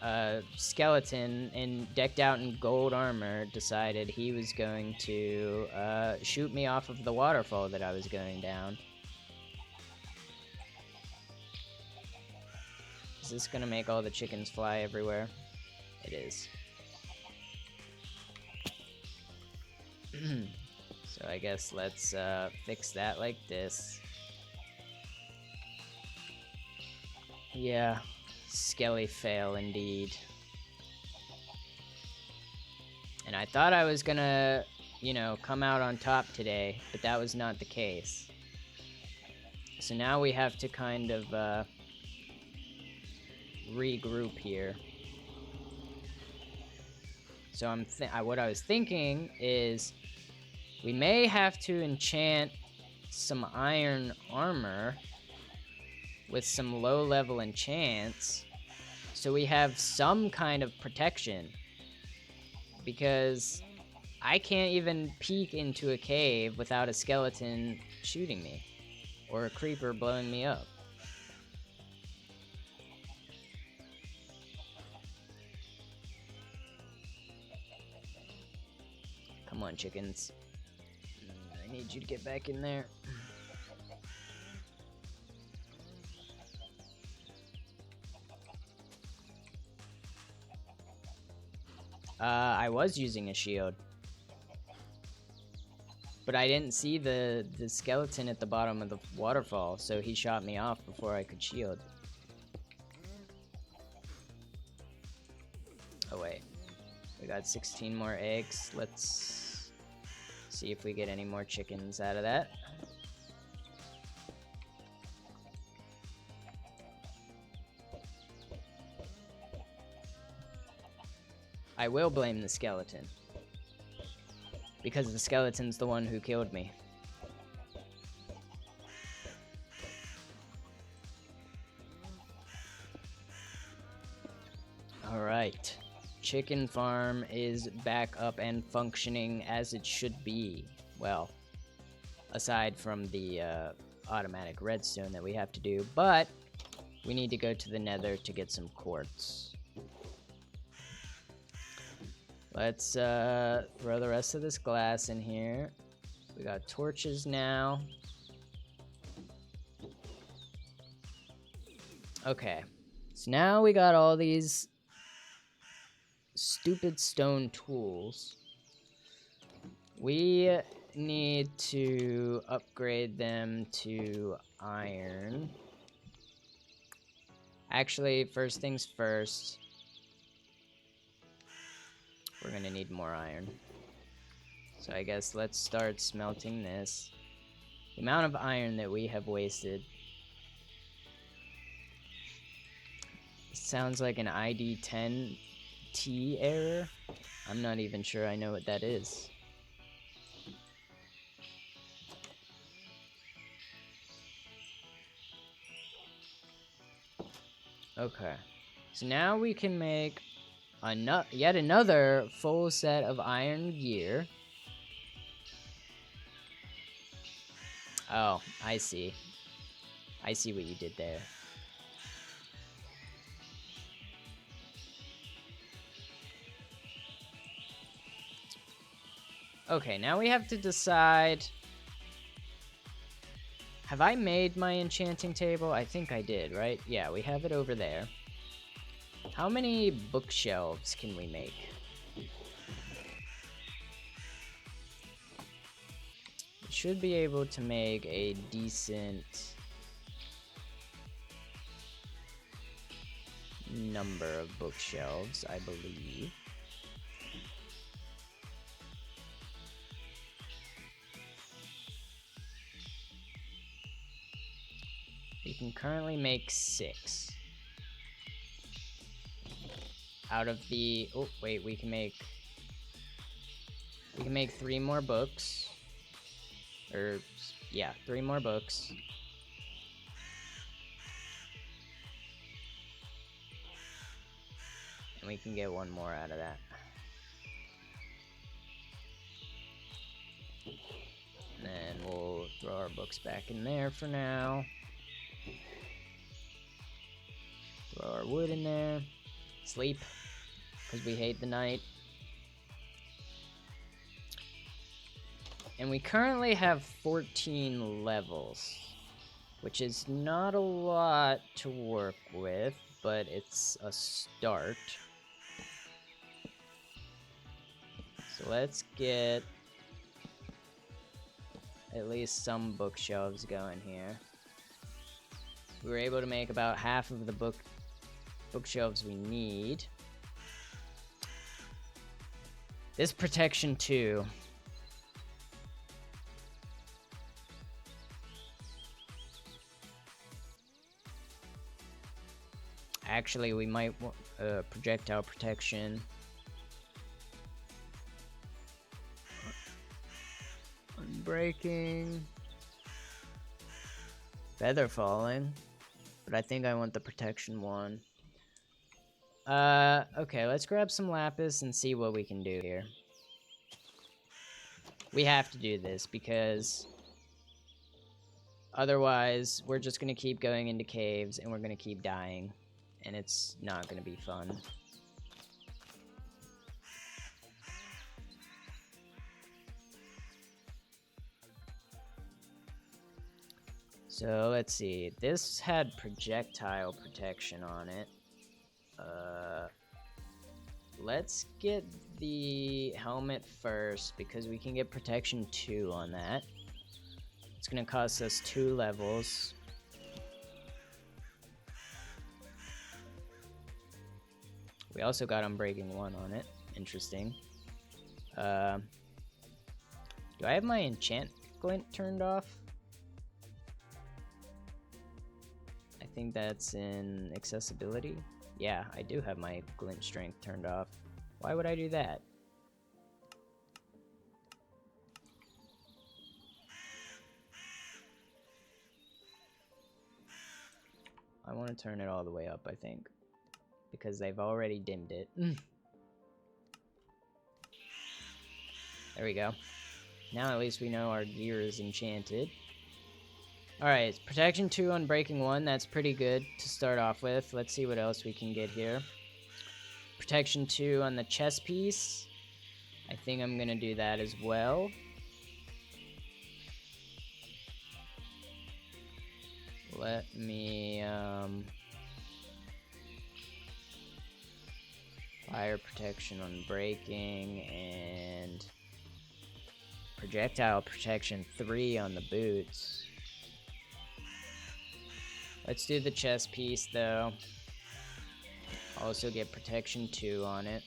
a skeleton decked out in gold armor decided he was going to shoot me off of the waterfall that I was going down. Is this gonna make all the chickens fly everywhere? It is. So I guess let's fix that like this. Yeah, skelly fail indeed. And I thought I was gonna, you know, come out on top today, but that was not the case. So now we have to kind of regroup here. So what I was thinking is we may have to enchant some iron armor with some low-level enchants so we have some kind of protection, because I can't even peek into a cave without a skeleton shooting me or a creeper blowing me up. Come on, chickens. I need you to get back in there. I was using a shield. But I didn't see the skeleton at the bottom of the waterfall, so he shot me off before I could shield. Oh wait. We got 16 more eggs. Let's see if we get any more chickens out of that. I will blame the skeleton, because the skeleton's the one who killed me. Alright. Chicken farm is back up and functioning as it should be. Well, aside from the automatic redstone that we have to do, but we need to go to the nether to get some quartz. Let's throw the rest of this glass in here. We got torches now. Okay, so now we got all these stupid stone tools. We need to upgrade them to iron. Actually, first things first, we're gonna need more iron. So I guess let's start smelting this. The amount of iron that we have wasted. Sounds like an ID10T error. I'm not even sure I know what that is. Okay, so now we can make yet another full set of iron gear. Oh, I see. I see what you did there. Okay, now we have to decide. Have I made my enchanting table? I think I did, right? Yeah, we have it over there. How many bookshelves can we make? should be able to make a decent number of bookshelves, I believe. We can currently make 6. Out of the... Oh, wait, we can make 3 more books. Or, yeah, 3 more books. And we can get 1 more out of that. And then we'll throw our books back in there for now. Throw our wood in there. Sleep, because we hate the night. And we currently have 14 levels, which is not a lot to work with, but it's a start. So let's get at least some bookshelves going here. We were able to make about half of the bookshelves we need. This protection too. Actually, we might want projectile protection. Unbreaking. Feather falling. But I think I want the protection one. Okay, let's grab some lapis and see what we can do here. We have to do this because otherwise we're just gonna keep going into caves and we're gonna keep dying. And it's not gonna be fun. So let's see. This had projectile protection on it. Let's get the helmet first because we can get protection 2 on that. It's gonna cost us 2 levels. We also got Unbreaking 1 on it. Interesting. Do I have my enchant glint turned off? I think that's in accessibility. Yeah, I do have my glint strength turned off. Why would I do that? I want to turn it all the way up, I think. Because they've already dimmed it. There we go. Now at least we know our gear is enchanted. Alright, protection 2 on Breaking 1. That's pretty good to start off with. Let's see what else we can get here. Protection 2 on the chest piece. I think I'm going to do that as well. Let me... fire protection on breaking and projectile protection 3 on the boots. Let's do the chest piece though. Also get protection 2 on it.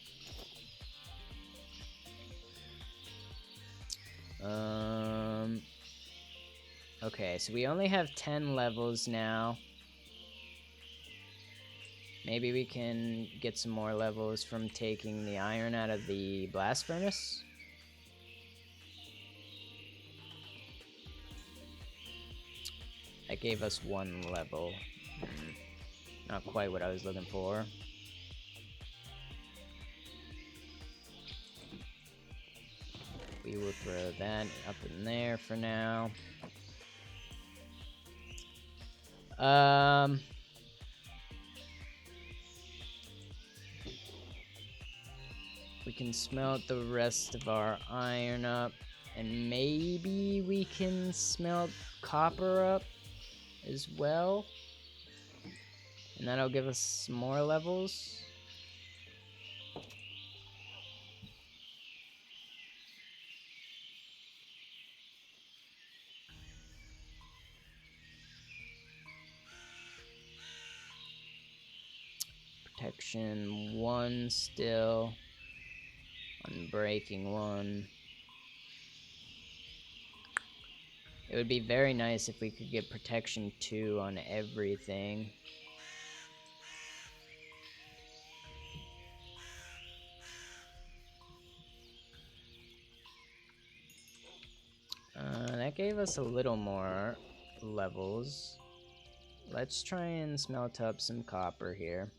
Okay, so we only have 10 levels now. Maybe we can get some more levels from taking the iron out of the blast furnace. That gave us 1 level. Not quite what I was looking for. We will throw that up in there for now. We can smelt the rest of our iron up, and maybe we can smelt copper up as well, and that'll give us some more levels. Protection 1 still. Unbreaking 1. It would be very nice if we could get protection 2 on everything. That gave us a little more levels. Let's try and smelt up some copper here.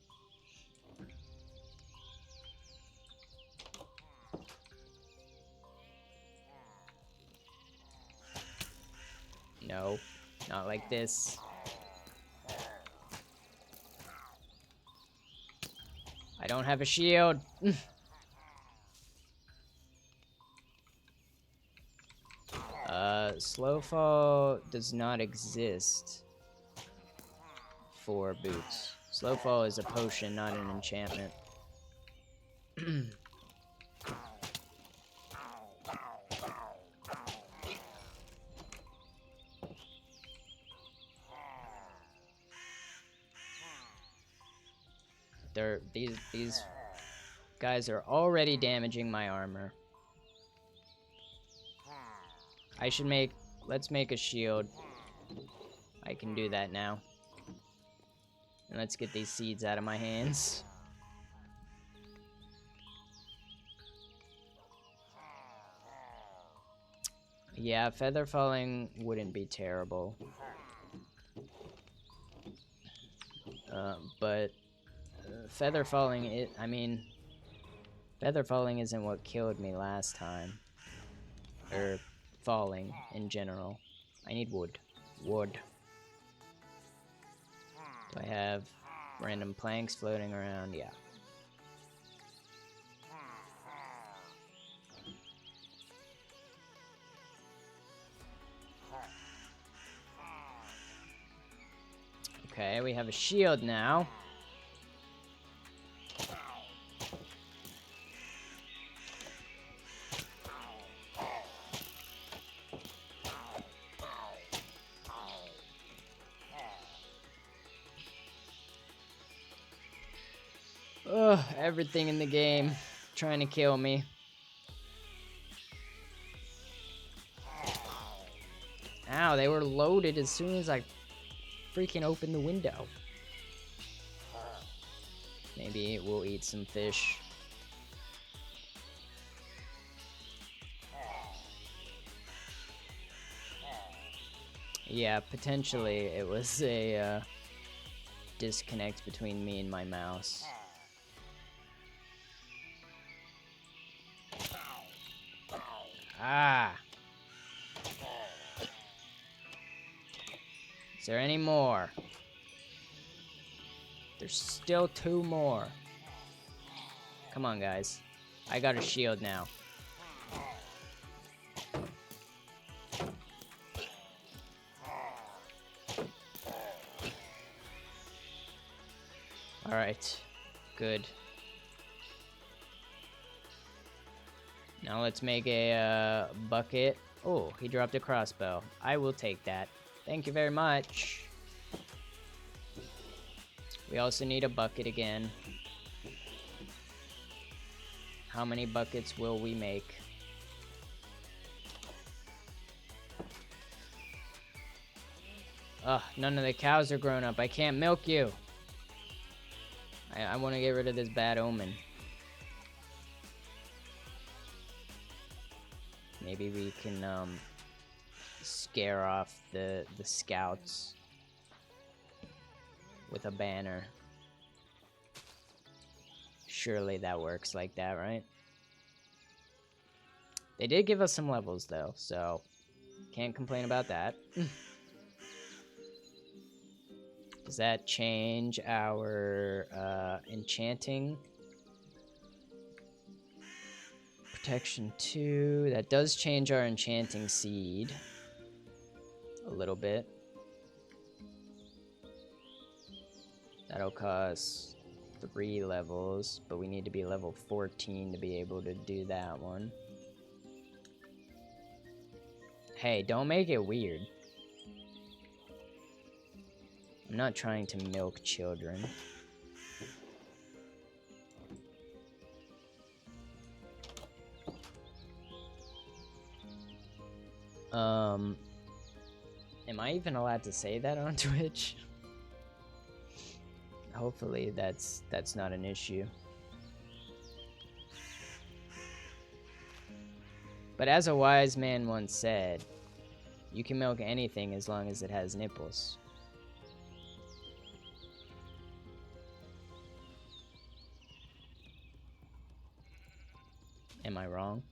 No, not like this. I don't have a shield. Slow fall does not exist for boots. Slow fall is a potion, not an enchantment. These guys are already damaging my armor. Let's make a shield. I can do that now. And let's get these seeds out of my hands. Yeah, feather falling wouldn't be terrible. But feather falling, feather falling isn't what killed me last time. Or falling in general. I need wood. Wood. Do I have random planks floating around? Yeah. Okay, we have a shield now. Ugh, everything in the game trying to kill me. Ow, they were loaded as soon as I freaking opened the window. Maybe we'll eat some fish. Yeah, potentially it was a disconnect between me and my mouse. Ah! Is there any more? There's still 2 more. Come on, guys. I got a shield now. Alright. Good. Now let's make a bucket. Oh, he dropped a crossbow. I will take that. Thank you very much. We also need a bucket again. How many buckets will we make? Ugh, none of the cows are grown up. I can't milk you. I want to get rid of this bad omen. Maybe we can scare off the scouts with a banner. Surely that works like that, right? They did give us some levels though, so can't complain about that. Does that change our enchanting? Protection 2. That does change our enchanting seed a little bit. That'll cost 3 levels, but we need to be level 14 to be able to do that one. Hey, don't make it weird. I'm not trying to milk children. Am I even allowed to say that on Twitch? Hopefully that's not an issue. But as a wise man once said, you can milk anything as long as it has nipples. Am I wrong?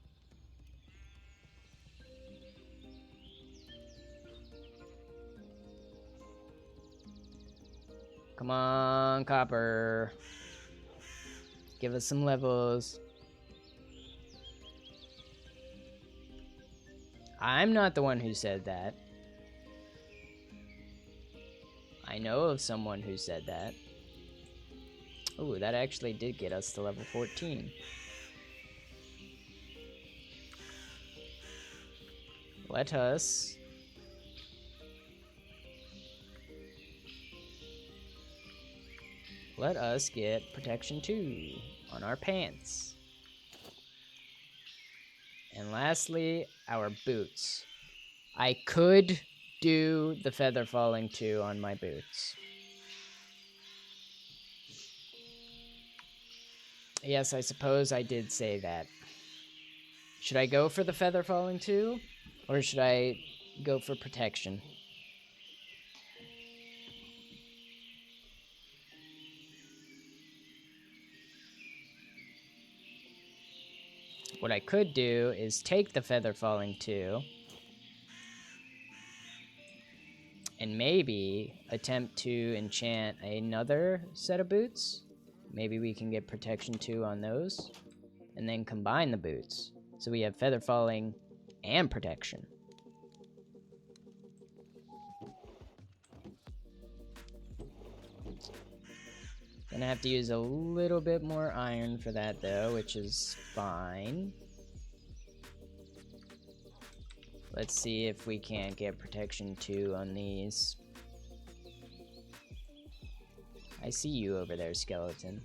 Come on, Copper. Give us some levels. I'm not the one who said that. I know of someone who said that. Ooh, that actually did get us to level 14. Let us get protection 2 on our pants. And lastly, our boots. I could do the feather falling 2 on my boots. Yes, I suppose I did say that. Should I go for the feather falling 2? Or should I go for protection? What I could do is take the feather falling 2 and maybe attempt to enchant another set of boots. Maybe we can get protection 2 on those and then combine the boots. So we have feather falling and protection. Gonna have to use a little bit more iron for that though, which is fine. Let's see if we can't get protection 2 on these. I see you over there, skeleton.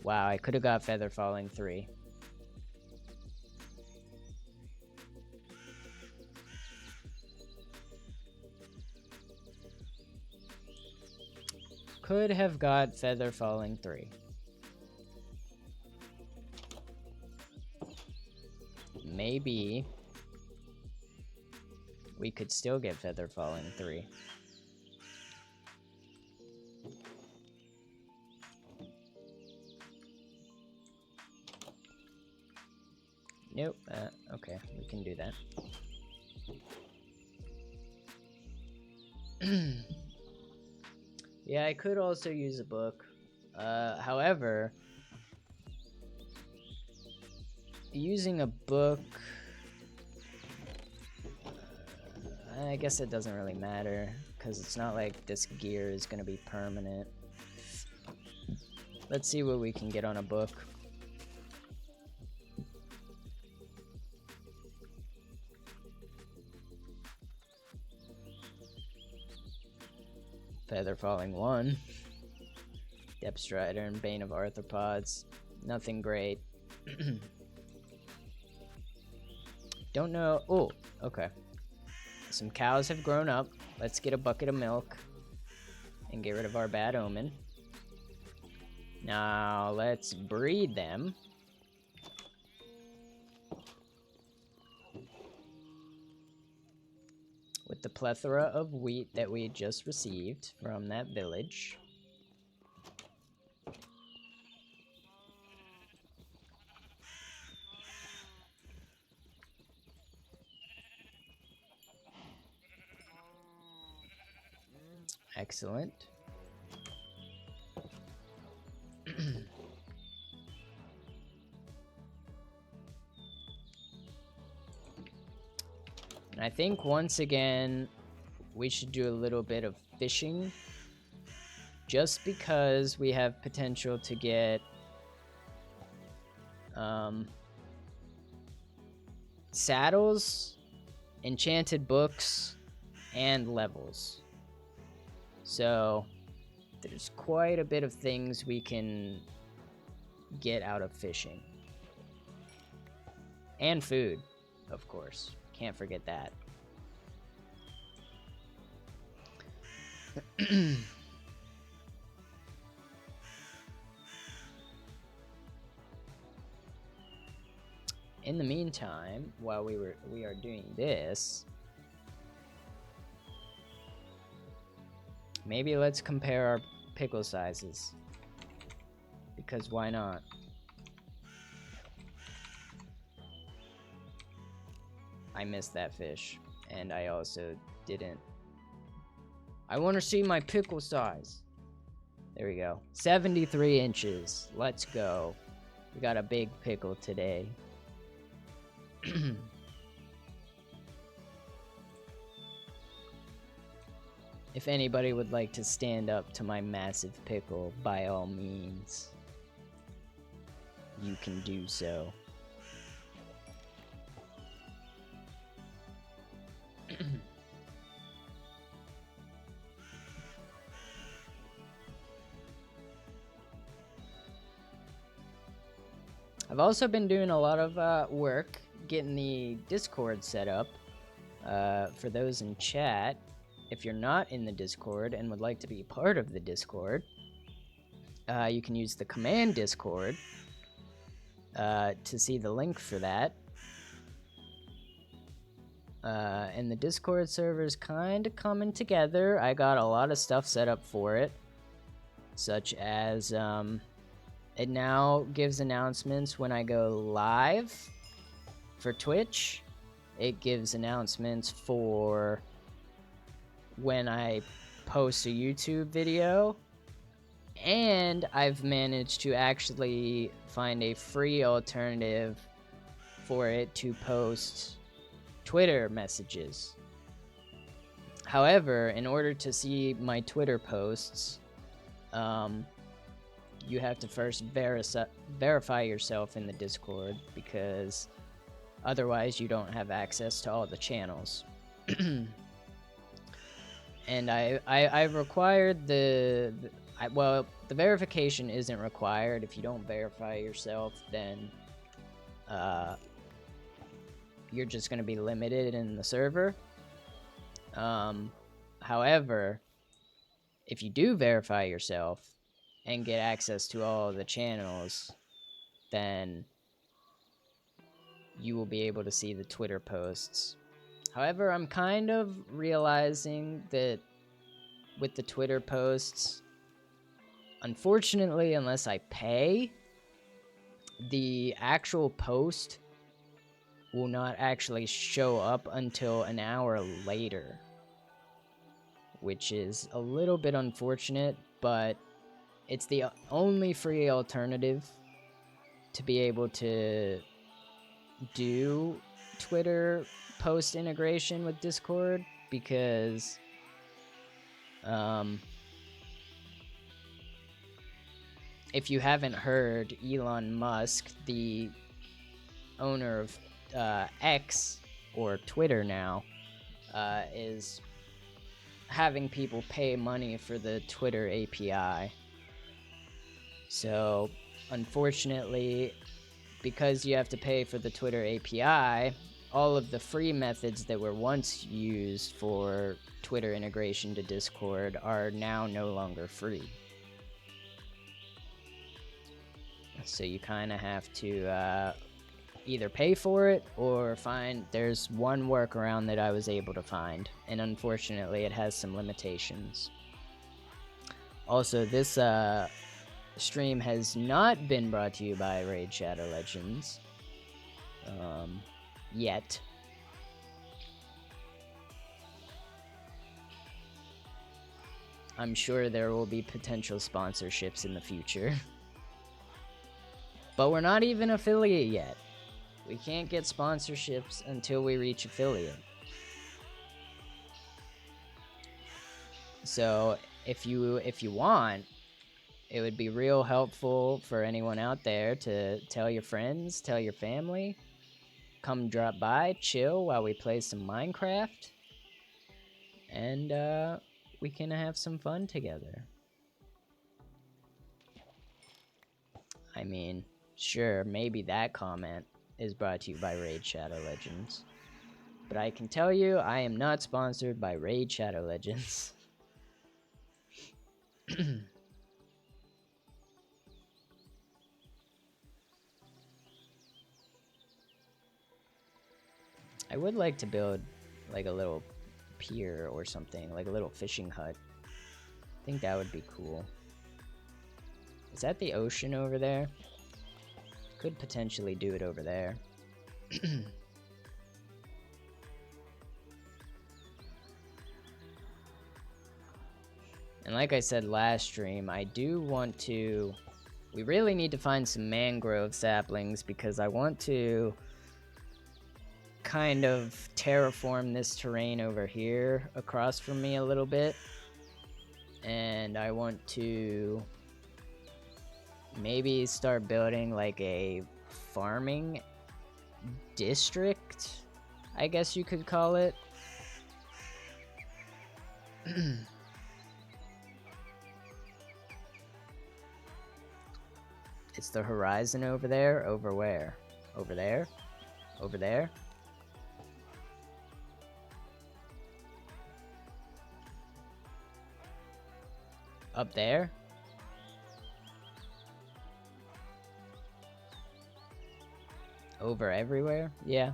Wow, I could have got feather falling 3. Could have got feather falling 3. Maybe we could still get feather falling 3. Nope. Okay, we can do that. Yeah, I could also use a book. However, using a book, I guess it doesn't really matter, because it's not like this gear is going to be permanent. Let's see what we can get on a book. Feather falling 1. Depth Strider and Bane of Arthropods. Nothing great. Don't know. Oh, okay. Some cows have grown up. Let's get a bucket of milk and get rid of our bad omen. Now let's breed them. With the plethora of wheat that we just received from that village. Excellent. And I think once again, we should do a little bit of fishing. Just because we have potential to get saddles, enchanted books, and levels. So there's quite a bit of things we can get out of fishing. And food, of course. Can't forget that. In the meantime, while we are doing this, maybe let's compare our pickle sizes. Because why not? I missed that fish, and I also didn't. I want to see my pickle size. There we go. 73 inches. Let's go. We got a big pickle today. If anybody would like to stand up to my massive pickle, by all means, you can do so. I've also been doing a lot of work getting the Discord set up. For those in chat, if you're not in the Discord and would like to be part of the Discord, you can use the command Discord to see the link for that. And the Discord server's kind of coming together. I got a lot of stuff set up for it, such as it now gives announcements when I go live for Twitch. It gives announcements for when I post a YouTube video. And I've managed to actually find a free alternative for it to post Twitter messages. However, in order to see my Twitter posts, you have to first verify yourself in the Discord, because otherwise you don't have access to all the channels. And I've required well, the verification isn't required. If you don't verify yourself, then you're just going to be limited in the server. However, if you do verify yourself and get access to all the channels, then you will be able to see the Twitter posts. However, I'm kind of realizing that with the Twitter posts, unfortunately, unless I pay, the actual post will not actually show up until an hour later, which is a little bit unfortunate, but it's the only free alternative to be able to do Twitter post integration with Discord, because if you haven't heard, Elon Musk, the owner of X, or Twitter now, is having people pay money for the Twitter API. So, unfortunately, because you have to pay for the Twitter API, all of the free methods that were once used for Twitter integration to Discord are now no longer free. So you kind of have to either pay for it or there's one workaround that I was able to find, and unfortunately it has some limitations. Also, this stream has not been brought to you by Raid Shadow Legends yet. I'm sure there will be potential sponsorships in the future. But we're not even affiliate yet. We can't get sponsorships until we reach affiliate. So if you want, it would be real helpful for anyone out there to tell your friends, tell your family, come drop by, chill while we play some Minecraft, and we can have some fun together. I mean, sure, maybe that comment is brought to you by Raid Shadow Legends. But I can tell you, I am not sponsored by Raid Shadow Legends. I would like to build like a little pier or something, like a little fishing hut. I think that would be cool. Is that the ocean over there? Could potentially do it over there. And like I said last stream, I do want to... We really need to find some mangrove saplings because I want to kind of terraform this terrain over here across from me a little bit. And I want to maybe start building like a farming district, I guess you could call it. It's the horizon over there. Over where? Over there? Over there? Up there? Over everywhere? Yeah,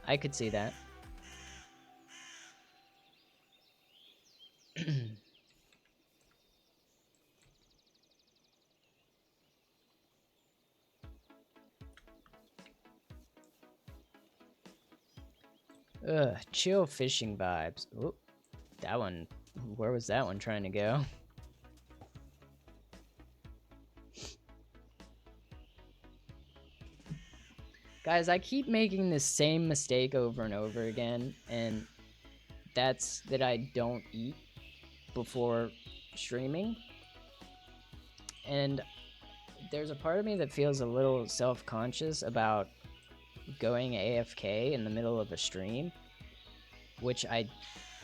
I could see that. Ugh, chill fishing vibes. Oop, that one, where was that one trying to go? Guys, I keep making the same mistake over and over again, and that's that I don't eat before streaming. And there's a part of me that feels a little self-conscious about going AFK in the middle of a stream, which I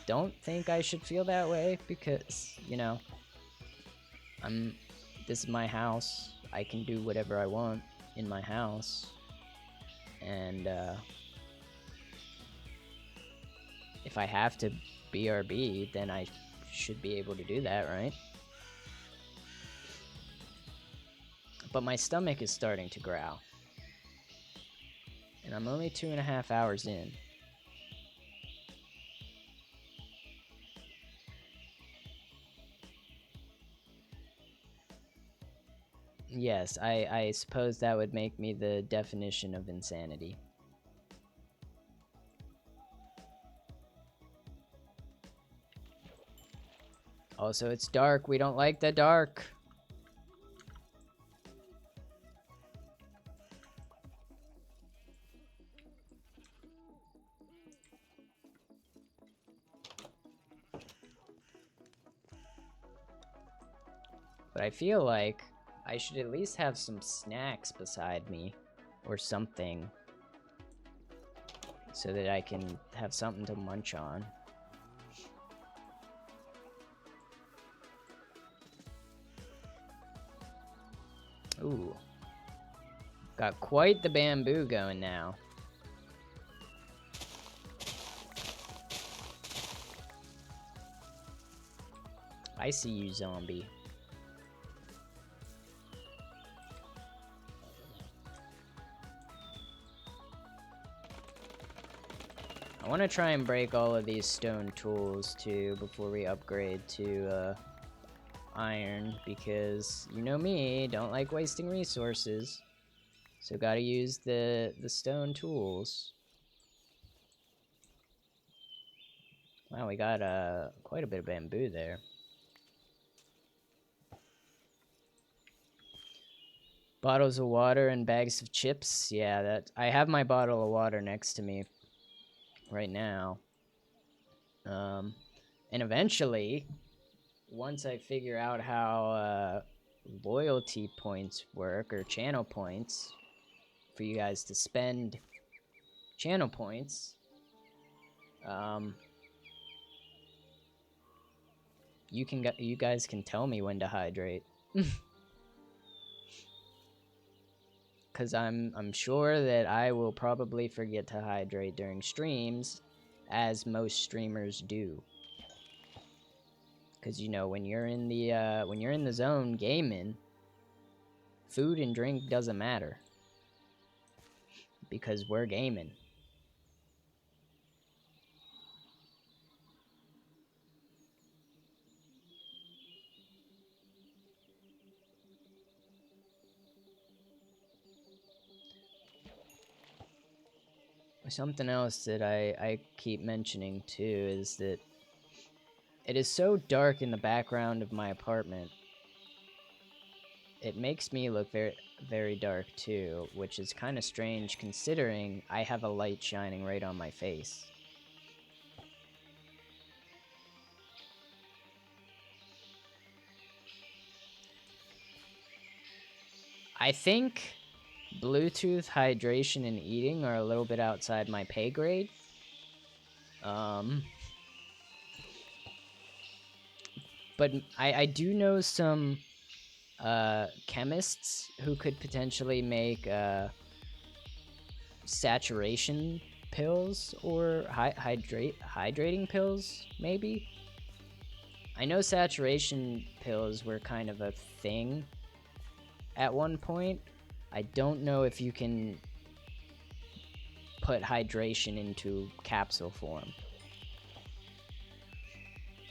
don't think I should feel that way because, you know, this is my house. I can do whatever I want in my house. And if I have to BRB, then I should be able to do that, right? But my stomach is starting to growl. And I'm only 2.5 hours in. Yes, I suppose that would make me the definition of insanity. Also, it's dark. We don't like the dark. But I feel like I should at least have some snacks beside me or something so that I can have something to munch on. Ooh. Got quite the bamboo going now. I see you, zombie. I want to try and break all of these stone tools too before we upgrade to iron, because you know me, don't like wasting resources. So gotta use the stone tools. Wow, we got quite a bit of bamboo there. Bottles of water and bags of chips. Yeah, that I have my bottle of water next to me right now. And eventually, once I figure out how loyalty points work, or channel points, for you guys to spend channel points, you guys can tell me when to hydrate. Because I'm sure that I will probably forget to hydrate during streams, as most streamers do. Because, you know, when you're in the zone gaming, food and drink doesn't matter. Because we're gaming. Something else that I keep mentioning too is that it is so dark in the background of my apartment. It makes me look very, very dark too, which is kind of strange considering I have a light shining right on my face. I think Bluetooth, hydration, and eating are a little bit outside my pay grade. But I do know some chemists who could potentially make saturation pills or hydrating pills, maybe. I know saturation pills were kind of a thing at one point. I don't know if you can put hydration into capsule form.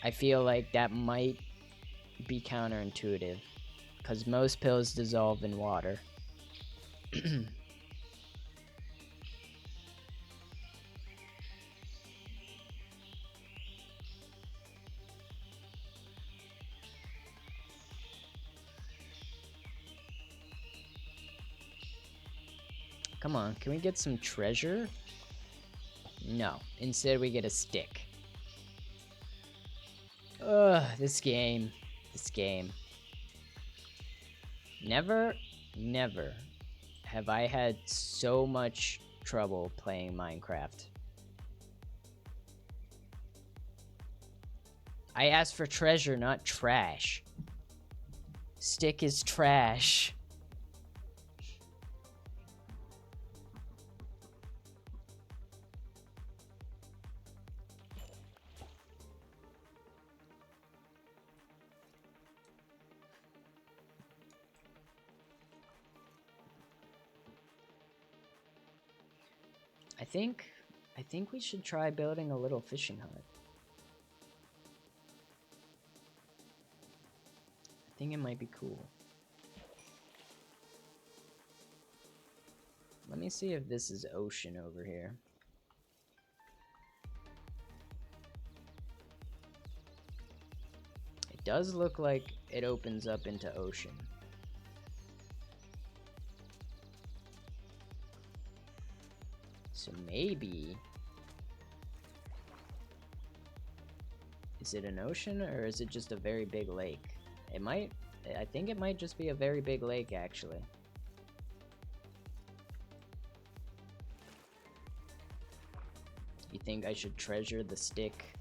I feel like that might be counterintuitive because most pills dissolve in water. Come on, can we get some treasure? No, instead we get a stick. Ugh, this game. Never have I had so much trouble playing Minecraft. I asked for treasure, not trash. Stick is trash. I think we should try building a little fishing hut. I think it might be cool. Let me see if this is ocean over here. It does look like it opens up into ocean. So maybe... Is it an ocean or is it just a very big lake? I think it might just be a very big lake, actually. You think I should treasure the stick?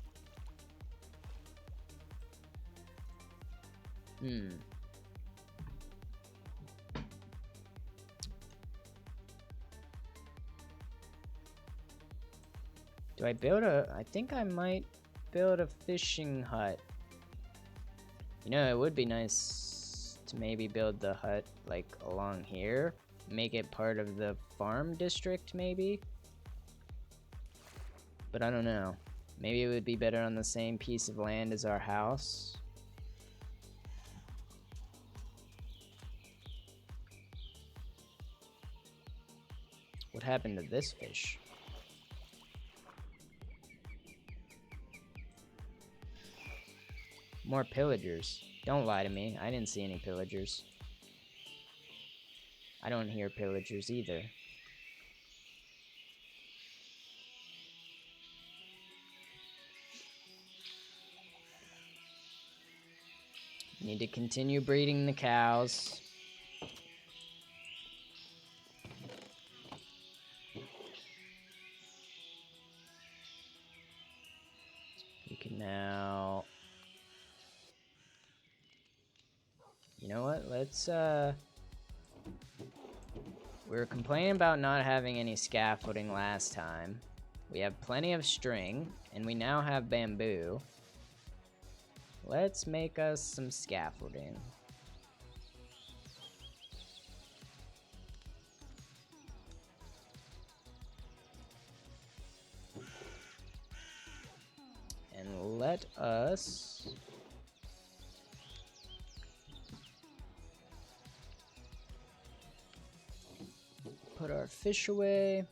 Do I build I think I might build a fishing hut. You know, it would be nice to maybe build the hut, like, along here. Make it part of the farm district, maybe? But I don't know. Maybe it would be better on the same piece of land as our house. What happened to this fish? More pillagers. Don't lie to me. I didn't see any pillagers. I don't hear pillagers either. Need to continue breeding the cows. We can now... You know what? Let's, we were complaining about not having any scaffolding last time. We have plenty of string, and we now have bamboo. Let's make us some scaffolding. And let us put our fish away.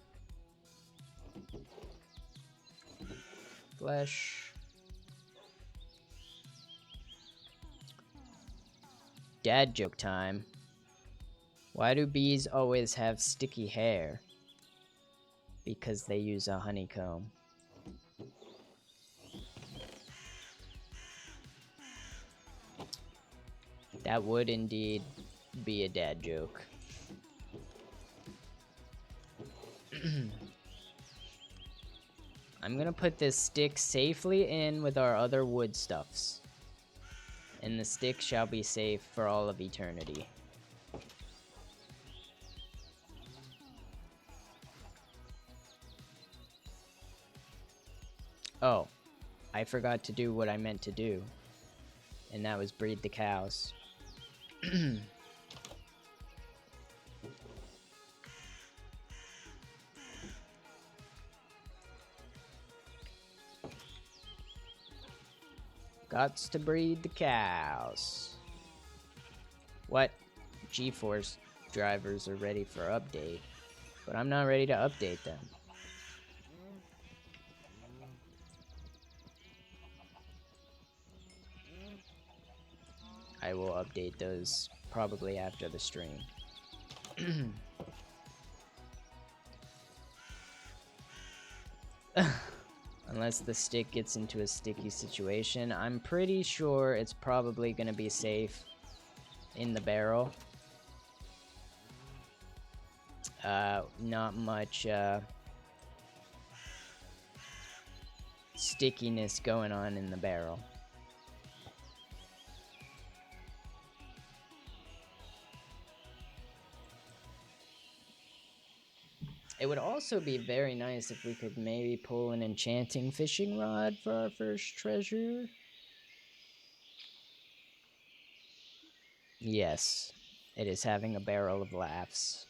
Flesh. Dad joke time. Why do bees always have sticky hair? Because they use a honeycomb. That would indeed be a dad joke. I'm gonna put this stick safely in with our other wood stuffs. And the stick shall be safe for all of eternity. Oh, I forgot to do what I meant to do. And that was breed the cows. Gots to breed the cows. What? GeForce drivers are ready for update, but I'm not ready to update them. I will update those probably after the stream. Unless the stick gets into a sticky situation. I'm pretty sure it's probably going to be safe in the barrel. Not much stickiness going on in the barrel. It would also be very nice if we could maybe pull an enchanting fishing rod for our first treasure. Yes, it is having a barrel of laughs.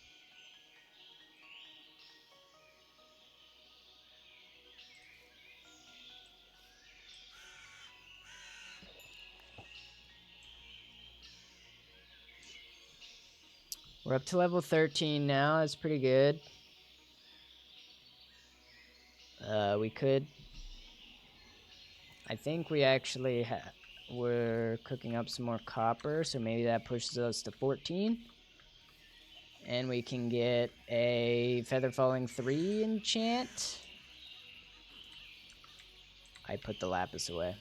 We're up to level 13 now. That's pretty good. We could... I think we actually we're cooking up some more copper, so maybe that pushes us to 14. And we can get a Feather Falling 3 enchant. I put the lapis away.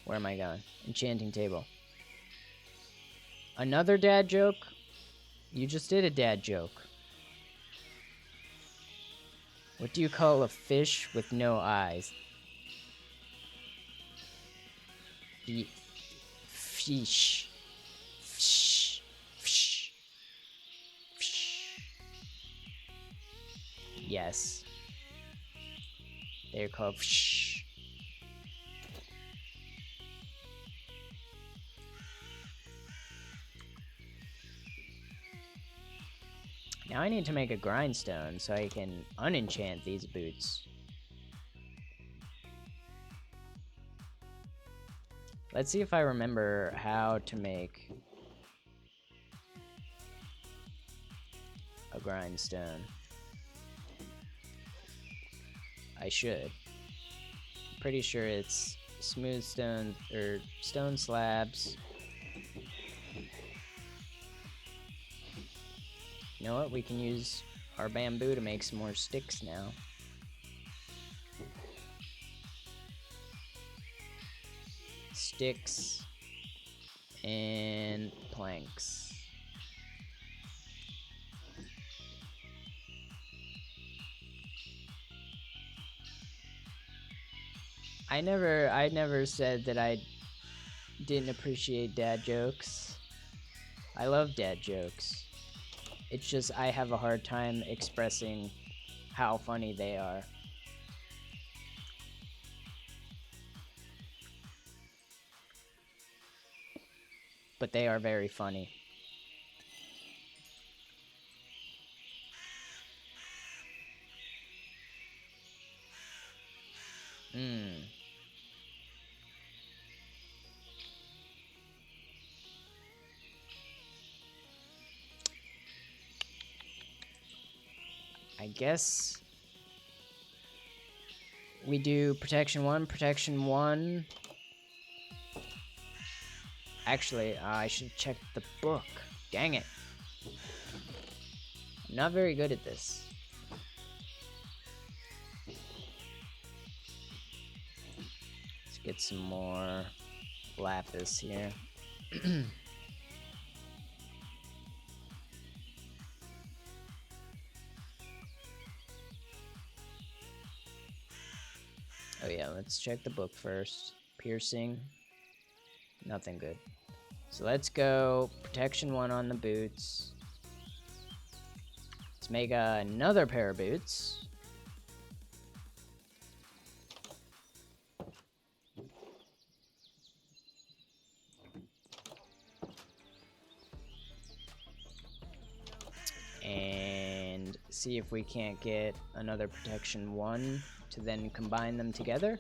Where am I going? Enchanting table. Another dad joke? You just did a dad joke. What do you call a fish with no eyes? Fish. Fish. Fish. Fish. Yes. They're called fish. Now I need to make a grindstone so I can unenchant these boots. Let's see if I remember how to make a grindstone. I should. Pretty sure it's smooth stone or stone slabs. You know what? We can use our bamboo to make some more sticks now. Sticks and planks. I never said that I'd didn't appreciate dad jokes. I love dad jokes. It's just I have a hard time expressing how funny they are. But they are very funny. I guess we do protection 1. Actually, I should check the book. Dang it. I'm not very good at this. Let's get some more lapis here. Oh yeah, let's check the book first. Piercing. Nothing good. So let's go protection 1 on the boots. Let's make another pair of boots. And see if we can't get another protection 1 to then combine them together.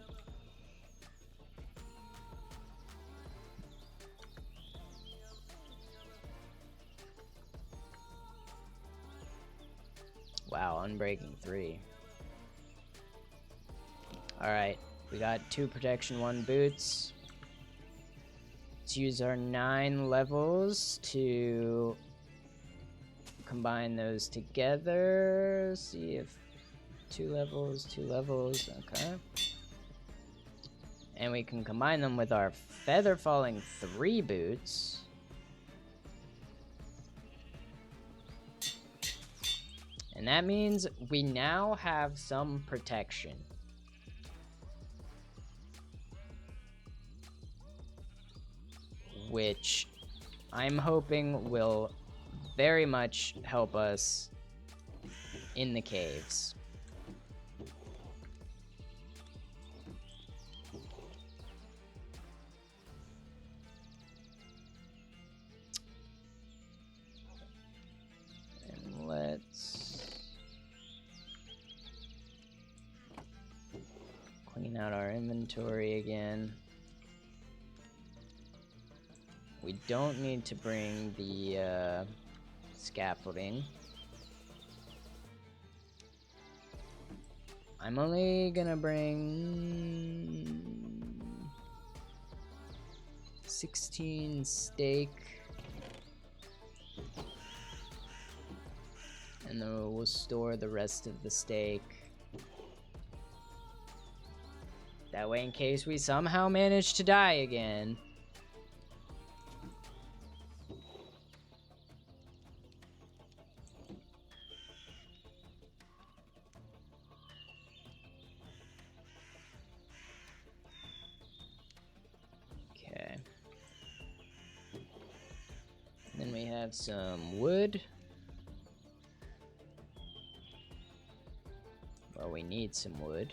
Wow, unbreaking 3. Alright, we got 2 protection 1 boots. Let's use our 9 levels to combine those together. See if 2 levels, okay. And we can combine them with our feather falling 3 boots. And that means we now have some protection. Which I'm hoping will very much help us in the caves. And let's clean out our inventory again. We don't need to bring the scaffolding. I'm only gonna bring 16 steak, and then we'll store the rest of the steak. That way, in case we somehow manage to die again. Then we have some wood. Well, we need some wood.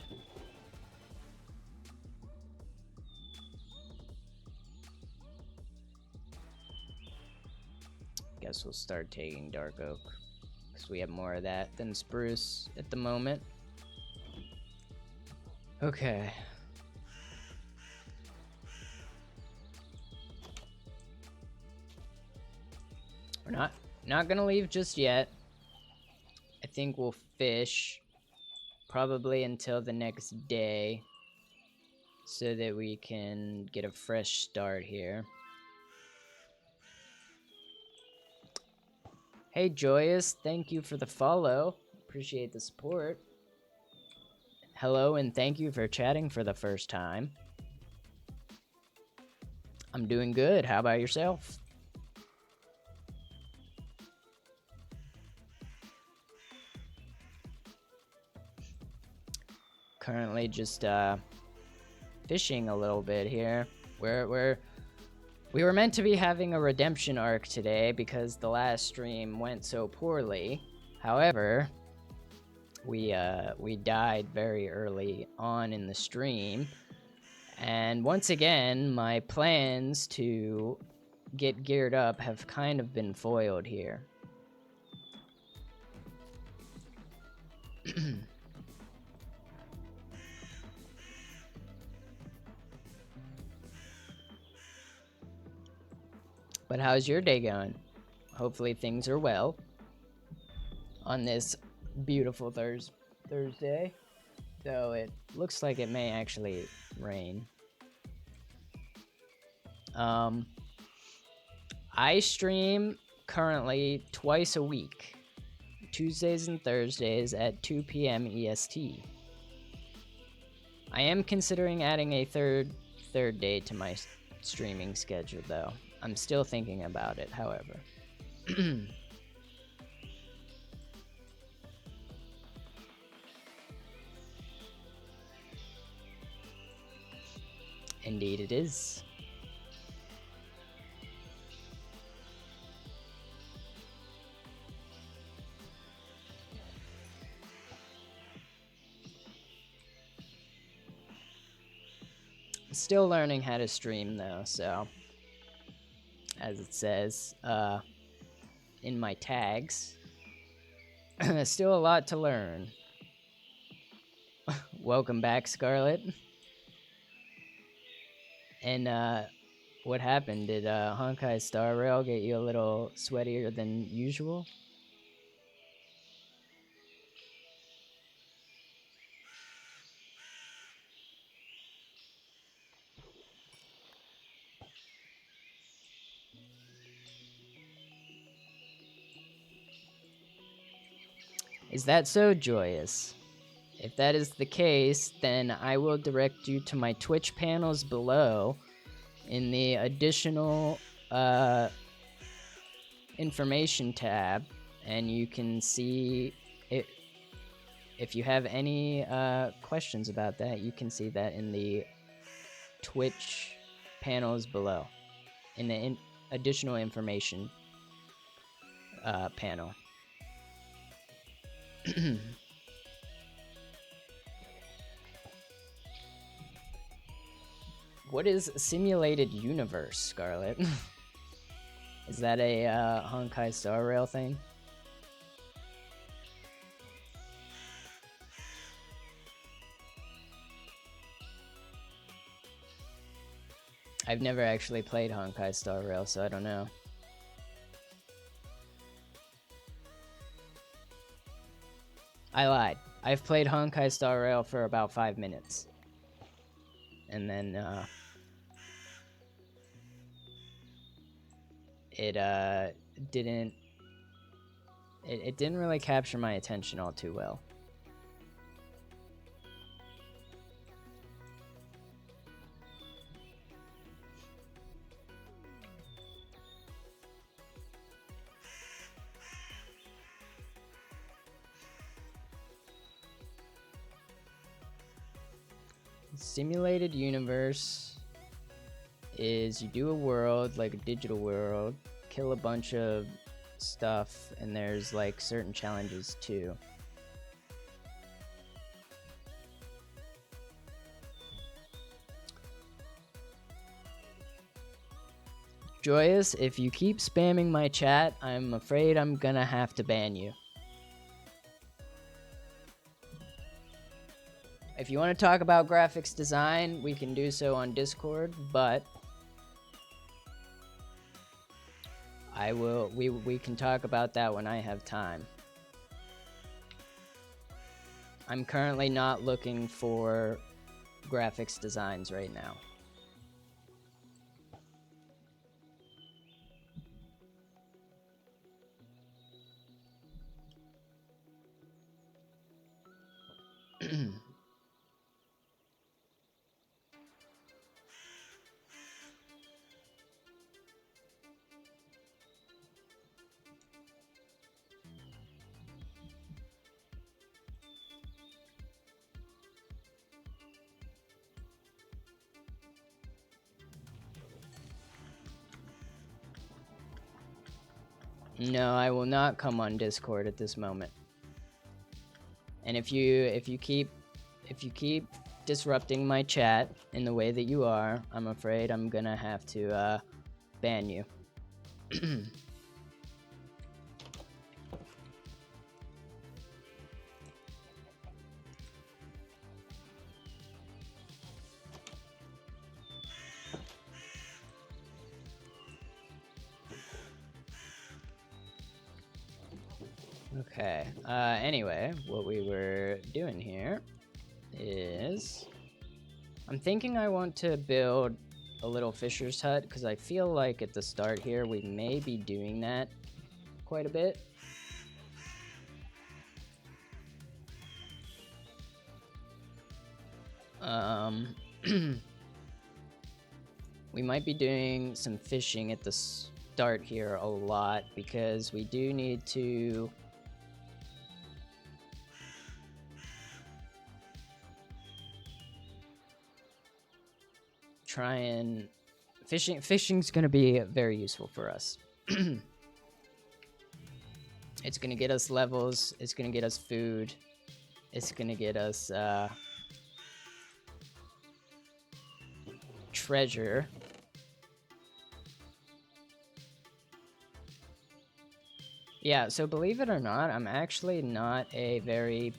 Guess we'll start taking dark oak, because we have more of that than spruce at the moment. Okay. We're not gonna leave just yet. I think we'll fish probably until the next day so that we can get a fresh start here. Hey Joyous, thank you for the follow. Appreciate the support. Hello and thank you for chatting for the first time. I'm doing good. How about yourself? Currently just fishing a little bit here. We're We were meant to be having a redemption arc today because the last stream went so poorly. However, we died very early on in the stream, and once again, my plans to get geared up have kind of been foiled here. But how's your day going? Hopefully things are well on this beautiful Thursday. Though it looks like it may actually rain. I stream currently twice a week, Tuesdays and Thursdays at 2 p.m. EST. I am considering adding a third day to my streaming schedule, though. I'm still thinking about it, however. Indeed it is. Still learning how to stream though, so as it says in my tags, still a lot to learn. Welcome back, Scarlet. And what happened? Did Honkai Star Rail get you a little sweatier than usual? Is that so, Joyous? If that is the case, then I will direct you to my Twitch panels below in the additional information tab, and you can see it. If you have any questions about that, you can see that in the Twitch panels below, in the additional information panel. What is simulated universe, Scarlet? Is that a Honkai Star Rail thing? I've never actually played Honkai Star Rail, so I don't know. I lied. I've played Honkai Star Rail for about 5 minutes. And then, it didn't really capture my attention all too well. Simulated universe is you do a world, like a digital world, kill a bunch of stuff, and there's like certain challenges too. Joyous, if you keep spamming my chat, I'm afraid I'm gonna have to ban you. If you want to talk about graphics design, we can do so on Discord, but we can talk about that when I have time. I'm currently not looking for graphics designs right now. No, I will not come on Discord at this moment. And if you keep disrupting my chat in the way that you are, I'm afraid I'm gonna have to ban you. Okay. Anyway, what we were doing here is I'm thinking I want to build a little fisher's hut because I feel like at the start here we may be doing that quite a bit. We might be doing some fishing at the start here a lot because we do need to try and fishing's gonna be very useful for us. It's gonna get us levels, it's gonna get us food, it's gonna get us treasure. Yeah, so believe it or not, I'm actually not a very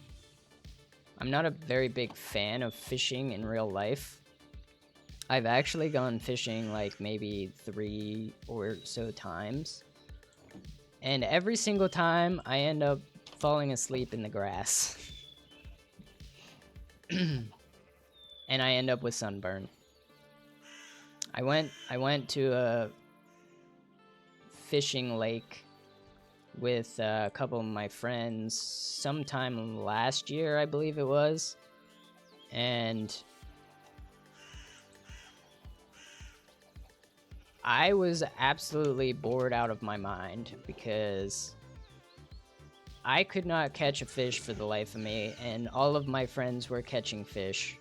big fan of fishing in real life. I've actually gone fishing like maybe 3 or so times. And every single time I end up falling asleep in the grass. And I end up with sunburn. I went to a fishing lake with a couple of my friends sometime last year, I believe it was. And I was absolutely bored out of my mind because I could not catch a fish for the life of me, and all of my friends were catching fish.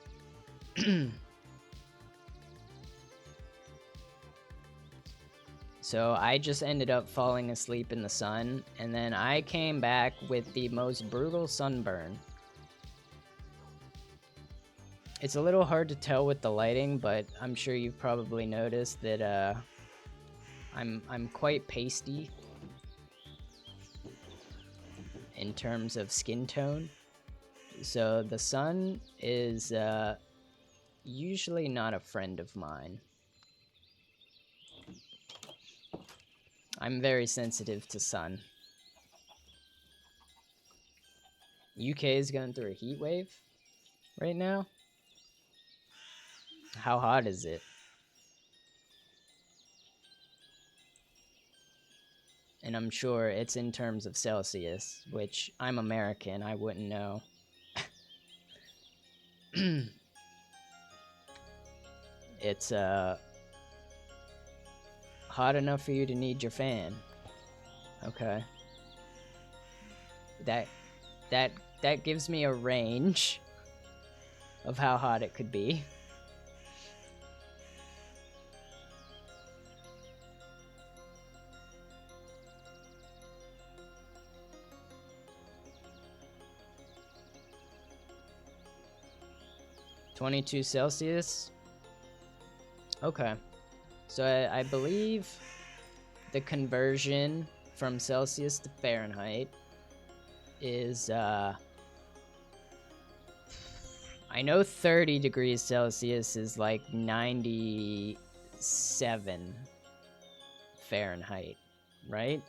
So I just ended up falling asleep in the sun, and then I came back with the most brutal sunburn. It's a little hard to tell with the lighting, but I'm sure you've probably noticed that I'm quite pasty in terms of skin tone. So the sun is usually not a friend of mine. I'm very sensitive to sun. UK is going through a heat wave right now. How hot is it? And I'm sure it's in terms of Celsius, which I'm American, I wouldn't know. It's hot enough for you to need your fan. Okay. That gives me a range of how hot it could be. (22°C). Okay. So I believe the conversion from Celsius to Fahrenheit is I know 30 degrees Celsius is like 97 Fahrenheit, right?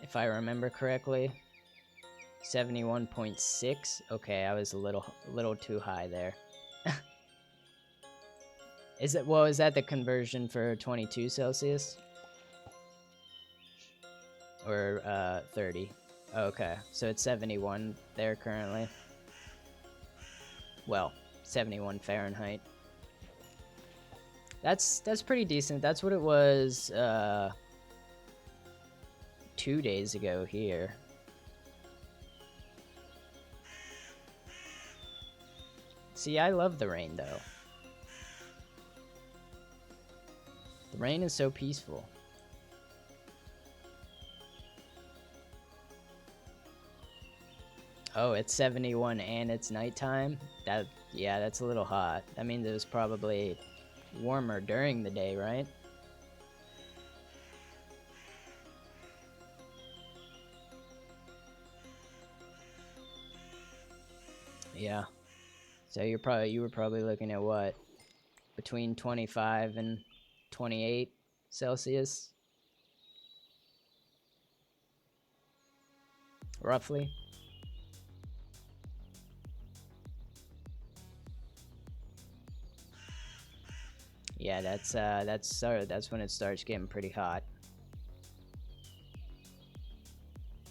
If I remember correctly. 71.6. Okay, I was a little too high there. Is that the conversion for 22°C? Or 30? Okay, so it's 71 there currently. Well, 71 Fahrenheit. That's pretty decent. That's what it was 2 days ago here. See, I love the rain though. The rain is so peaceful. Oh, it's 71 and it's nighttime? Yeah, that's a little hot. That means it was probably warmer during the day, right? Yeah. So you were probably looking at what? Between 25 and 28 Celsius? Roughly. Yeah, that's when it starts getting pretty hot.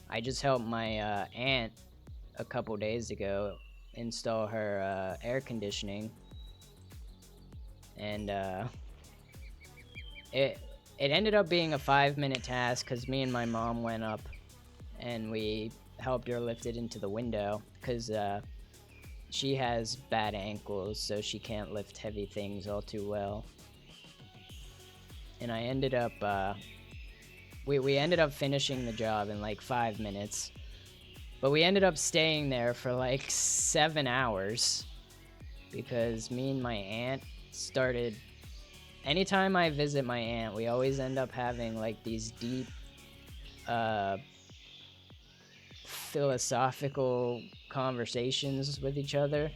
I just helped my aunt a couple days ago install her air conditioning, and it ended up being a 5-minute task because me and my mom went up and we helped her lift it into the window because she has bad ankles, so she can't lift heavy things all too well. And I ended up we ended up finishing the job in like 5 minutes, but we ended up staying there for like 7 hours because me and my aunt started. Anytime I visit my aunt, we always end up having like these deep philosophical conversations with each other,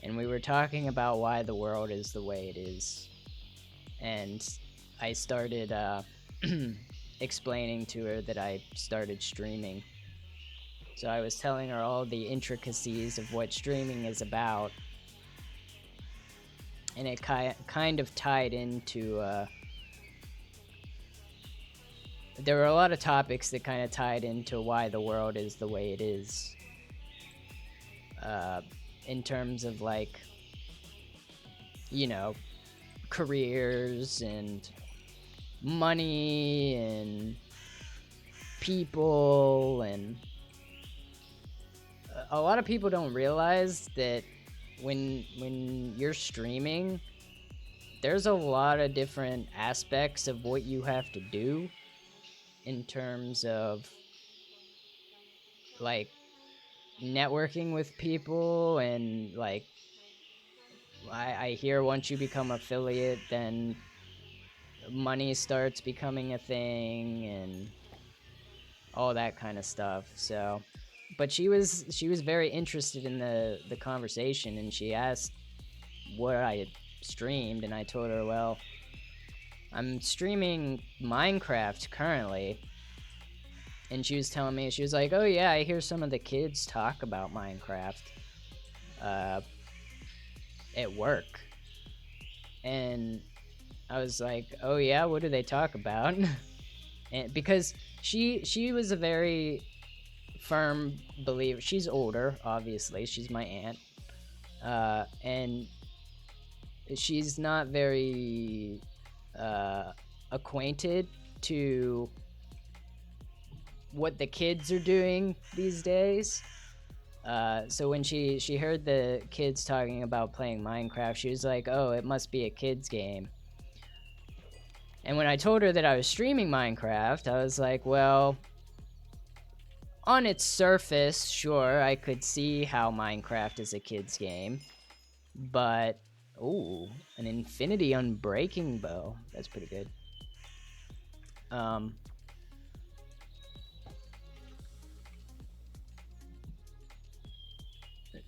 and we were talking about why the world is the way it is, and I started explaining to her that I started streaming. So I was telling her all the intricacies of what streaming is about, and it kind of tied into there were a lot of topics that kind of tied into why the world is the way it is, in terms of like, you know, careers and money and people. And a lot of people don't realize that when you're streaming, there's a lot of different aspects of what you have to do in terms of like networking with people, and like I hear once you become affiliate, then money starts becoming a thing and all that kind of stuff. So, but she was very interested in the conversation, and she asked what I had streamed, and I told her, well, I'm streaming Minecraft currently. And she was telling me, she was like, oh yeah, I hear some of the kids talk about Minecraft at work. And I was like, oh yeah, what do they talk about? And because she was a very firm believer. She's older, obviously, she's my aunt, and she's not very acquainted to what the kids are doing these days. So when she heard the kids talking about playing Minecraft, she was like, oh, it must be a kid's game. And when I told her that I was streaming Minecraft, I was like, well, on its surface, sure, I could see how Minecraft is a kid's game, but ooh, an infinity unbreaking bow. That's pretty good.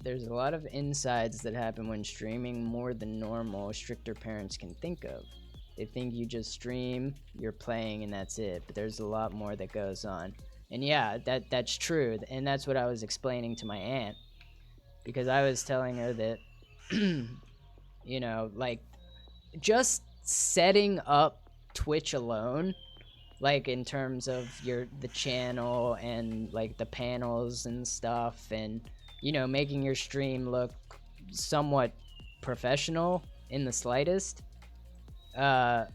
There's a lot of insides that happen when streaming, more than normal stricter parents can think of. They think you just stream, you're playing, and that's it, but there's a lot more that goes on. And yeah, that's true, and that's what I was explaining to my aunt, because I was telling her that you know, like, just setting up Twitch alone, like in terms of the channel and like the panels and stuff, and you know, making your stream look somewhat professional in the slightest, I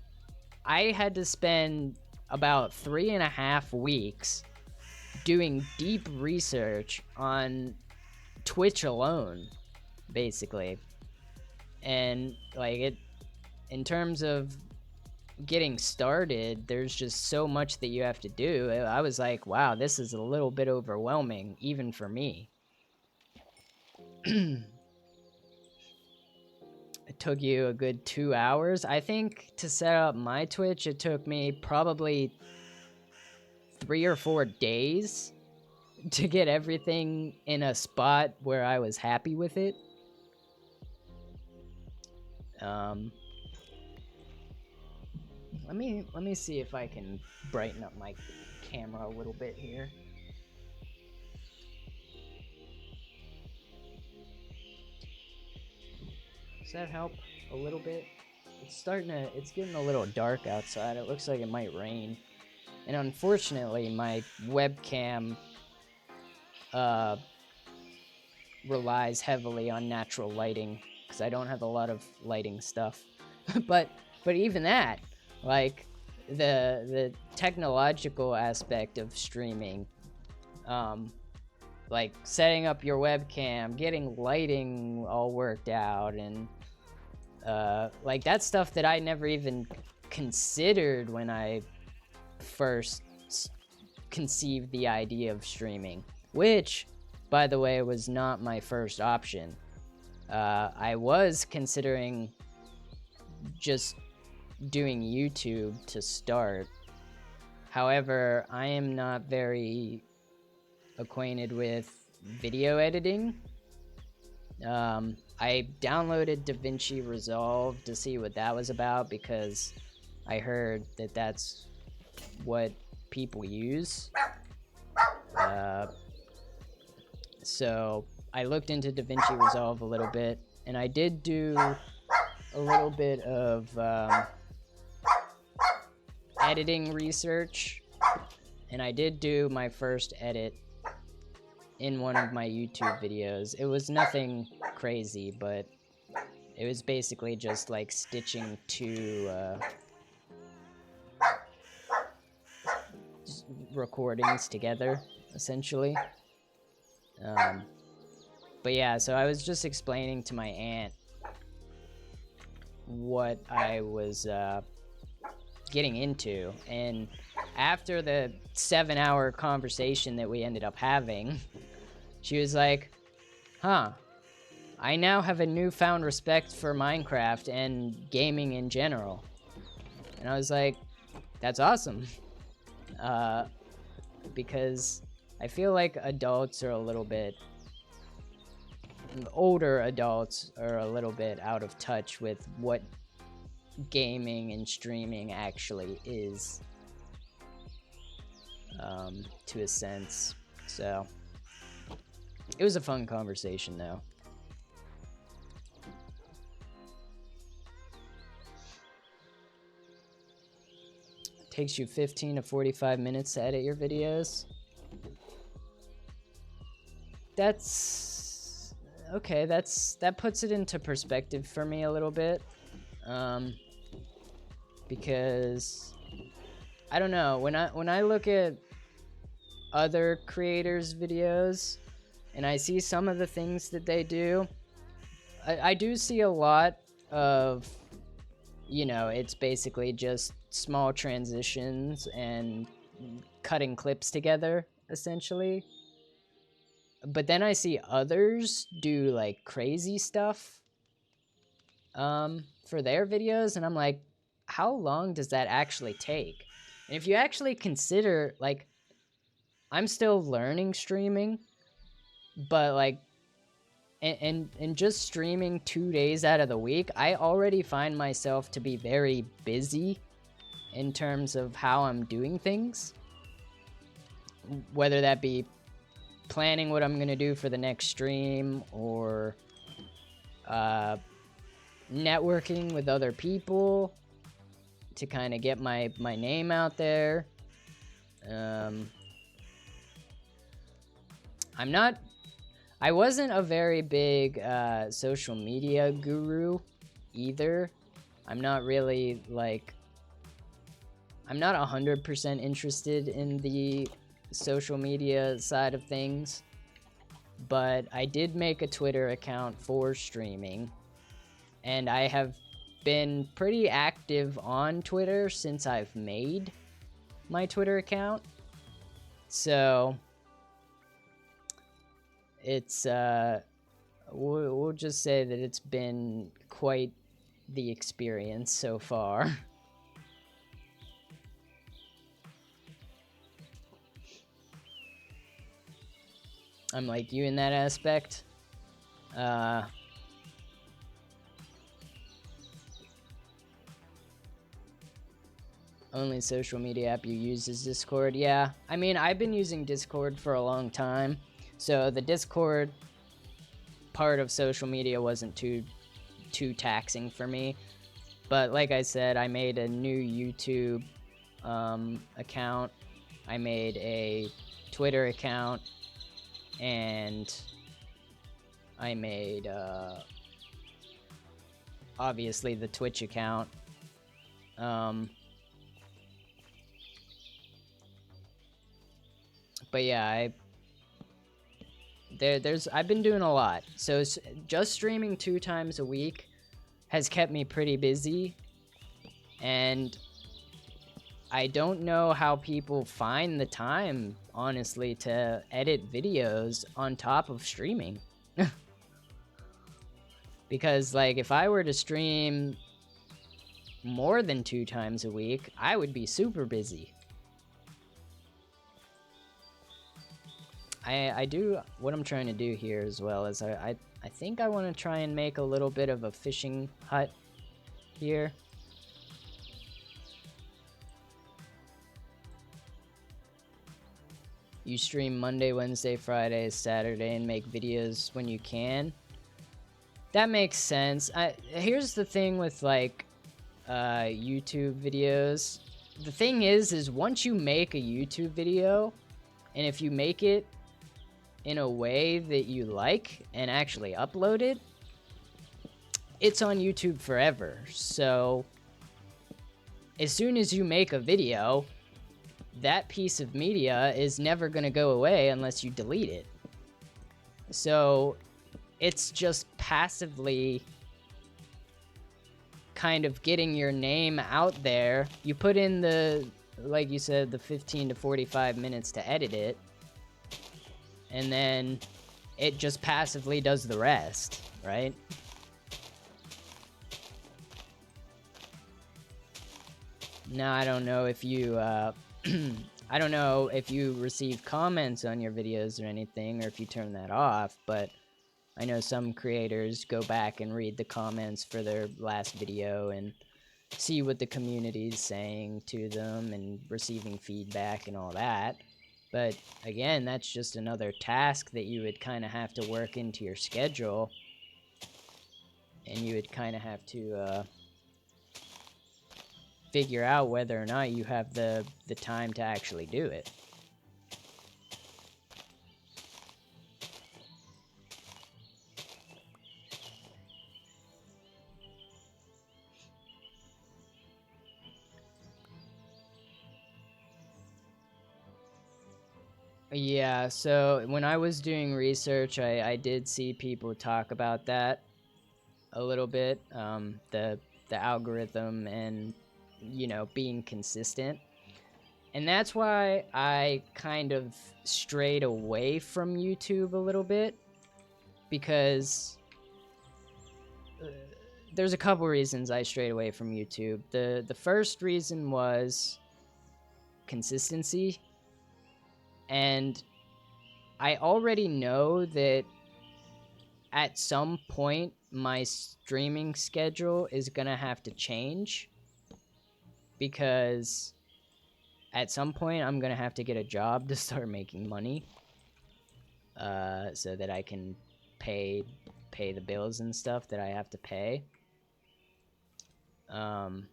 had to spend about 3.5 weeks doing deep research on Twitch alone, basically. And like, it, in terms of getting started, there's just so much that you have to do. I was like, wow, this is a little bit overwhelming, even for me. It took you a good 2 hours. I think to set up my Twitch, it took me probably 3 or 4 days to get everything in a spot where I was happy with it. Let me see if I can brighten up my camera a little bit here. Does that help a little bit? It's getting a little dark outside. It looks like it might rain. And unfortunately, my webcam relies heavily on natural lighting because I don't have a lot of lighting stuff. but even that, like the technological aspect of streaming, like setting up your webcam, getting lighting all worked out, and like that's stuff that I never even considered when I first conceived the idea of streaming, which, by the way, was not my first option. I was considering just doing YouTube to start. However, I am not very acquainted with video editing. I downloaded DaVinci Resolve to see what that was about because I heard that that's what people use. So I looked into DaVinci Resolve a little bit, and I did do a little bit of editing research, and I did do my first edit in one of my YouTube videos. It was nothing crazy, but it was basically just like stitching two recordings together, essentially. But yeah, so I was just explaining to my aunt what I was getting into, and after the 7-hour conversation that we ended up having, she was like, huh, I now have a newfound respect for Minecraft and gaming in general. And I was like, that's awesome. Because I feel like adults are a little bit, older adults are a little bit out of touch with what gaming and streaming actually is, to a sense. So it was a fun conversation though. Takes you 15 to 45 minutes to edit your videos. That's okay. That puts it into perspective for me a little bit, because I don't know, when I look at other creators' videos and I see some of the things that they do, I do see a lot of, you know, it's basically just small transitions and cutting clips together, essentially. But then I see others do like crazy stuff for their videos, and I'm like, how long does that actually take? And if you actually consider, like, I'm still learning streaming, but like, and just streaming 2 days out of the week, I already find myself to be very busy in terms of how I'm doing things, whether that be planning what I'm gonna do for the next stream, or networking with other people to kind of get my name out there. I wasn't a very big social media guru either. I'm not really like, I'm not 100% interested in the social media side of things, but I did make a Twitter account for streaming, and I have been pretty active on Twitter since I've made my Twitter account. So it's we'll just say that it's been quite the experience so far. I'm like you in that aspect. Only social media app you use is Discord. Yeah, I mean, I've been using Discord for a long time, so the Discord part of social media wasn't too taxing for me. But like I said, I made a new YouTube account. I made a Twitter account, and I made obviously the Twitch account. But yeah, I've been doing a lot. So just streaming 2 times a week has kept me pretty busy, and I don't know how people find the time, honestly, to edit videos on top of streaming. Because, like, if I were to stream more than 2 times a week, I would be super busy. I do, what I'm trying to do here as well is I think I want to try and make a little bit of a fishing hut here. You stream Monday, Wednesday, Friday, Saturday, and make videos when you can. That makes sense. Here's the thing with, like, YouTube videos. The thing is once you make a YouTube video, and if you make it in a way that you like and actually upload it, it's on YouTube forever. So as soon as you make a video, that piece of media is never going to go away unless you delete it. So it's just passively kind of getting your name out there. You put in the, like you said, the 15 to 45 minutes to edit it, and then it just passively does the rest, right? Now, I don't know if you, I don't know if you receive comments on your videos or anything, or if you turn that off, but I know some creators go back and read the comments for their last video and see what the community is saying to them and receiving feedback and all that. But again, that's just another task that you would kind of have to work into your schedule, and you would kind of have to figure out whether or not you have the time to actually do it. Yeah, so when I was doing research, I did see people talk about that a little bit, the algorithm and, you know, being consistent. And that's why I kind of strayed away from YouTube a little bit, because there's a couple reasons I strayed away from YouTube. The first reason was consistency. And I already know that at some point my streaming schedule is gonna have to change, because at some point I'm gonna have to get a job to start making money, so that I can pay the bills and stuff that I have to pay. And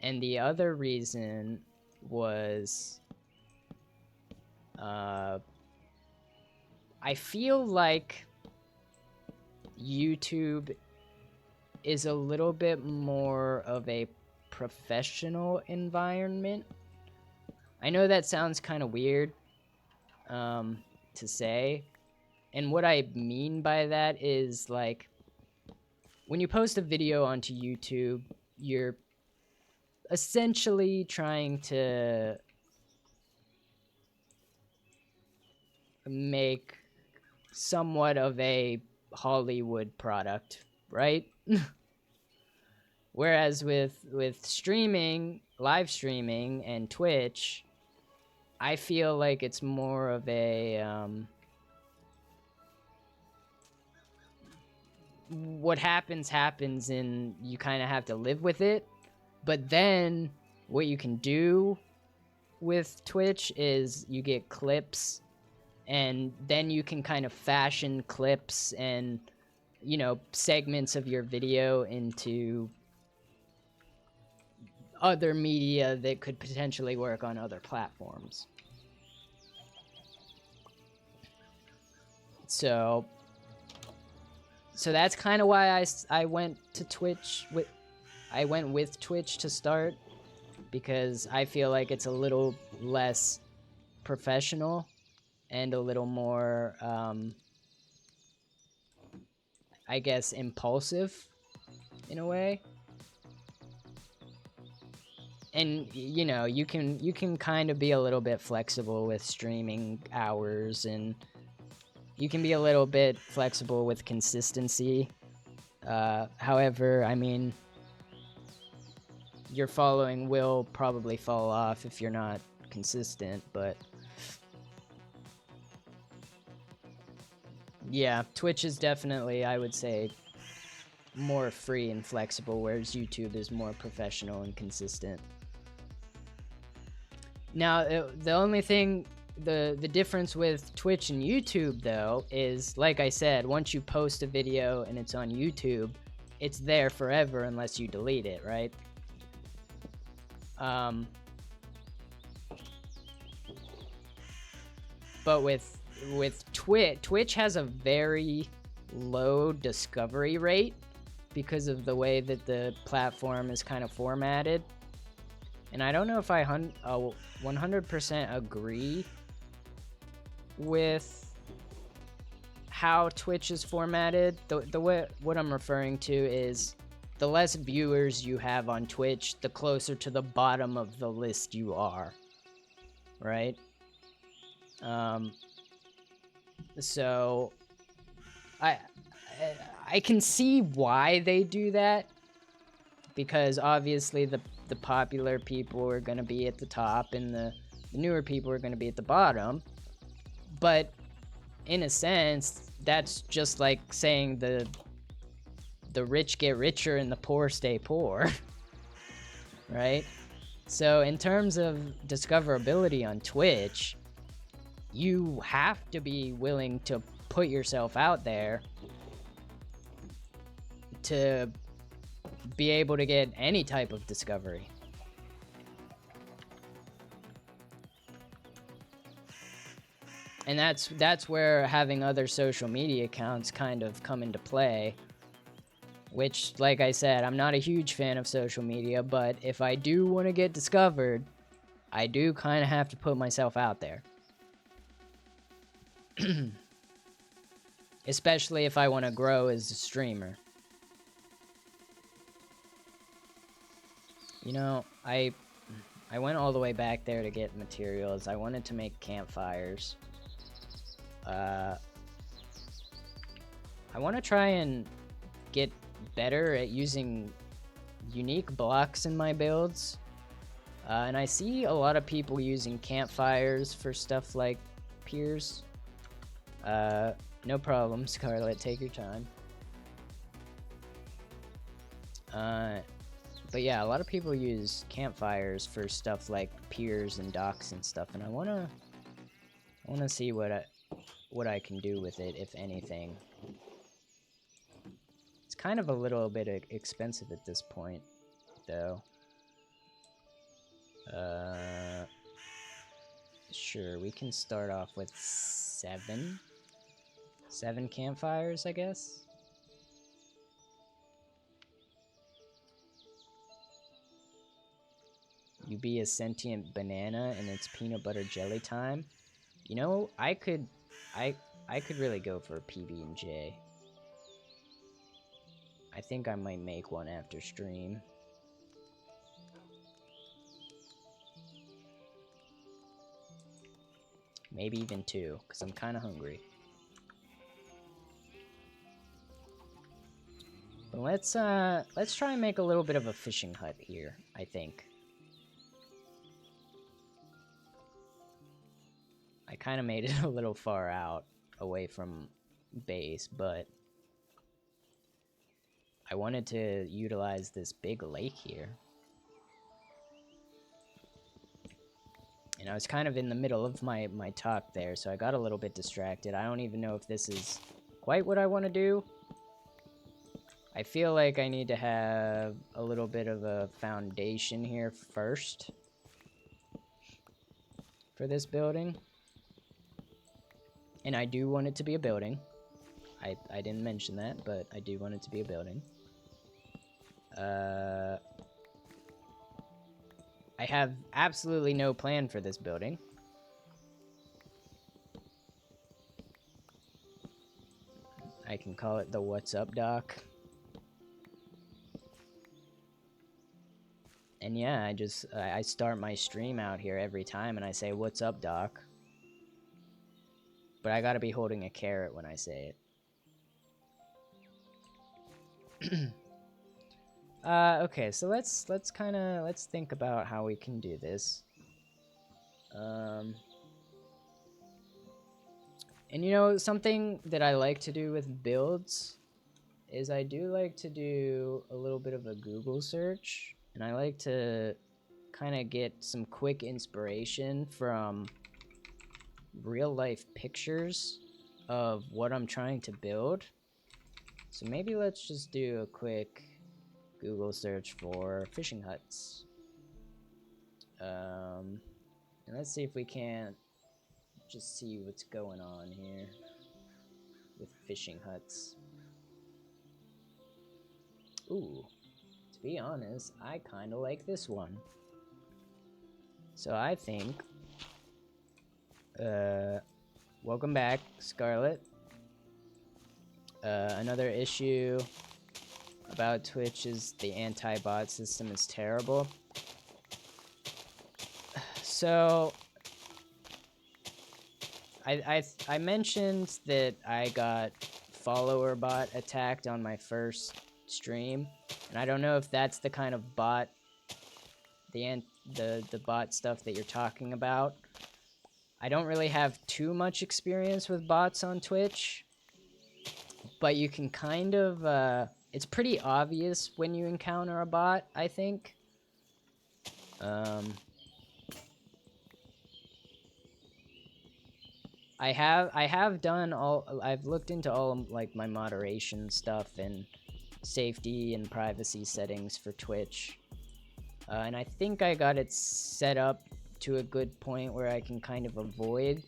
the other reason was I feel like YouTube is a little bit more of a professional environment. I know that sounds kind of weird to say, and what I mean by that is, like, when you post a video onto YouTube, you're essentially trying to make somewhat of a Hollywood product, right? Whereas with streaming, live streaming, and Twitch, I feel like it's more of a what happens, and you kind of have to live with it. But then what you can do with Twitch is you get clips, and then you can kind of fashion clips and, you know, segments of your video into other media that could potentially work on other platforms. So that's kind of why I went to Twitch with Twitch to start, because I feel like it's a little less professional and a little more I guess impulsive in a way. And you know, you can kind of be a little bit flexible with streaming hours, and you can be a little bit flexible with consistency. However, I mean, your following will probably fall off if you're not consistent, but yeah, Twitch is definitely, I would say, more free and flexible, whereas YouTube is more professional and consistent. Now, the only thing, the difference with Twitch and YouTube, though, is, like I said, once you post a video and it's on YouTube, it's there forever unless you delete it, right? But with Twitch has a very low discovery rate because of the way that the platform is kind of formatted. And I don't know if I 100% agree with how Twitch is formatted. The way, what I'm referring to is the less viewers you have on Twitch, the closer to the bottom of the list you are, right? So I can see why they do that, because obviously the popular people are going to be at the top and the newer people are going to be at the bottom. But in a sense, that's just like saying the rich get richer and the poor stay poor. Right? So in terms of discoverability on Twitch, you have to be willing to put yourself out there to be able to get any type of discovery. And that's where having other social media accounts kind of come into play, which, like I said, I'm not a huge fan of social media, but if I do want to get discovered, I do kind of have to put myself out there. Especially if I want to grow as a streamer. You know, I went all the way back there to get materials. I wanted to make campfires. I want to try and get better at using unique blocks in my builds. And I see a lot of people using campfires for stuff like piers. No problem, Scarlet, take your time. But yeah, a lot of people use campfires for stuff like piers and docks and stuff, and I wanna see what I can do with it, if anything. It's kind of a little bit expensive at this point, though. Sure, we can start off with 7 campfires, I guess. You be a sentient banana and it's peanut butter jelly time. You know, I could really go for a PB&J. I think I might make one after stream. Maybe even 2, because I'm kind of hungry. But let's try and make a little bit of a fishing hut here, I think. I kind of made it a little far out, away from base, but I wanted to utilize this big lake here. And I was kind of in the middle of my talk there, so I got a little bit distracted. I don't even know if this is quite what I want to do. I feel like I need to have a little bit of a foundation here first for this building. And I do want it to be a building. I didn't mention that, but I do want it to be a building. I have absolutely no plan for this building. I can call it the What's Up Dock. And yeah, I start my stream out here every time and I say, "What's up, Doc?" But I gotta be holding a carrot when I say it. Okay, so let's think about how we can do this. And you know, something that I like to do with builds is I do like to do a little bit of a Google search. And I like to kind of get some quick inspiration from real life pictures of what I'm trying to build. So maybe let's just do a quick Google search for fishing huts. And let's see if we can't just see what's going on here with fishing huts. Ooh. To be honest, I kind of like this one. So I think, welcome back, Scarlet. Another issue about Twitch is the anti-bot system is terrible. So, I mentioned that I got follower bot attacked on my first stream. And I don't know if that's the kind of bot, the bot stuff that you're talking about. I don't really have too much experience with bots on Twitch, but you can kind of, it's pretty obvious when you encounter a bot, I think. I have done all, I've looked into all like my moderation stuff and safety and privacy settings for Twitch, and I think I got it set up to a good point where I can kind of avoid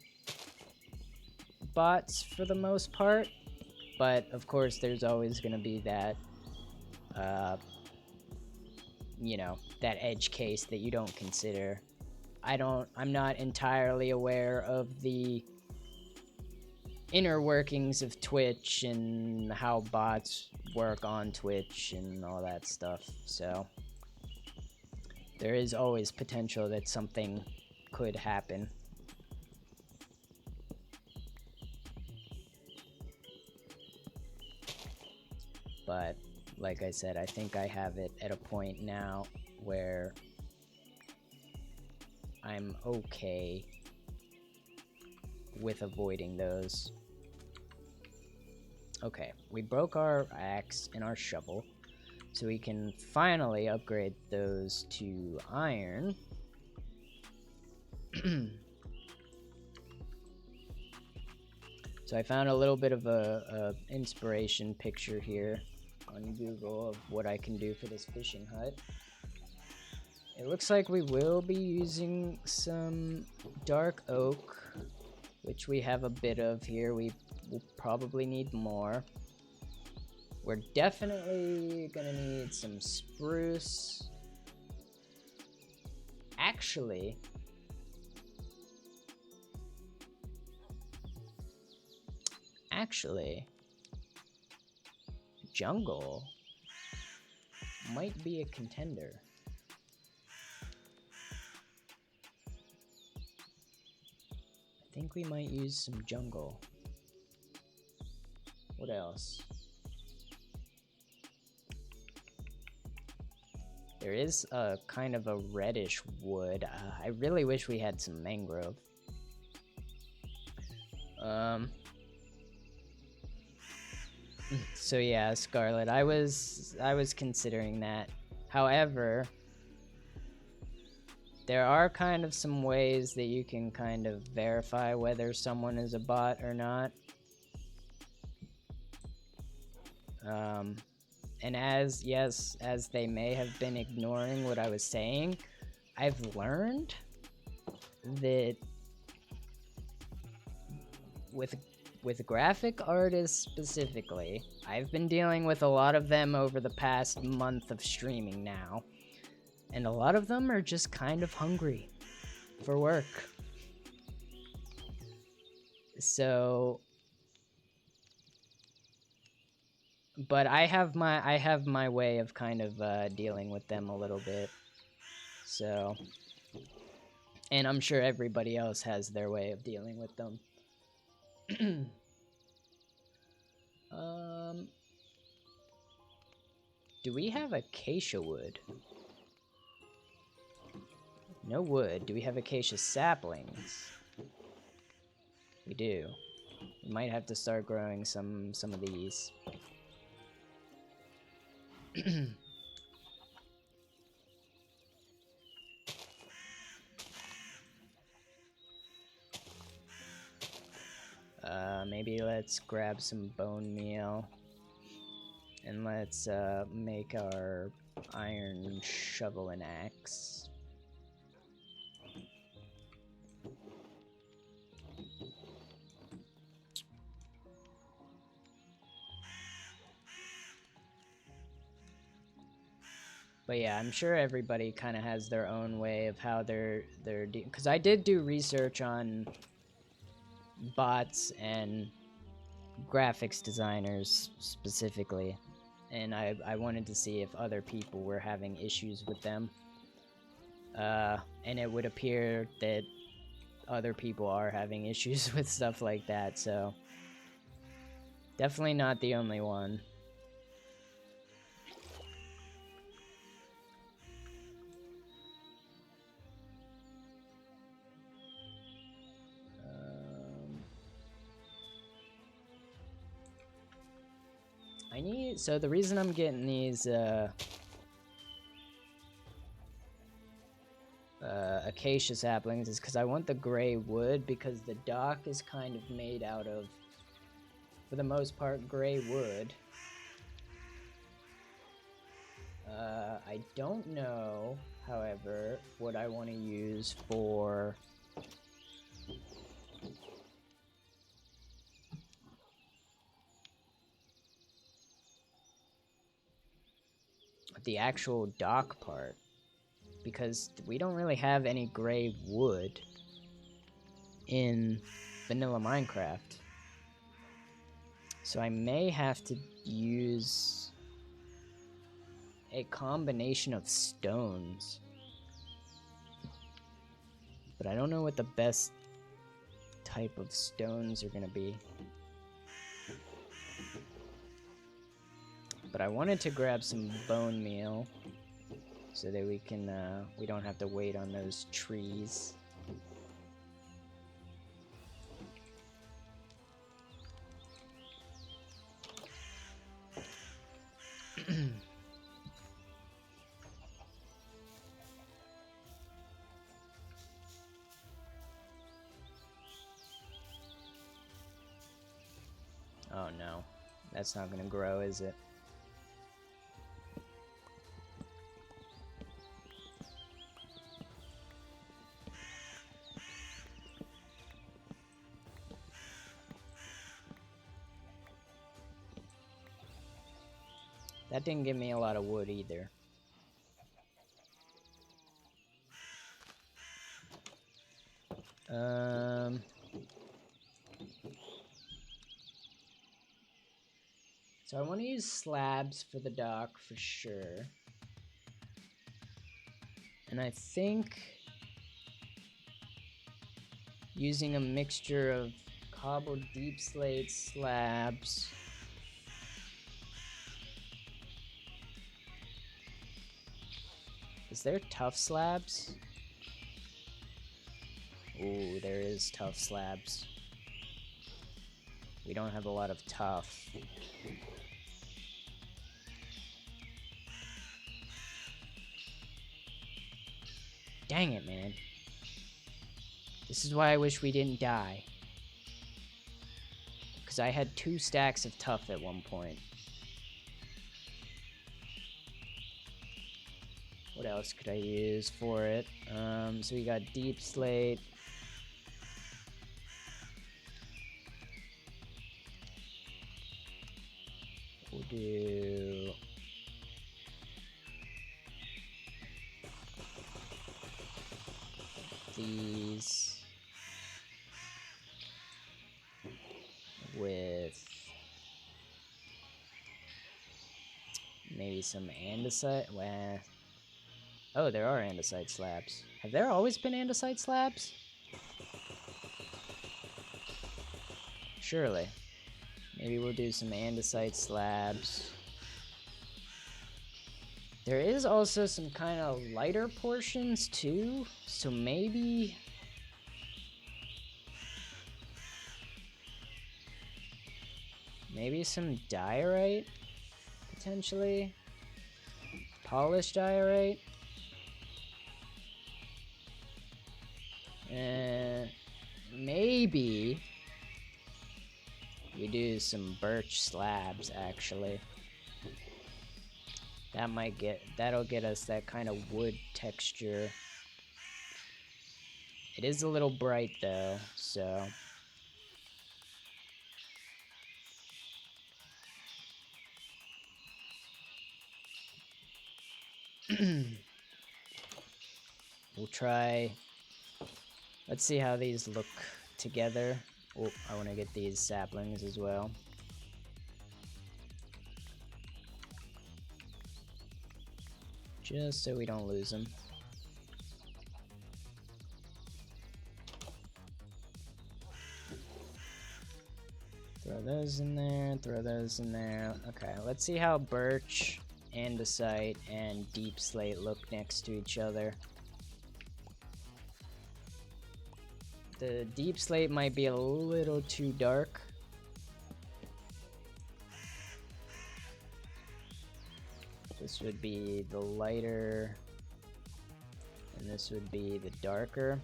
bots for the most part, but of course there's always going to be that you know, that edge case that you don't consider. I'm not entirely aware of the inner workings of Twitch and how bots work on Twitch and all that stuff, so there is always potential that something could happen. But like I said, I think I have it at a point now where I'm okay with avoiding those. Okay, we broke our axe and our shovel, so we can finally upgrade those to iron. So I found a little bit of a inspiration picture here on Google of what I can do for this fishing hut. It looks like we will be using some dark oak, which we have a bit of here. We will probably need more. We're definitely gonna need some spruce. Actually, jungle. might be a contender. I think we might use some jungle. What else? There is a kind of a reddish wood. I really wish we had some mangrove. So yeah, Scarlet, I was considering that. However, there are kind of some ways that you can kind of verify whether someone is a bot or not. And as they may have been ignoring what I was saying, I've learned that with graphic artists specifically, I've been dealing with a lot of them over the past month of streaming now, and a lot of them are just kind of hungry for work. So, but I have my way of kind of dealing with them a little bit. So, and I'm sure everybody else has their way of dealing with them. Do we have acacia wood? No wood. Do we have acacia saplings? We do. We might have to start growing some of these. Maybe let's grab some bone meal. And let's make our iron shovel and axe. But yeah, I'm sure everybody kind of has their own way of how they're because I did do research on bots and graphics designers specifically, and I wanted to see if other people were having issues with them. And it would appear that other people are having issues with stuff like that, so definitely not the only one. So the reason I'm getting these acacia saplings is because I want the gray wood, because the dock is kind of made out of, for the most part, gray wood. I don't know, however, what I want to use for the actual dock part, because we don't really have any gray wood in vanilla Minecraft. So I may have to use a combination of stones. But I don't know what the best type of stones are gonna be. But I wanted to grab some bone meal so that we can, we don't have to wait on those trees. Oh no, that's not gonna grow, is it? That didn't give me a lot of wood either. So I want to use slabs for the dock for sure. And I think using a mixture of cobbled deep slate slabs is there tough slabs? Ooh, there is tough slabs. We don't have a lot of tough. Dang it, man. This is why I wish we didn't die. Because I had 2 stacks of tough at one point. What else could I use for it? So we got deep slate. We'll do... these with maybe some andesite. Well, oh, there are andesite slabs. Have there always been andesite slabs? Surely. Maybe we'll do some andesite slabs. There is also some kind of lighter portions too, so maybe some diorite, potentially. Polished diorite. Maybe we do some birch slabs, actually. That'll get us that kind of wood texture. It is a little bright though, so we'll try. Let's see how these look together. Oh, I want to get these saplings as well. Just so we don't lose them. Throw those in there, throw those in there. Okay, let's see how birch, andesite, and deep slate look next to each other. The deep slate might be a little too dark. This would be the lighter, and this would be the darker.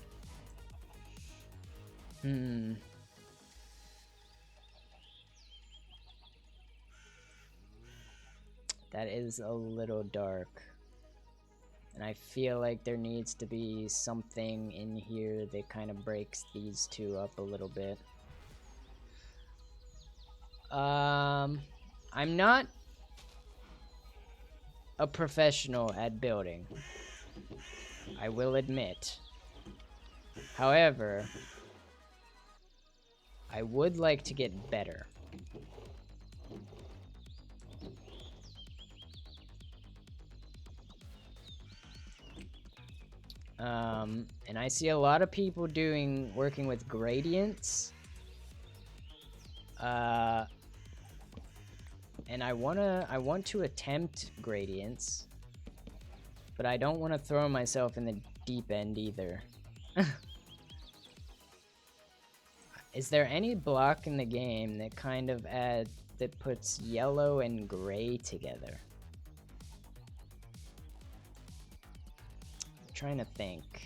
That is a little dark. And I feel like there needs to be something in here that kind of breaks these two up a little bit. I'm not a professional at building, I will admit. However, I would like to get better. And I see a lot of people working with gradients. And I want to attempt gradients, but I don't want to throw myself in the deep end either. Is there any block in the game that kind of that puts yellow and gray together? I'm trying to think.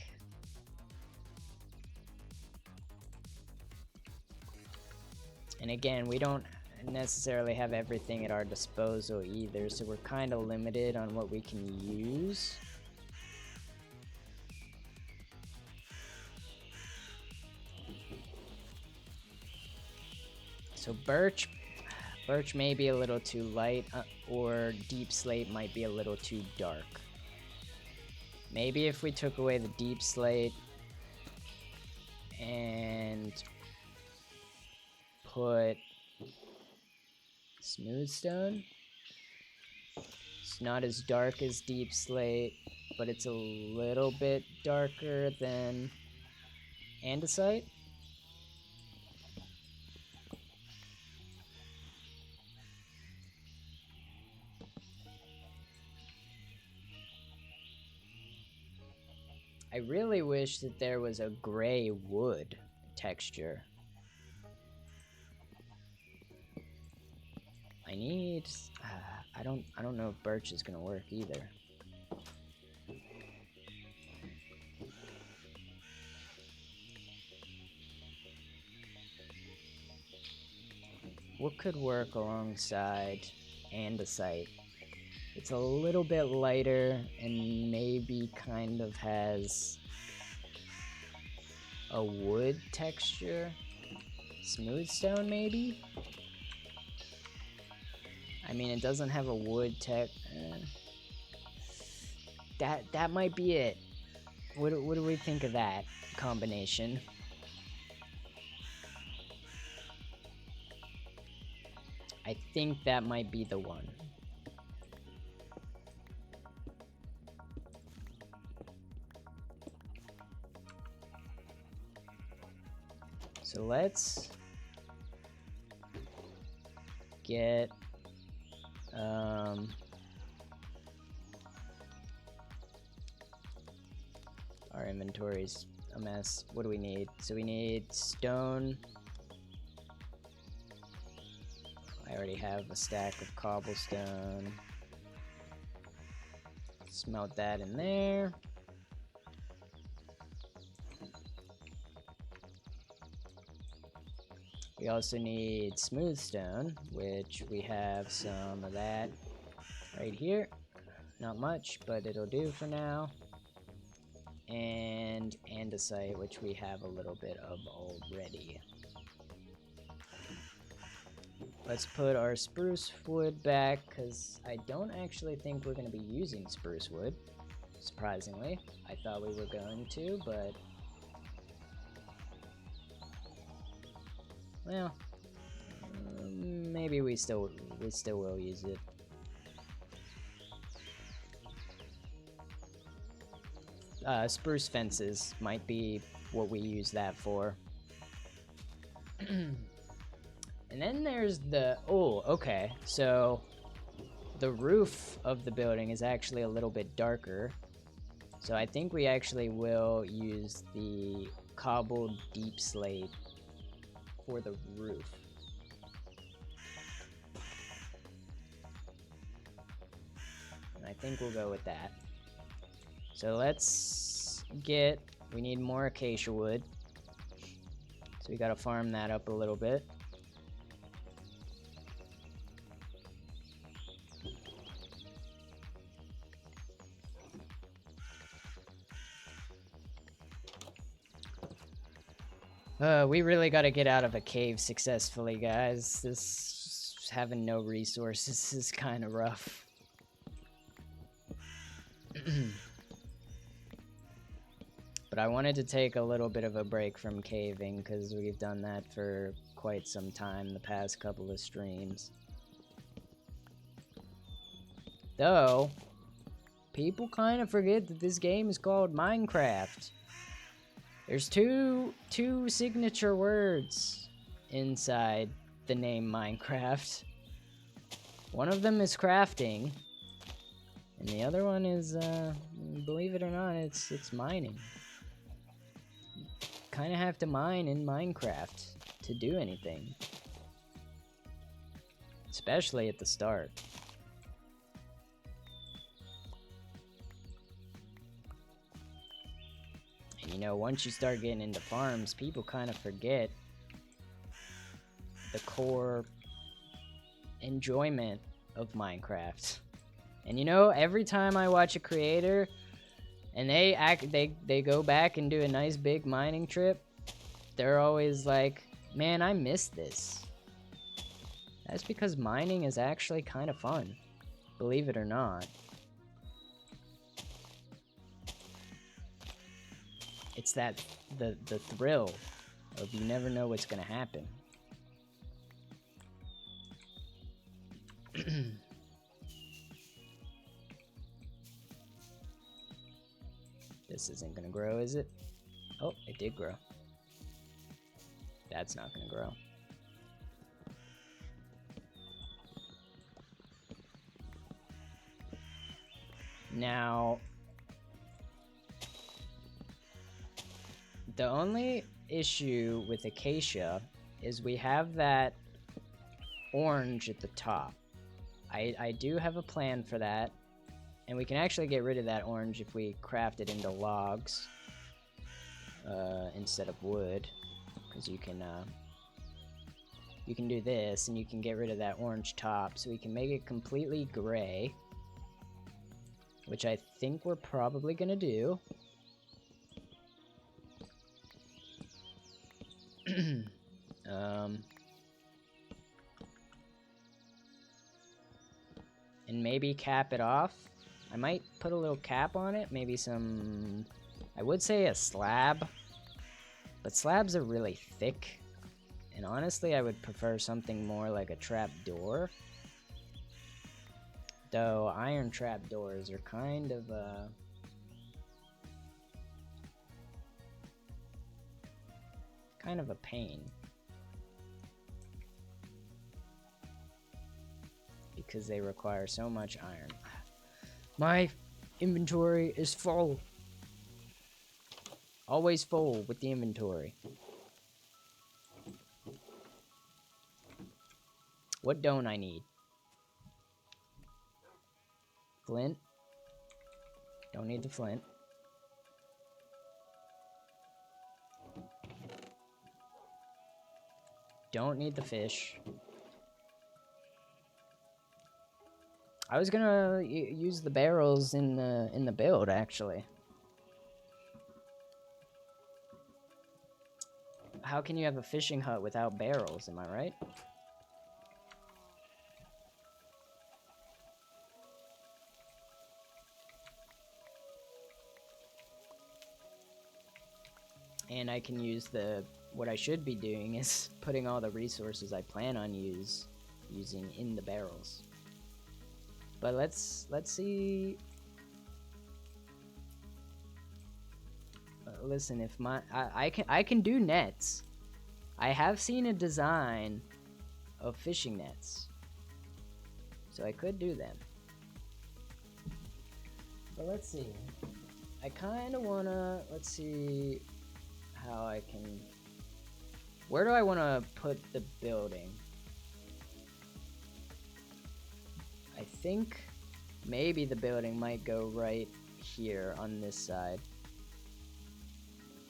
And again, we don't necessarily have everything at our disposal either, so we're kind of limited on what we can use. So birch may be a little too light, or deep slate might be a little too dark. Maybe if we took away the deep slate and put smooth stone. It's not as dark as deep slate. but it's a little bit darker than andesite. I really wish that there was a gray wood texture. I need... I don't know if birch is gonna work either. What could work alongside andesite? It's a little bit lighter and maybe kind of has a wood texture. Smooth stone, maybe? I mean, it doesn't have a wood that might be it. What do we think of that combination? I think that might be the one. So let's get our inventory's a mess. What do we need? So we need stone. I already have a stack of cobblestone. Smelt that in there. We also need smooth stone, which we have some of that right here. Not much, but it'll do for now. And andesite, which we have a little bit of already. Let's put our spruce wood back, because I don't actually think we're going to be using spruce wood. Surprisingly, I thought we were going to, but... well, maybe we still will use it. Spruce fences might be what we use that for. And then there's the... oh, okay. So the roof of the building is actually a little bit darker. So I think we actually will use the cobbled deep slate for the roof. And I think we'll go with that. So let's get... we need more acacia wood. So we gotta farm that up a little bit. We really gotta get out of a cave successfully, guys. This having no resources is kind of rough. But I wanted to take a little bit of a break from caving, because we've done that for quite some time the past couple of streams. Though, people kind of forget that this game is called Minecraft. There's two signature words inside the name Minecraft. One of them is crafting, and the other one is, believe it or not, it's mining. You kind of have to mine in Minecraft to do anything, especially at the start. You know, once you start getting into farms, people kind of forget the core enjoyment of Minecraft. And you know, every time I watch a creator and they go back and do a nice big mining trip, they're always like, man, I miss this. That's because mining is actually kind of fun, believe it or not. It's that the thrill of you never know what's gonna happen. This isn't gonna grow, is it? Oh, it did grow. That's not gonna grow. Now, the only issue with acacia is we have that orange at the top. I do have a plan for that, and we can actually get rid of that orange if we craft it into logs instead of wood, because you can do this and you can get rid of that orange top, so we can make it completely gray, which I think we're probably gonna do. And maybe cap it off. I might put a little cap on it, maybe some, I would say a slab, but slabs are really thick, and honestly I would prefer something more like a trap door. Though iron trap doors are kind of a pain, because they require so much iron. My inventory is full. Always full with the inventory. What don't I need? Flint. Don't need the flint. Don't need the fish. I was gonna use the barrels in the build, actually. How can you have a fishing hut without barrels? Am I right? And I can use what I should be doing is putting all the resources I plan on using in the barrels. But let's see. Listen, if I can do nets. I have seen a design of fishing nets, so I could do them. But let's see. I kind of wanna, let's see how I can. Where do I want to put the building? I think maybe the building might go right here on this side.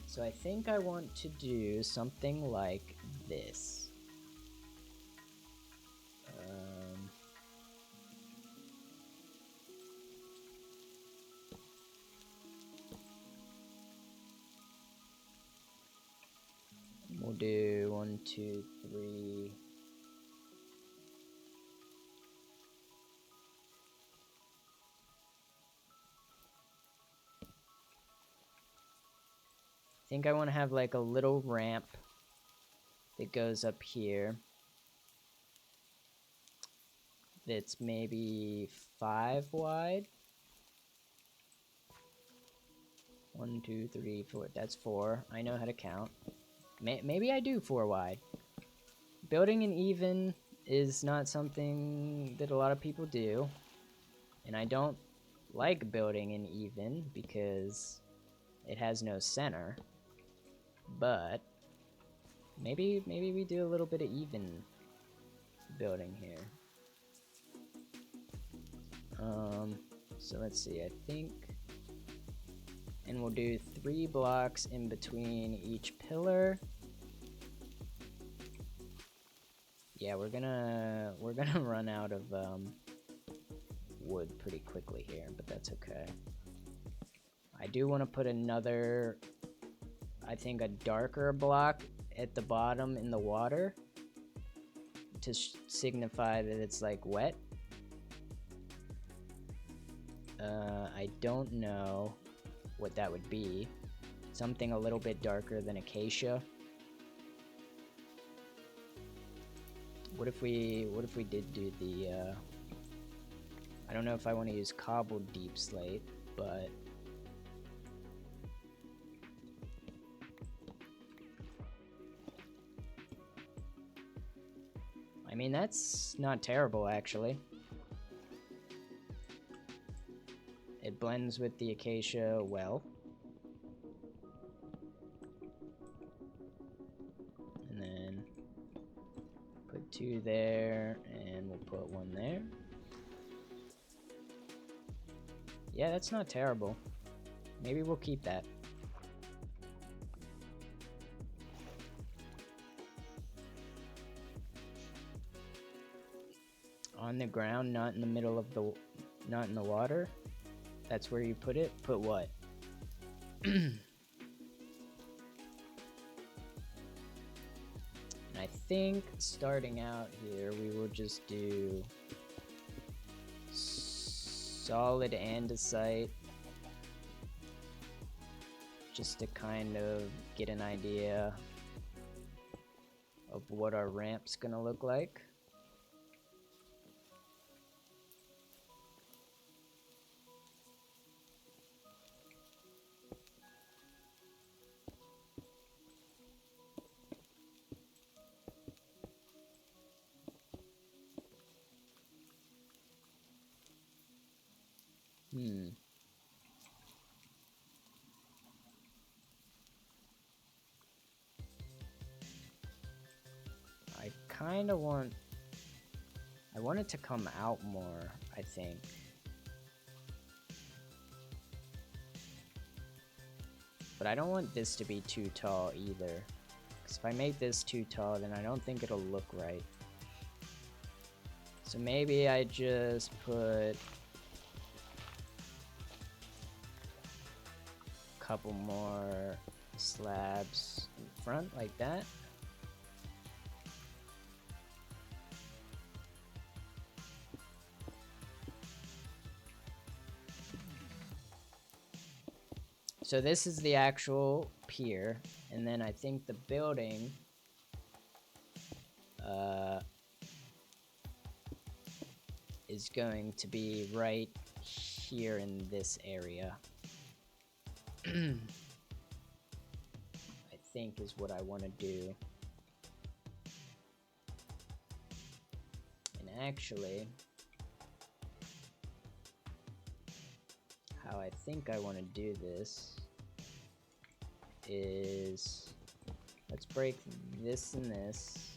So I think I want to do something like this. We'll do 1, 2, 3. I think I want to have like a little ramp that goes up here. That's maybe 5 wide. 1, 2, 3, 4. That's 4. I know how to count. Maybe I do 4 wide. Building an even is not something that a lot of people do, and I don't like building an even because it has no center. But maybe we do a little bit of even building here. So let's see. I think, and we'll do 3 blocks in between each pillar. Yeah, we're gonna run out of wood pretty quickly here, but that's okay. I do want to put another, I think, a darker block at the bottom in the water to signify that it's like wet. I don't know what that would be. Something a little bit darker than acacia. What if we did do the I don't know if I want to use cobbled deep slate, but I mean, that's not terrible, actually. It blends with the acacia well. And then put 2 there, and we'll put 1 there. Yeah, that's not terrible. Maybe we'll keep that. On the ground, not in the middle of the... not in the water? That's where you put it? Put what? And I think starting out here, we will just do solid andesite, just to kind of get an idea of what our ramp's gonna look like. I kind of want... I want it to come out more, I think. But I don't want this to be too tall either. Because if I make this too tall, then I don't think it'll look right. So maybe I just put... couple more slabs in front like that. So this is the actual pier, and then I think the building is going to be right here in this area. I think is what I want to do. And actually, how I think I want to do this is, let's break this and this,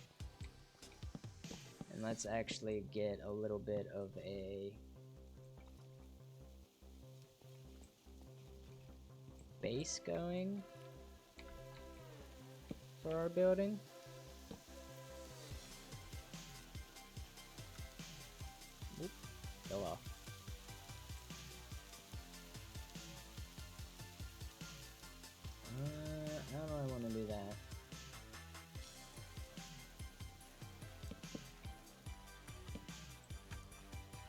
and let's actually get a little bit of a base going for our building. Oop, fell off. How do I want to do that?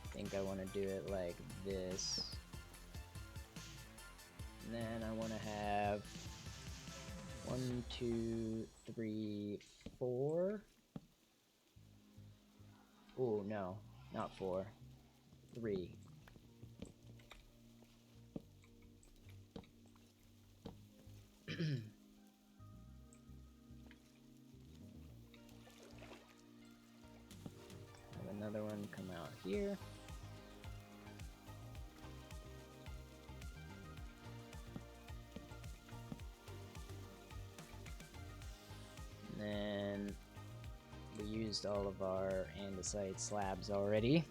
I think I want to do it like this. And then I want to have 1, 2, 3, 4. Oh, no, not 4. 3. Have another one come out here. And we used all of our andesite slabs already.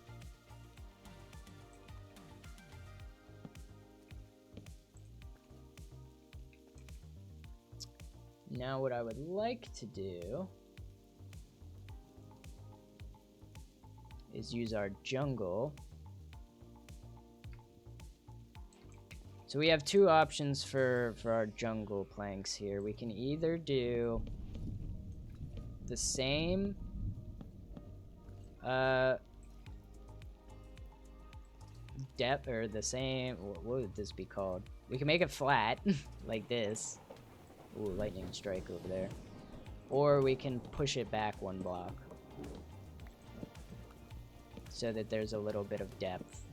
Now what I would like to do is use our jungle. So we have 2 options for our jungle planks here. We can either do the same depth, or the same, what would this be called? We can make it flat like this. Ooh, lightning strike over there. Or we can push it back 1 block so that there's a little bit of depth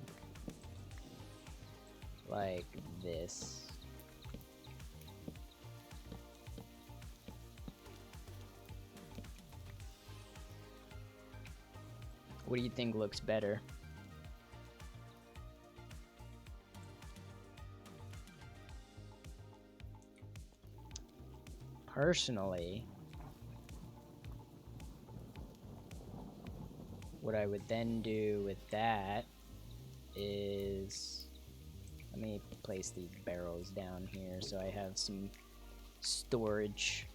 like this. What do you think looks better? Personally, what I would then do with that is, let me place these barrels down here so I have some storage.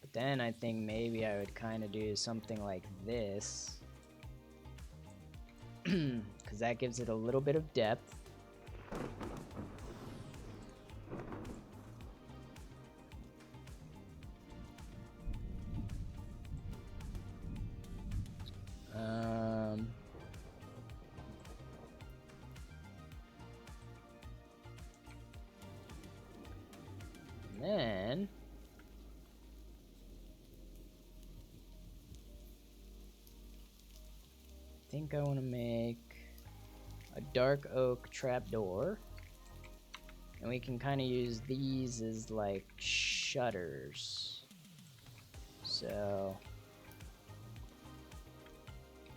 But then I think maybe I would kind of do something like this. Because that gives it a little bit of depth. Then I think I want to make a dark oak trapdoor, and we can kind of use these as like shutters. So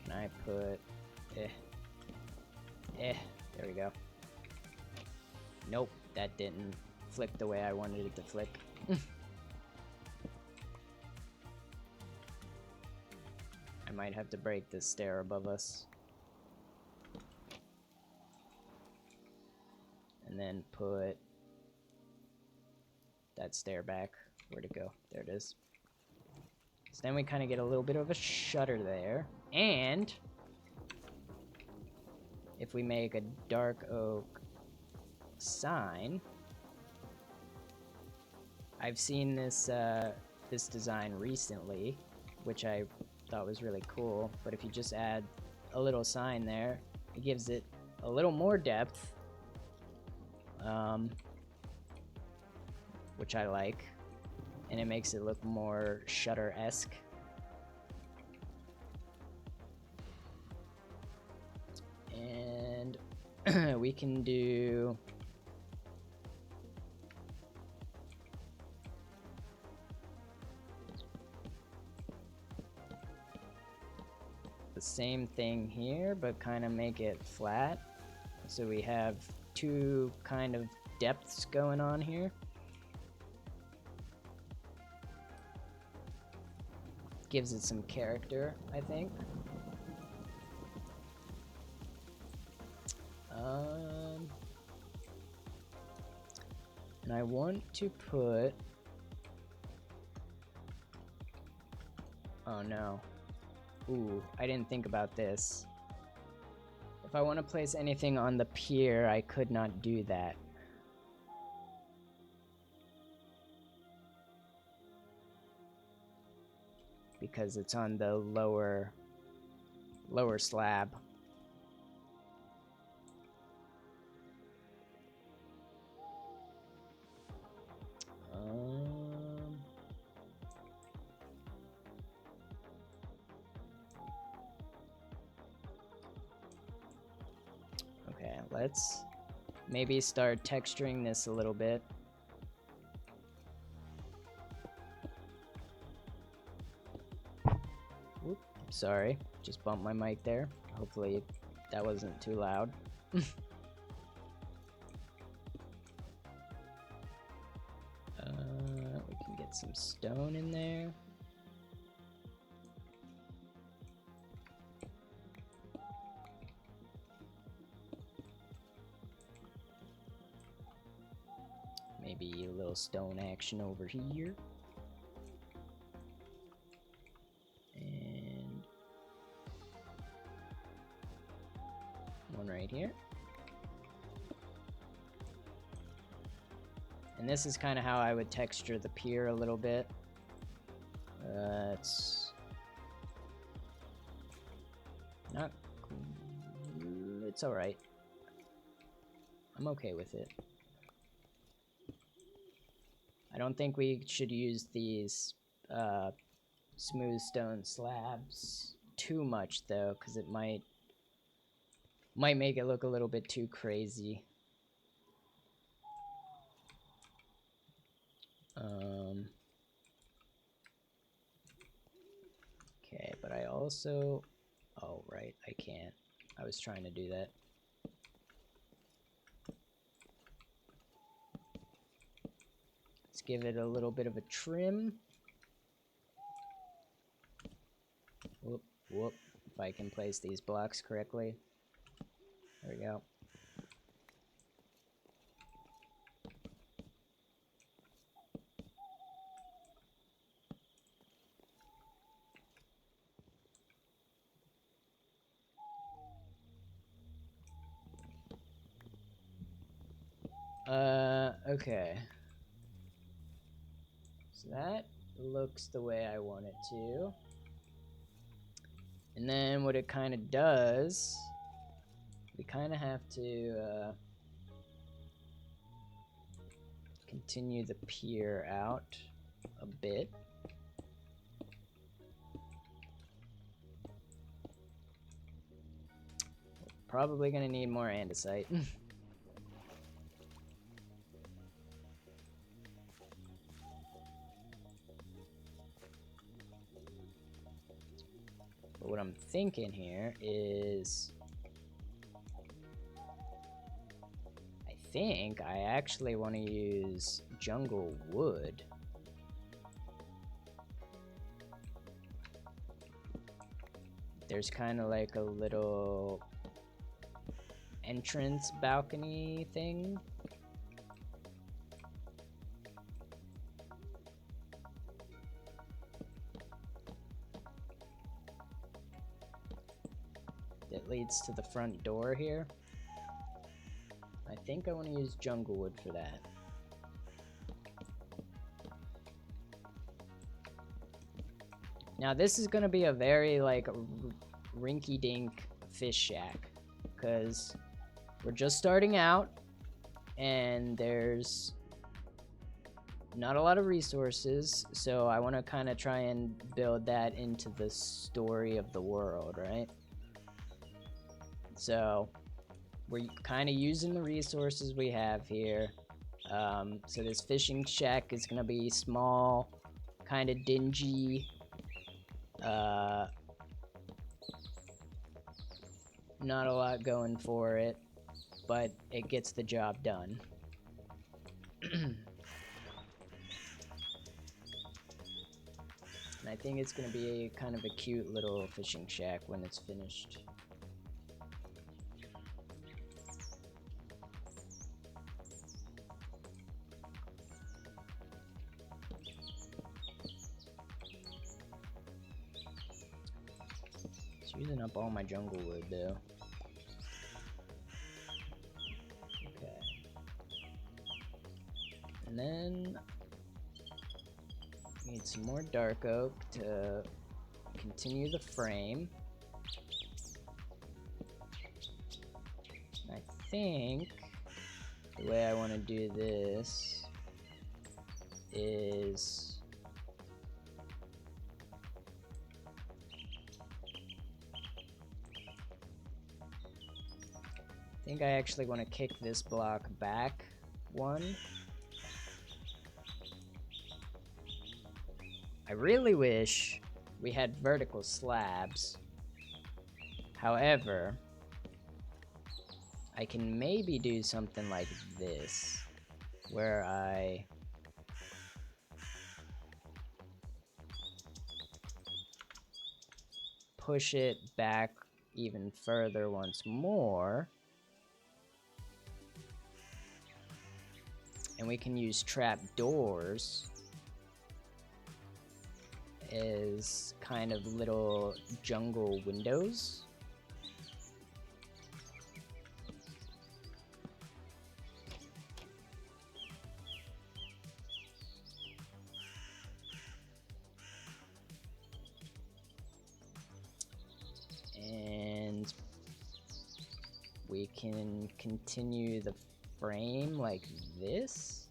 can I put there we go. Nope, that didn't flick the way I wanted it to flick. I might have to break this stair above us. And then put that stair back. Where'd it go? There it is. So then we kind of get a little bit of a shutter there. And if we make a dark oak sign, I've seen this this design recently, which I thought was really cool. But if you just add a little sign there, it gives it a little more depth, which I like, and it makes it look more shutter-esque. And we can do the same thing here, but kind of make it flat, so we have two kind of depths going on here. Gives it some character, I think. And I want to put, oh no. Ooh, I didn't think about this. If I want to place anything on the pier, I could not do that. Because it's on the lower slab. Okay, let's maybe start texturing this a little bit. Whoop, sorry, just bumped my mic there. Hopefully that wasn't too loud. We can get some stone in there. Maybe a little stone action over here. And one right here. And this is kind of how I would texture the pier a little bit. It's not, it's all right. I'm okay with it. I don't think we should use these smooth stone slabs too much though, because it might make it look a little bit too crazy. also... Oh, right, I can't. I was trying to do that. Let's give it a little bit of a trim. Whoop, whoop. If I can place these blocks correctly. There we go. Okay. So that looks the way I want it to. And then what it kind of does, we kind of have to continue the pier out a bit. Probably gonna need more andesite. But what I'm thinking here is, I think I actually want to use jungle wood. There's kind of like a little entrance balcony thing. That leads to the front door here. I think I want to use jungle wood for that. Now this is going to be a very like rinky-dink fish shack, because we're just starting out and there's not a lot of resources, so I want to kind of try and build that into the story of the world, right? So we're kind of using the resources we have here. So this fishing shack is going to be small, kind of dingy. Not a lot going for it, but it gets the job done. And I think it's going to be kind of a cute little fishing shack when it's finished. It's using up all my jungle wood though. Okay. And then need some more dark oak to continue the frame. I think the way I want to do this is I think I actually want to kick this block back one. I really wish we had vertical slabs. However, I can maybe do something like this, where I push it back even further once more. And we can use trap doors as kind of little jungle windows. And we can continue the frame like this.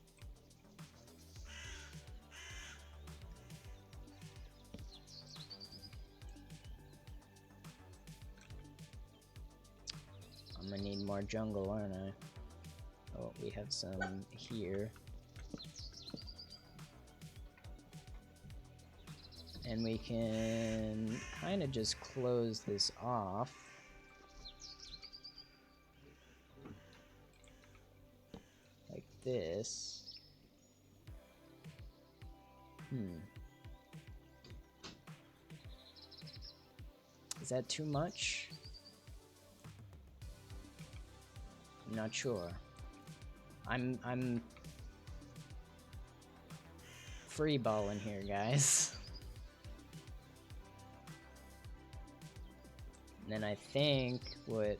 I'm gonna need more jungle, aren't I? Oh, we have some here. And we can kind of just close this off. Like this. Is that too much? I'm not sure. I'm free balling here, guys. And then I think what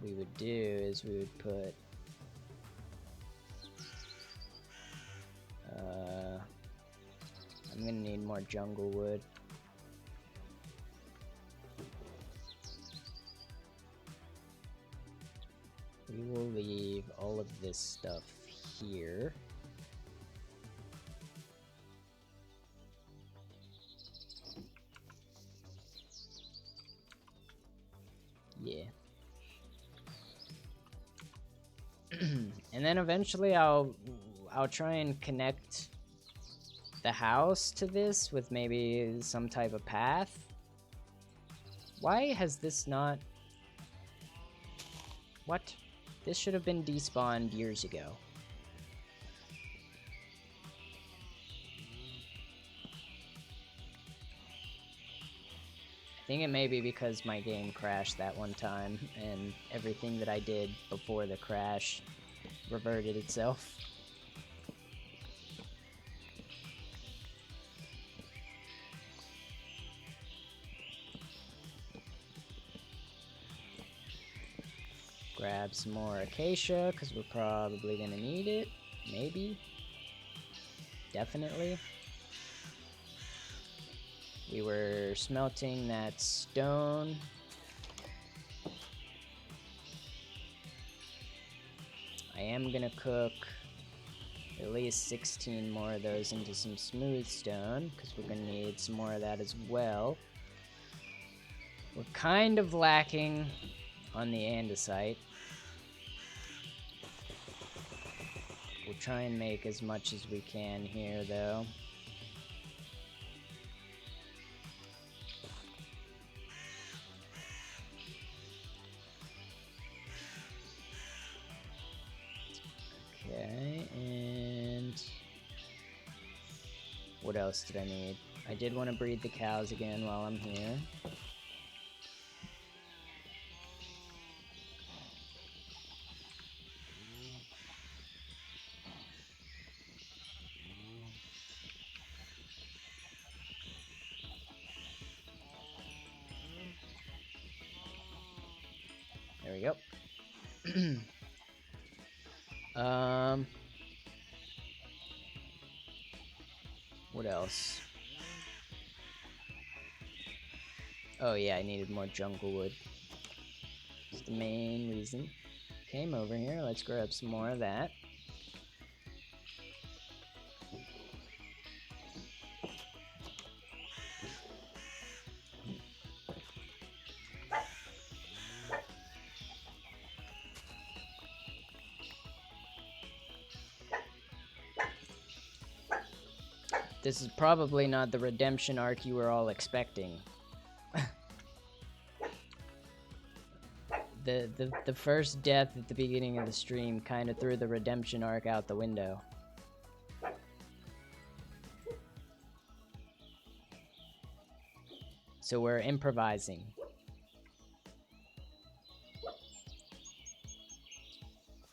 we would do is we would put I'm gonna need more jungle wood. We will leave all of this stuff here. Yeah. And then eventually I'll try and connect the house to this with maybe some type of path. Why has this not... What? This should have been despawned years ago. I think it may be because my game crashed that one time and everything that I did before the crash reverted itself. Grab some more acacia, because we're probably going to need it. Maybe. Definitely. We were smelting that stone. I am going to cook at least 16 more of those into some smooth stone, because we're going to need some more of that as well. We're kind of lacking on the andesite. We'll try and make as much as we can here, though. Okay, and what else did I need? I did want to breed the cows again while I'm here. There we go. What else? Oh yeah, I needed more jungle wood. That's the main reason. Came over here, let's grab some more of that. This is probably not the redemption arc you were all expecting. The first death at the beginning of the stream kind of threw the redemption arc out the window. So we're improvising.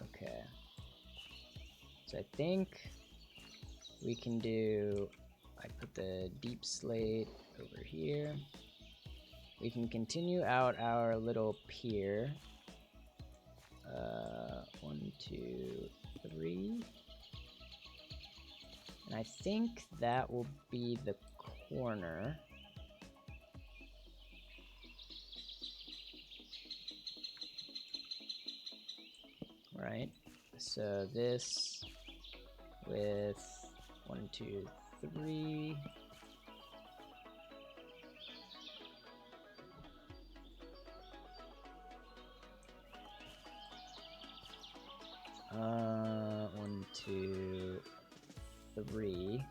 Okay. So I think we can do... I put the deep slate over here. We can continue out our little pier. 1, 2, 3. And I think that will be the corner. Right? So this with 1, 2, 3. One, 2, 3.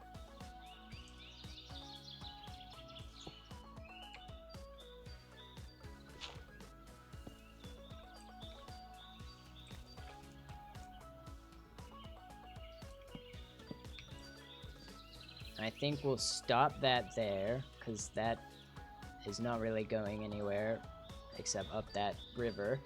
I think we'll stop that there, because that is not really going anywhere except up that river.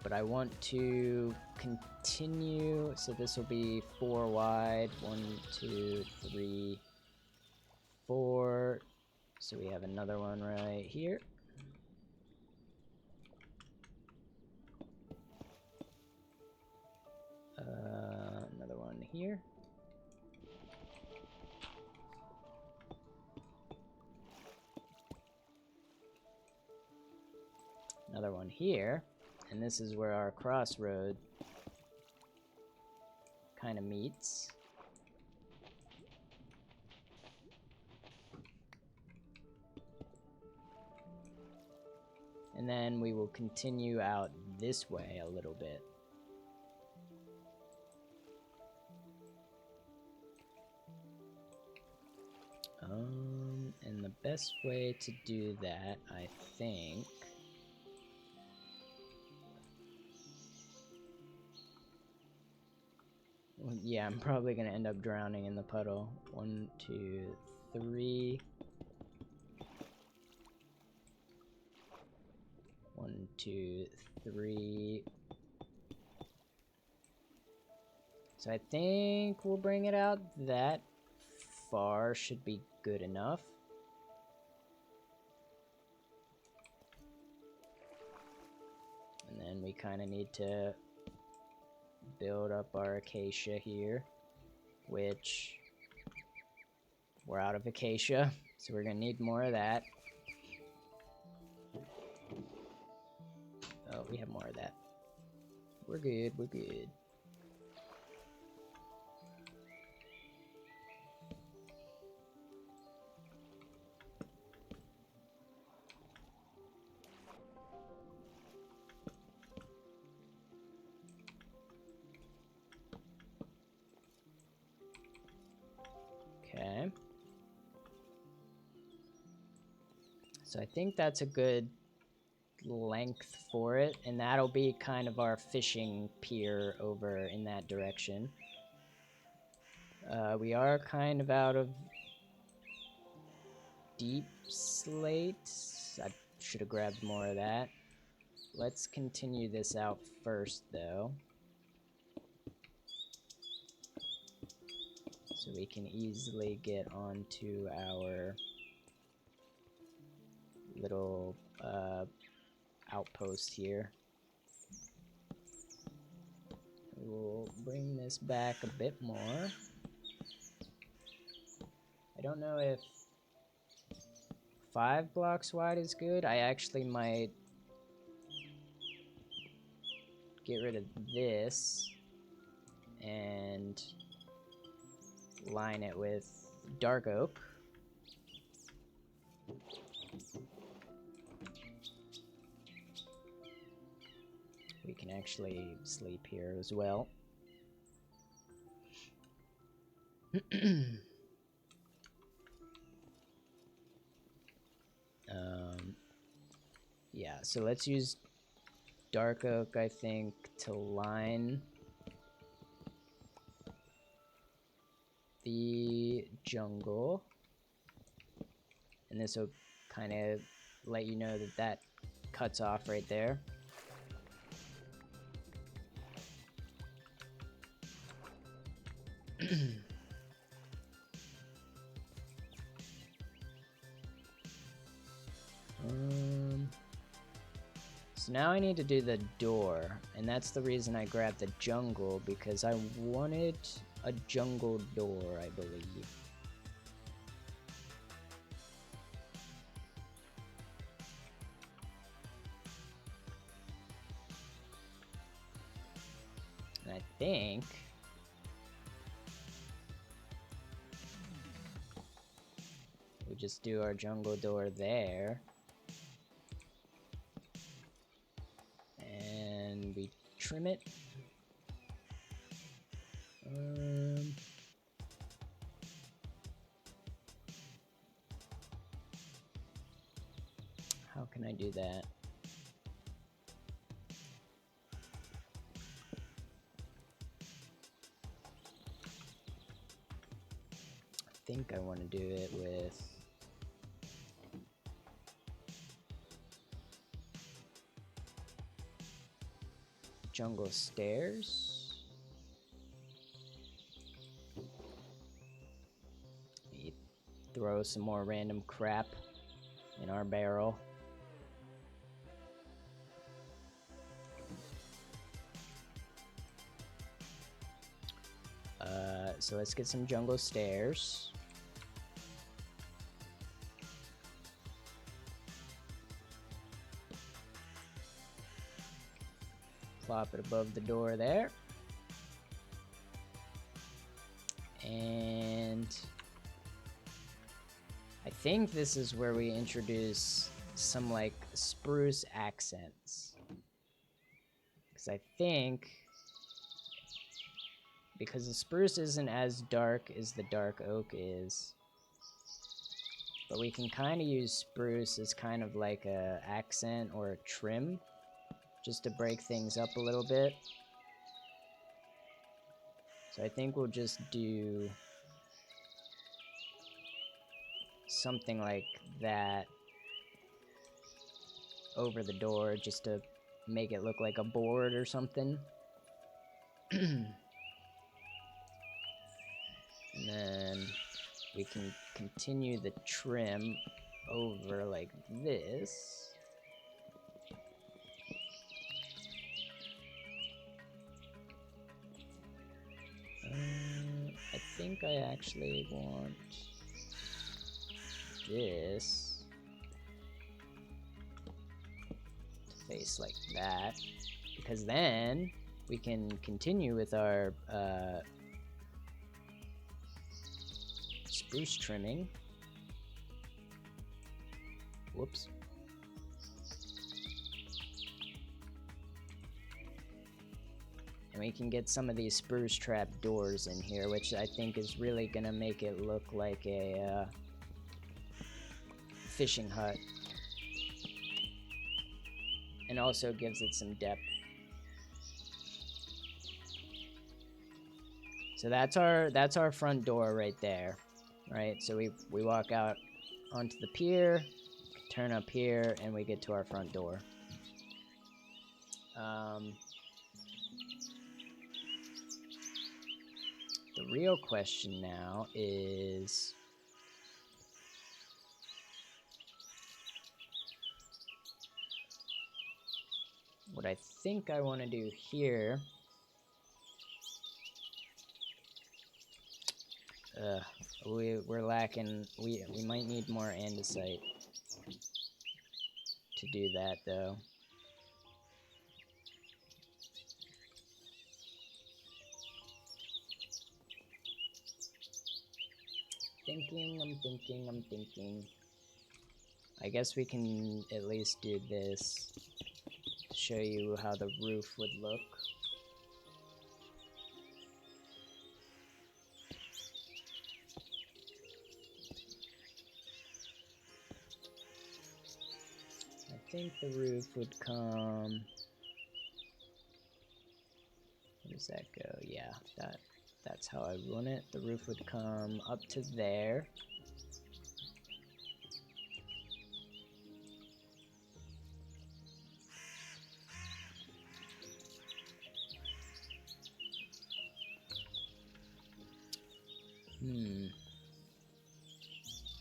But I want to continue, so this will be 4 wide. 1, 2, 3, 4. So we have another one right here. Another one here. Another one here. And this is where our crossroad kind of meets. And then we will continue out this way a little bit. And the best way to do that, I think... Yeah, I'm probably gonna end up drowning in the puddle. 1, 2, 3. 1, 2, 3. So I think we'll bring it out that far. Should be good enough. And then we kind of need to build up our acacia here, which we're out of acacia, so we're gonna need more of that. Oh, we have more of that. We're good, we're good. Okay. So I think that's a good length for it, and that'll be kind of our fishing pier over in that direction. We are kind of out of deep slate. I should have grabbed more of that. Let's continue this out first, though, so we can easily get onto our little outpost here. We'll bring this back a bit more. I don't know if 5 blocks wide is good. I actually might get rid of this and line it with dark oak. We can actually sleep here as well. Yeah, so let's use dark oak, I think, to line the jungle. And this will kind of let you know that that cuts off right there. So now I need to do the door, and that's the reason I grabbed the jungle, because I wanted a jungle door, I believe. And I think we just do our jungle door there. And we trim it. How can I do that? think I want to do it with jungle stairs. Maybe throw some more random crap in our barrel. So let's get some jungle stairs. Plop it above the door there. And I think this is where we introduce some like spruce accents. Because I think, because the spruce isn't as dark as the dark oak is, but we can kind of use spruce as kind of like a accent or a trim, just to break things up a little bit. So I think we'll just do something like that over the door, just to make it look like a board or something. And then we can continue the trim over like this. I think I actually want this to face like that, because then we can continue with our spruce trimming. Whoops. And we can get some of these spruce trap doors in here, which I think is really gonna make it look like a fishing hut. And also gives it some depth. So that's our front door right there. Right, so we walk out onto the pier, turn up here, and we get to our front door. The real question now is, what I think I want to do here. We're lacking. We might need more andesite to do that, though. I'm thinking. I guess we can at least do this to show you how the roof would look. I think the roof would come. Where does that go? Yeah, that's how I want it. The roof would come up to there.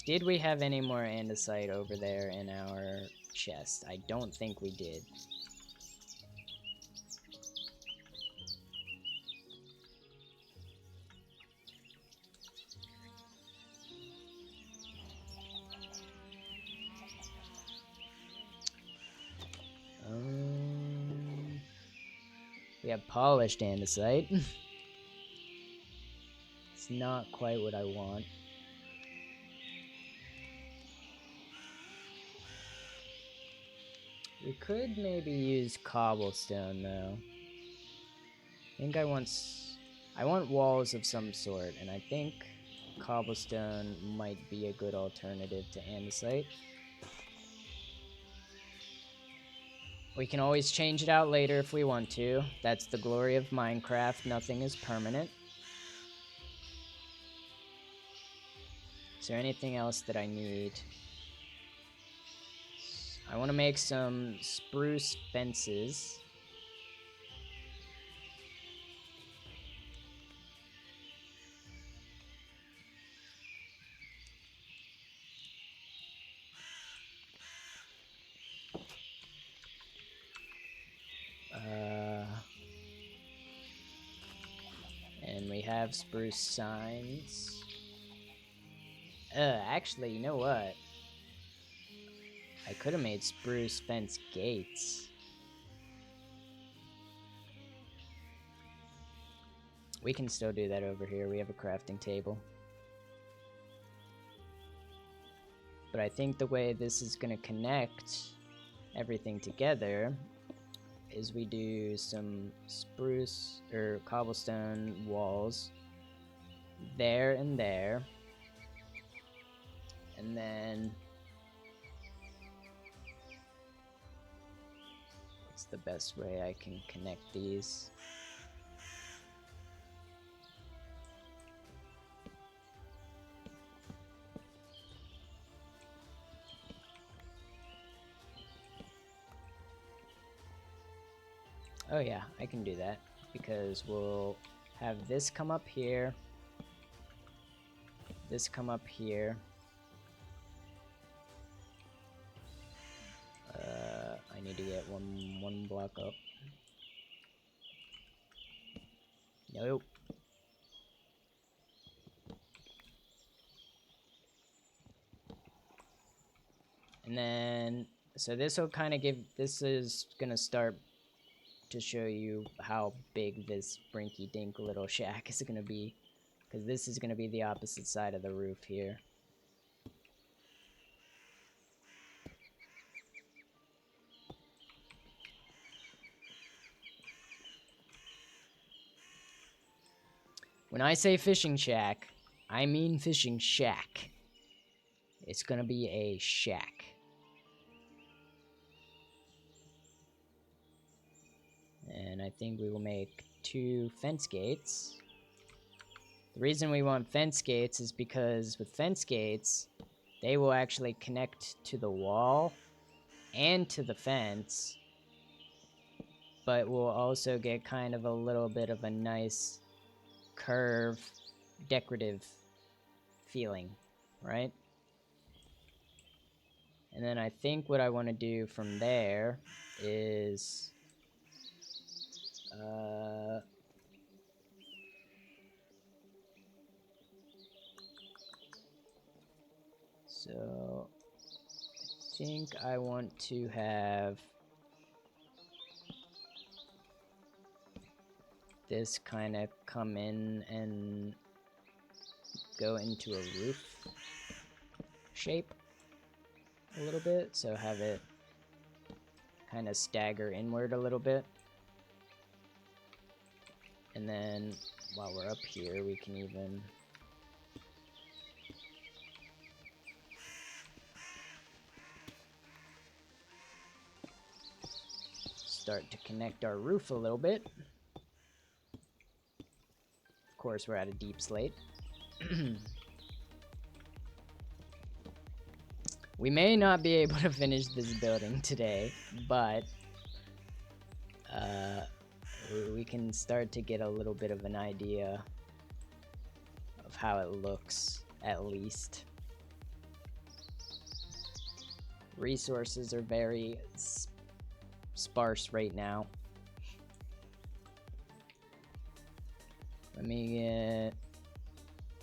Did we have any more andesite over there in our chest? I don't think we did. We have polished andesite. It's not quite what I want. We could maybe use cobblestone though. I think I want walls of some sort, and I think cobblestone might be a good alternative to andesite. We can always change it out later if we want to. That's the glory of Minecraft. Nothing is permanent. Is there anything else that I need? I want to make some spruce fences. And we have spruce signs. Actually, you know what? I could have made spruce fence gates. We can still do that over here. We have a crafting table. But I think the way this is going to connect everything together is we do some spruce or cobblestone walls there and there. And then what's the best way I can connect these? Oh yeah, I can do that because we'll have this come up here, this come up here. I need to get one block up. Nope. And then, so this will kind of give, this is gonna start to show you how big this rinky-dink little shack is gonna be, because this is gonna be the opposite side of the roof here. When I say fishing shack, I mean fishing shack. It's gonna be a shack. And I think we will make 2 fence gates. The reason we want fence gates is because with fence gates, they will actually connect to the wall and to the fence, but we'll also get kind of a little bit of a nice curve, decorative feeling, right? And then I think what I want to do from there is so I think I want to have this kind of come in and go into a roof shape a little bit, so have it kind of stagger inward a little bit. And then while we're up here, we can even start to connect our roof a little bit. Of course, we're at a deep slate. We may not be able to finish this building today, but we can start to get a little bit of an idea of how it looks, at least. Resources are very sparse right now. Let me get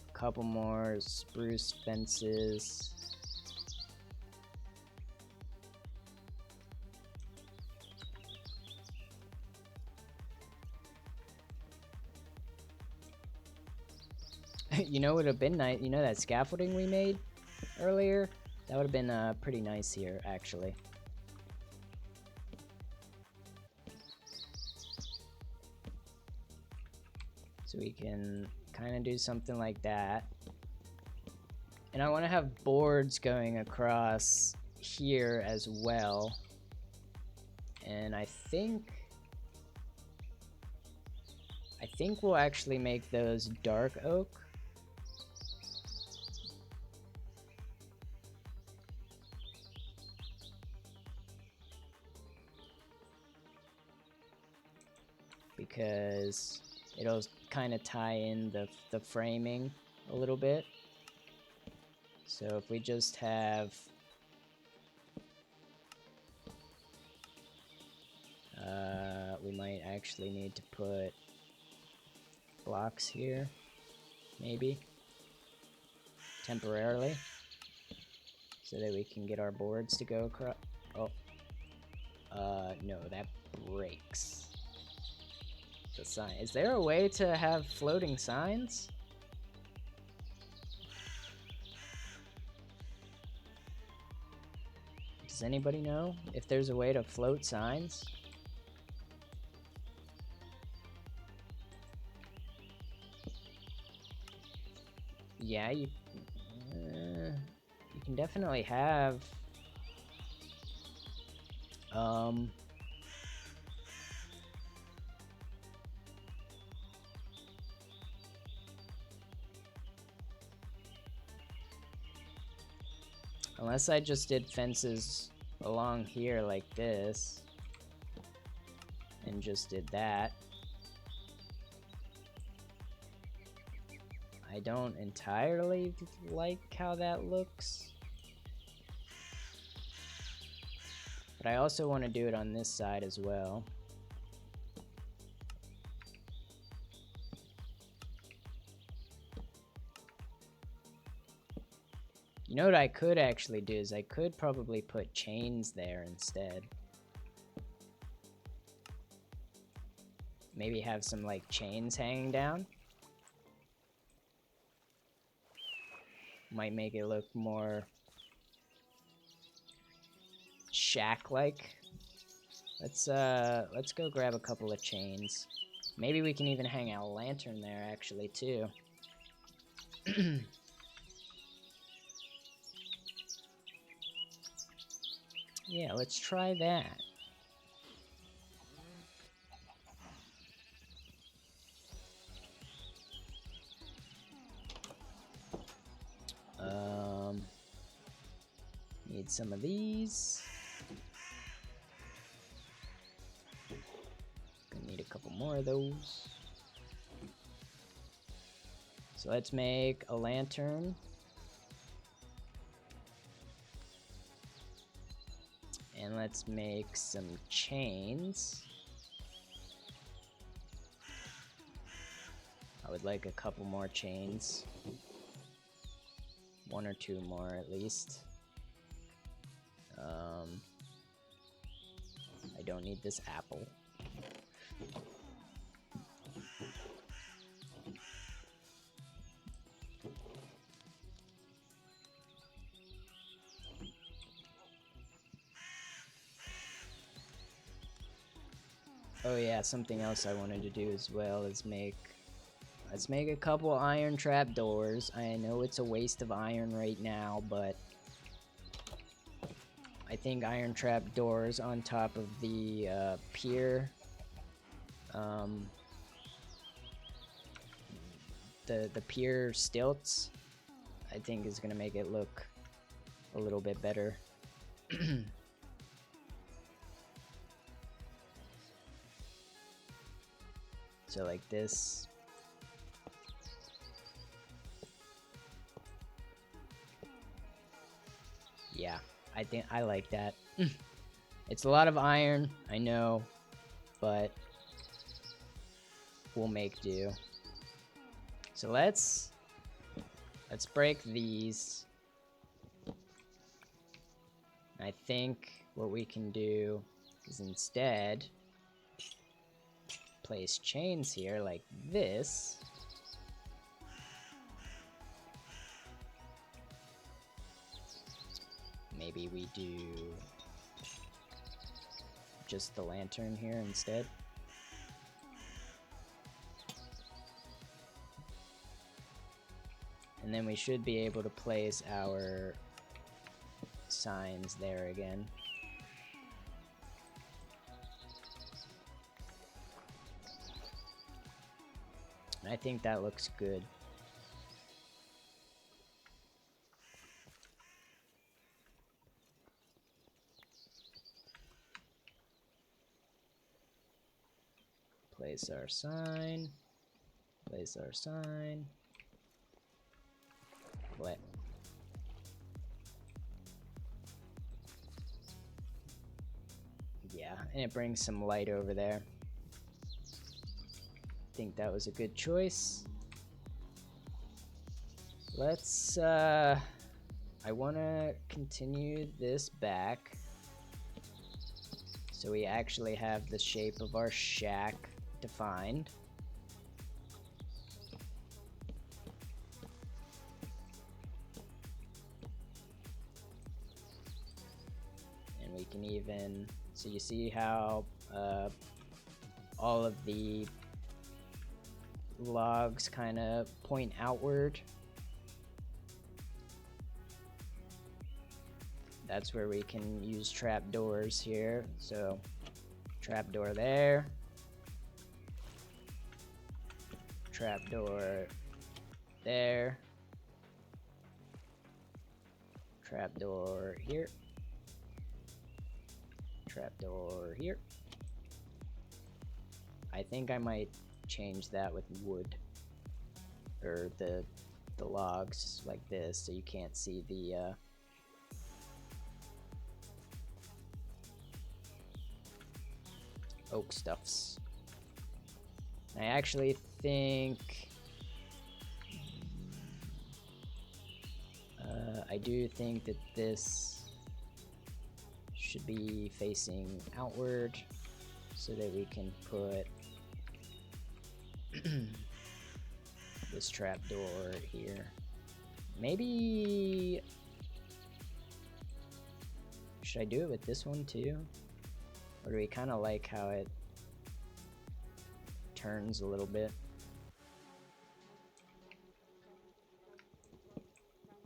a couple more spruce fences. You know what would have been nice? You know that scaffolding we made earlier? That would have been pretty nice here, actually. So we can kind of do something like that. And I want to have boards going across here as well. And I think we'll actually make those dark oak. because it'll kind of tie in the framing a little bit. So if we just have we might actually need to put blocks here, maybe temporarily, so that we can get our boards to go across. Oh, no, that breaks the sign. Is there a way to have floating signs? Does anybody know if there's a way to float signs? Yeah, you can definitely have unless I just did fences along here like this and just did that. I don't entirely like how that looks. But I also want to do it on this side as well. You know what I could actually do is I could probably put chains there instead. Maybe have some like chains hanging down. Might make it look more shack-like. Let's go grab a couple of chains. Maybe we can even hang out a lantern there actually too. Yeah, let's try that. Need some of these. Gonna need a couple more of those. So let's make a lantern. And let's make some chains. I would like a couple more chains. One or two more at least. I don't need this apple. Oh yeah, something else I wanted to do as well is let's make a couple iron trap doors. I know it's a waste of iron right now, but I think iron trap doors on top of the pier, the pier stilts, I think is gonna make it look a little bit better. So like this. Yeah, I think I like that. It's a lot of iron, I know, but we'll make do. So let's break these. I think what we can do is instead place chains here like this. Maybe we do just the lantern here instead. And then we should be able to place our signs there again. And I think that looks good. Place our sign. Place our sign. What? Yeah, and it brings some light over there. Think that was a good choice. Let's, I want to continue this back so we actually have the shape of our shack defined. And we can even, so you see how all of the logs kind of point outward. That's where we can use trapdoors here. So trapdoor there, trapdoor there, trapdoor here, trapdoor here. I think I might change that with wood, or the logs like this, so you can't see the oak stuffs. I actually think I do think that this should be facing outward so that we can put this trapdoor here. Maybe should I do it with this one too? Or do we kind of like how it turns a little bit?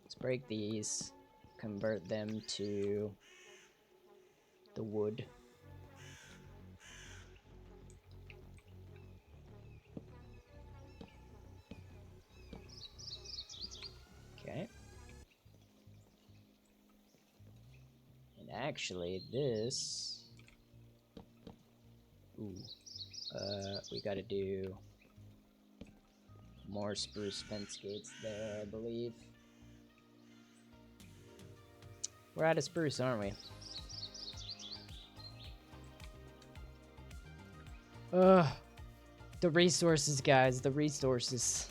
Let's break these, convert them to the wood. Okay. And actually this, we gotta do more spruce fence gates there, I believe. We're out of spruce, aren't we? The resources, guys, the resources.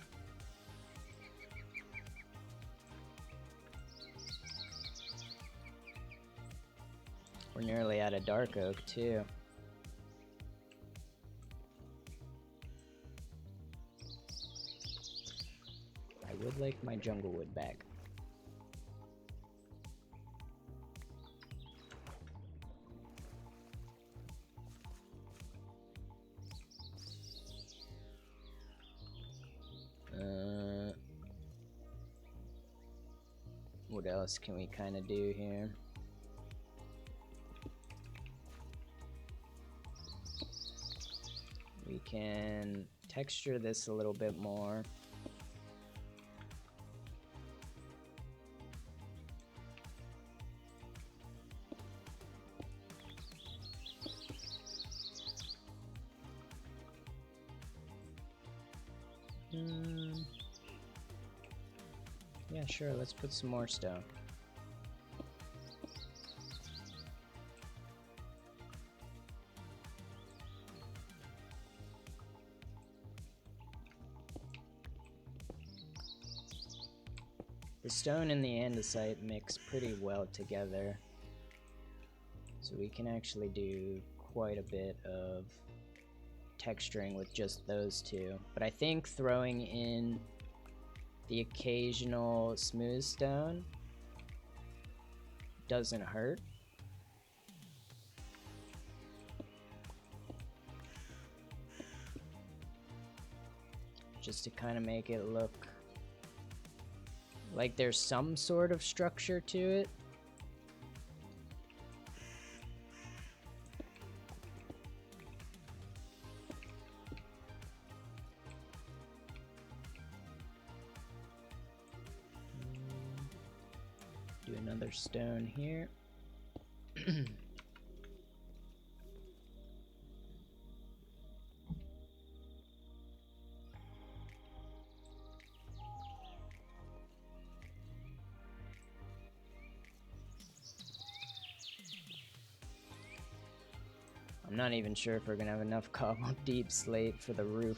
We're nearly out of dark oak, too. I would like my jungle wood back. What else can we kind of do here? We can texture this a little bit more. Yeah, sure, let's put some more stone. The stone and the andesite mix pretty well together, so we can actually do quite a bit of texturing with just those two. But I think throwing in the occasional smooth stone doesn't hurt. Just to kind of make it look like there's some sort of structure to it. Do another stone here. I'm not even sure if we're gonna have enough cobble deep slate for the roof.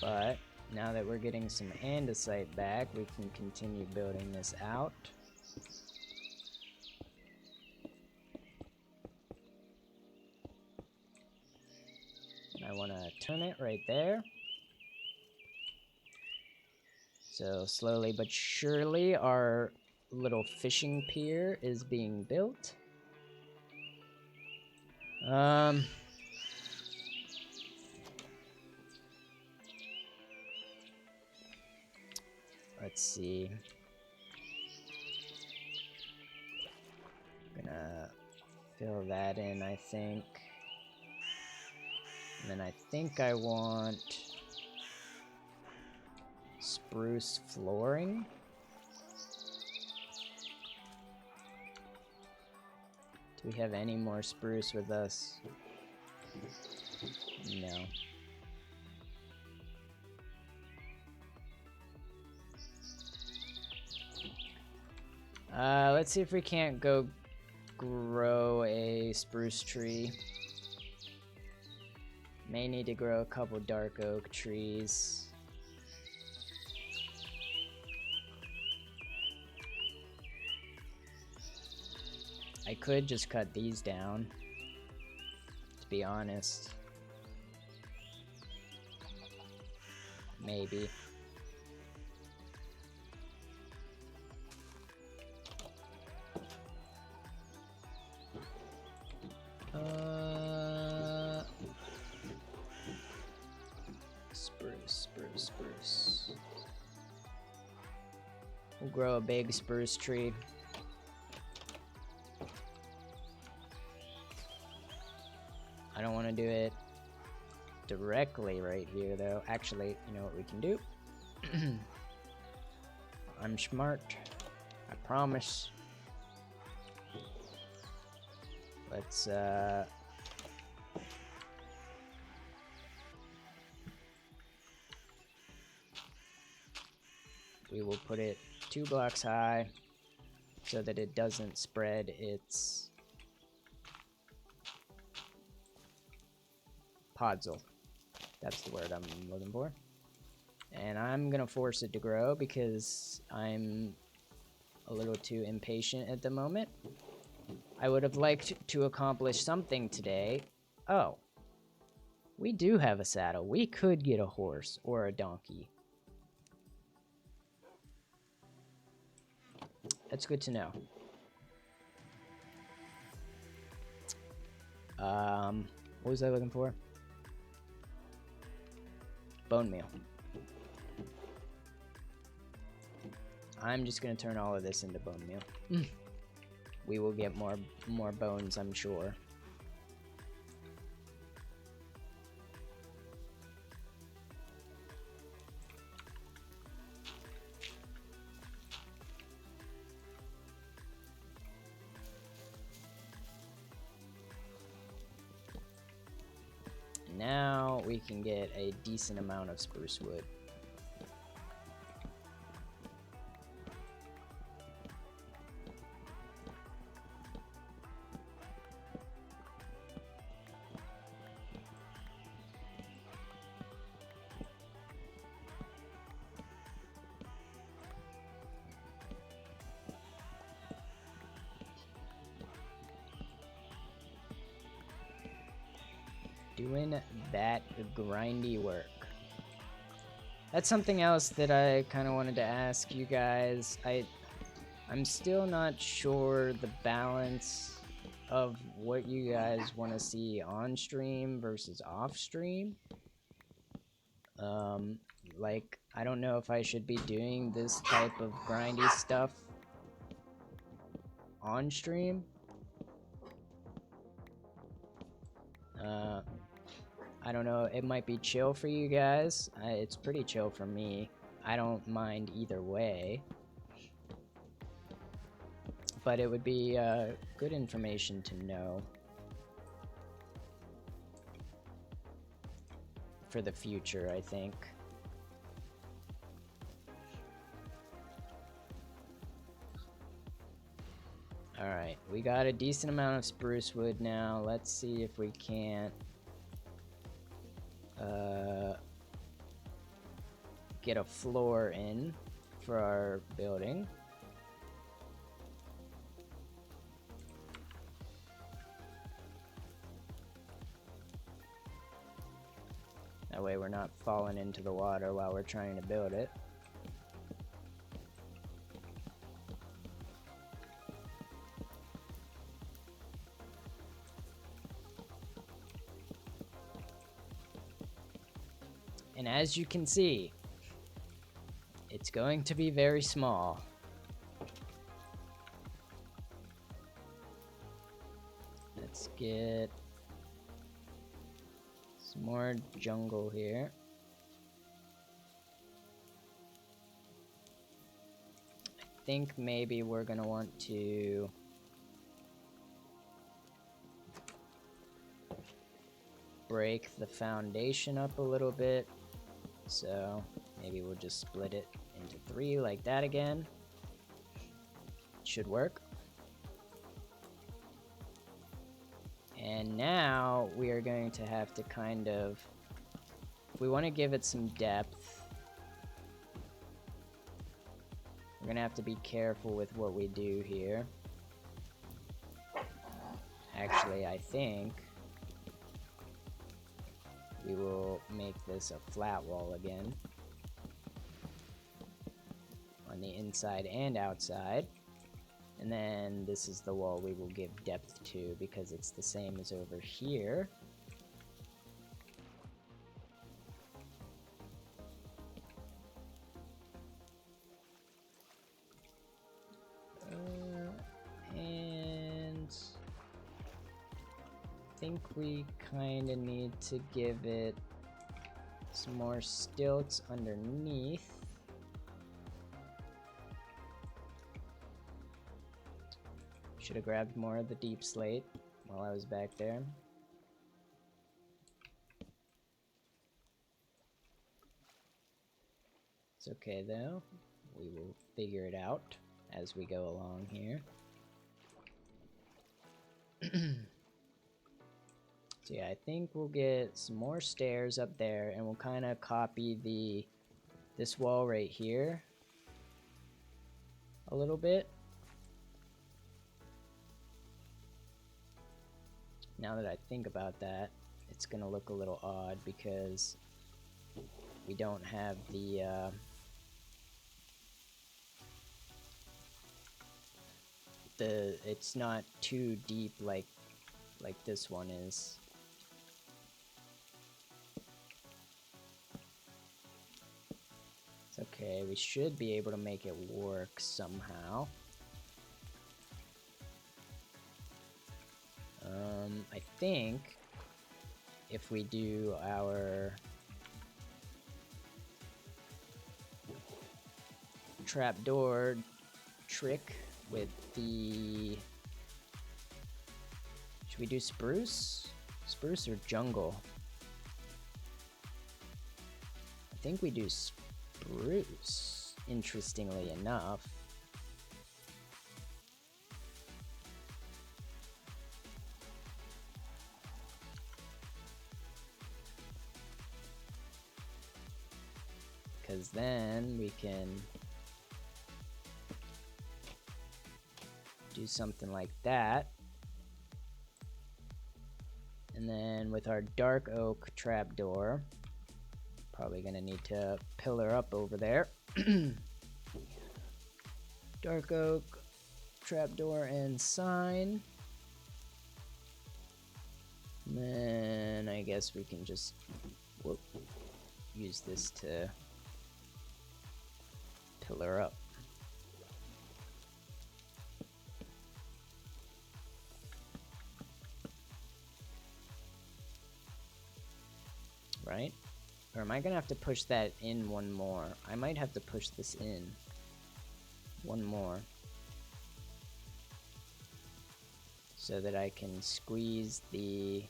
But now that we're getting some andesite back, we can continue building this out. And I want to turn it right there. So slowly but surely our little fishing pier is being built. Let's see. I'm gonna fill that in, I think. And then I think I want spruce flooring. Do we have any more spruce with us? No. Let's see if we can't go grow a spruce tree. May need to grow a couple dark oak trees. I could just cut these down, to be honest. Maybe. Spruce. We'll grow a big spruce tree. I don't want to do it directly right here, though. Actually, you know what we can do? I'm smart. I promise. Let's, we will put it 2 blocks high so that it doesn't spread its podzol. That's the word I'm looking for. And I'm gonna force it to grow because I'm a little too impatient at the moment. I would have liked to accomplish something today. Oh, we do have a saddle. We could get a horse or a donkey. That's good to know. What was I looking for? Bone meal. I'm just gonna turn all of this into bone meal. We will get more bones, I'm sure. Now we can get a decent amount of spruce wood. Doing that grindy work. That's something else that I kind of wanted to ask you guys. I'm still not sure the balance of what you guys want to see on stream versus off stream. Like, I don't know if I should be doing this type of grindy stuff on stream. I don't know, it might be chill for you guys. It's pretty chill for me. I don't mind either way. But it would be good information to know for the future, I think. we got a decent amount of spruce wood now. Let's see if we can't get a floor in for our building. That way we're not falling into the water while we're trying to build it. And as you can see, it's going to be very small. Let's get some more jungle here. I think maybe we're gonna want to break the foundation up a little bit. So maybe we'll just split it into 3 like that again. Should work. And now we are going to have to kind of, if we want to give it some depth, we're going to have to be careful with what we do here. Actually, I think we will make this a flat wall again on the inside and outside. And then this is the wall we will give depth to because it's the same as over here. And I think we kind of need to give it some more stilts underneath. Should have grabbed more of the deep slate while I was back there. It's okay though. We will figure it out as we go along here. So yeah, I think we'll get some more stairs up there and we'll kind of copy this wall right here a little bit. Now that I think about that, it's gonna look a little odd because we don't have it's not too deep like this one is. It's okay, we should be able to make it work somehow. I think if we do our trapdoor trick with the... Should we do spruce? Spruce or jungle? I think we do spruce, interestingly enough. Because then we can do something like that. And then with our dark oak trapdoor, probably gonna need to pillar up over there. Dark oak trapdoor and sign. And then I guess we can just use this to pillar up. Right? Or am I gonna have to push that in one more? I might have to push this in one more so that I can squeeze the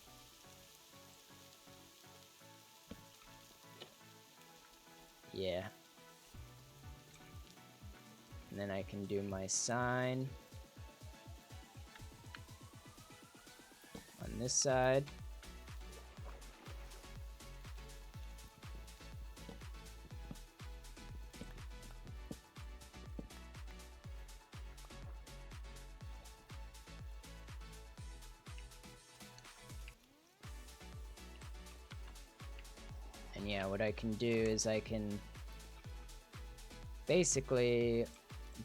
and then I can do my sign this side. And yeah, what I can do is I can basically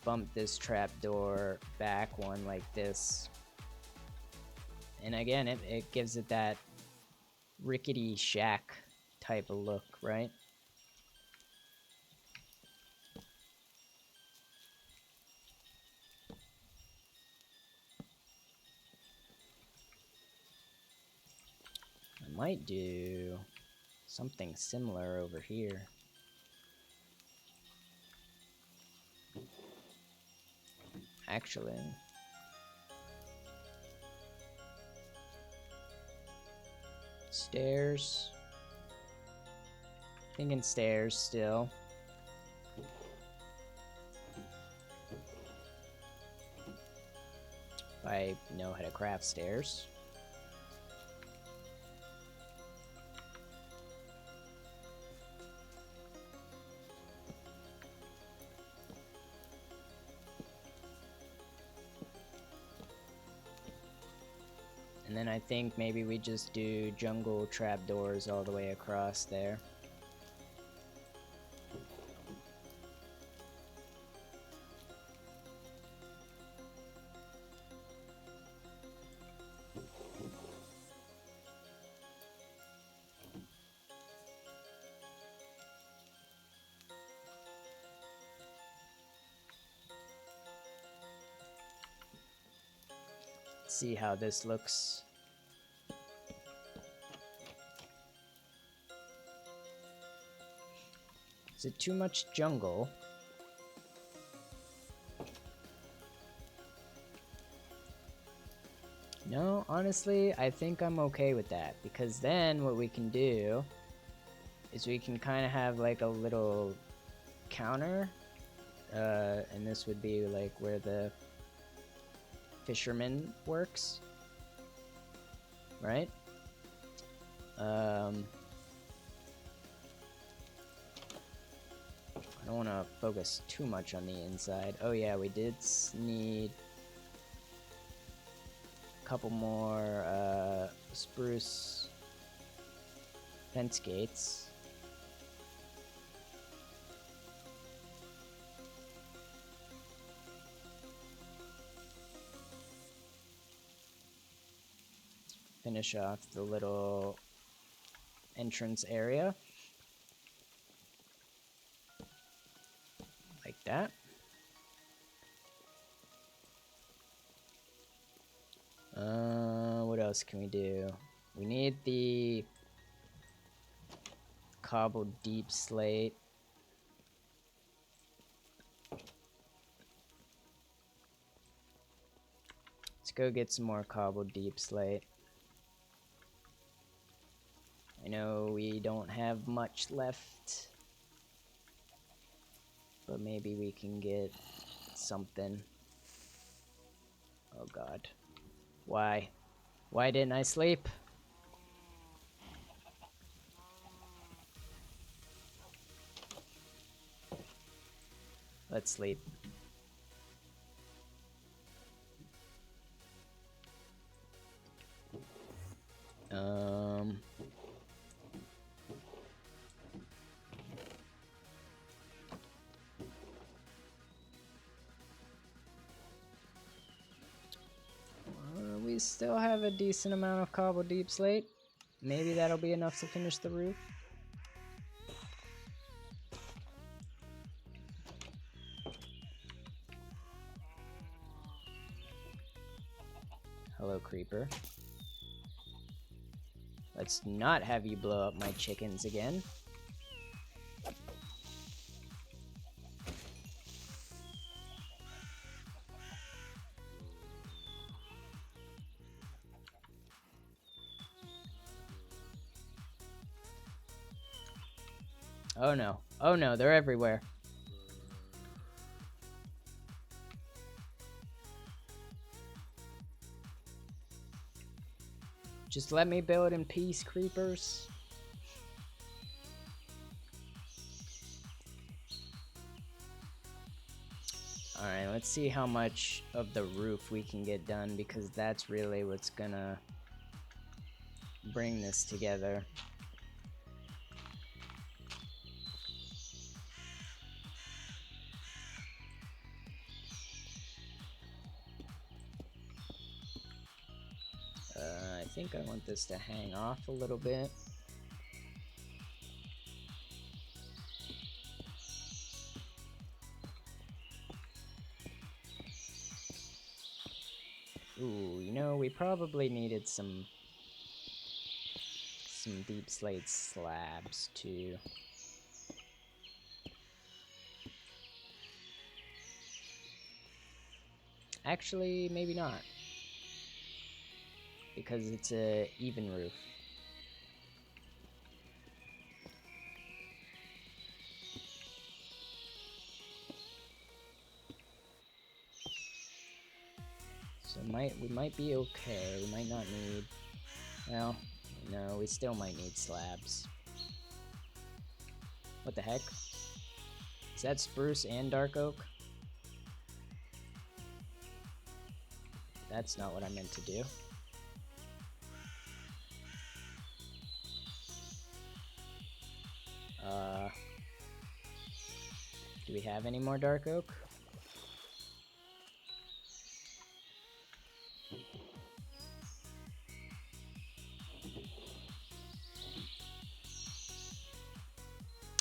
bump this trapdoor back one like this. And again, it gives it that rickety shack type of look, right? I might do something similar over here. Actually, stairs. Thinking stairs still. If I know how to craft stairs. And then I think maybe we just do jungle trapdoors all the way across there. See how this looks. Is it too much jungle? No, honestly, I think I'm okay with that, because then what we can do is we can kind of have like a little counter, and this would be like where the fisherman works, right? I don't want to focus too much on the inside. Oh yeah, we did need a couple more spruce fence gates. Finish off the little entrance area. Like that. What else can we do? We need the cobbled deep slate. Let's go get some more cobbled deep slate. I know we don't have much left, but maybe we can get something. Oh god. Why? Why didn't I sleep? Let's sleep. We still have a decent amount of cobble deep slate. Maybe that'll be enough to finish the roof. Hello, creeper. Let's not have you blow up my chickens again. Oh no. Oh no, they're everywhere. Just let me build in peace, creepers. Alright, let's see how much of the roof we can get done, because that's really what's gonna bring this together. I think I want this to hang off a little bit. Ooh, you know, we probably needed some deep slate slabs too. Actually, maybe not, because it's a even roof. So we might be okay. We might not need, well, no, we still might need slabs. What the heck? Is that spruce and dark oak? That's not what I meant to do. Do we have any more dark oak?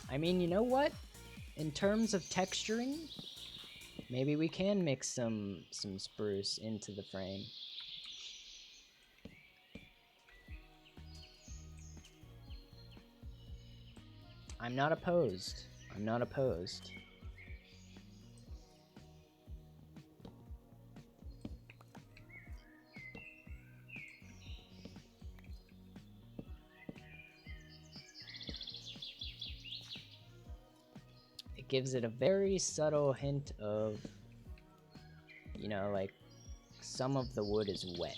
I mean, you know what? In terms of texturing, maybe we can mix some spruce into the frame. I'm not opposed. I'm not opposed. It gives it a very subtle hint of, you know, like some of the wood is wet.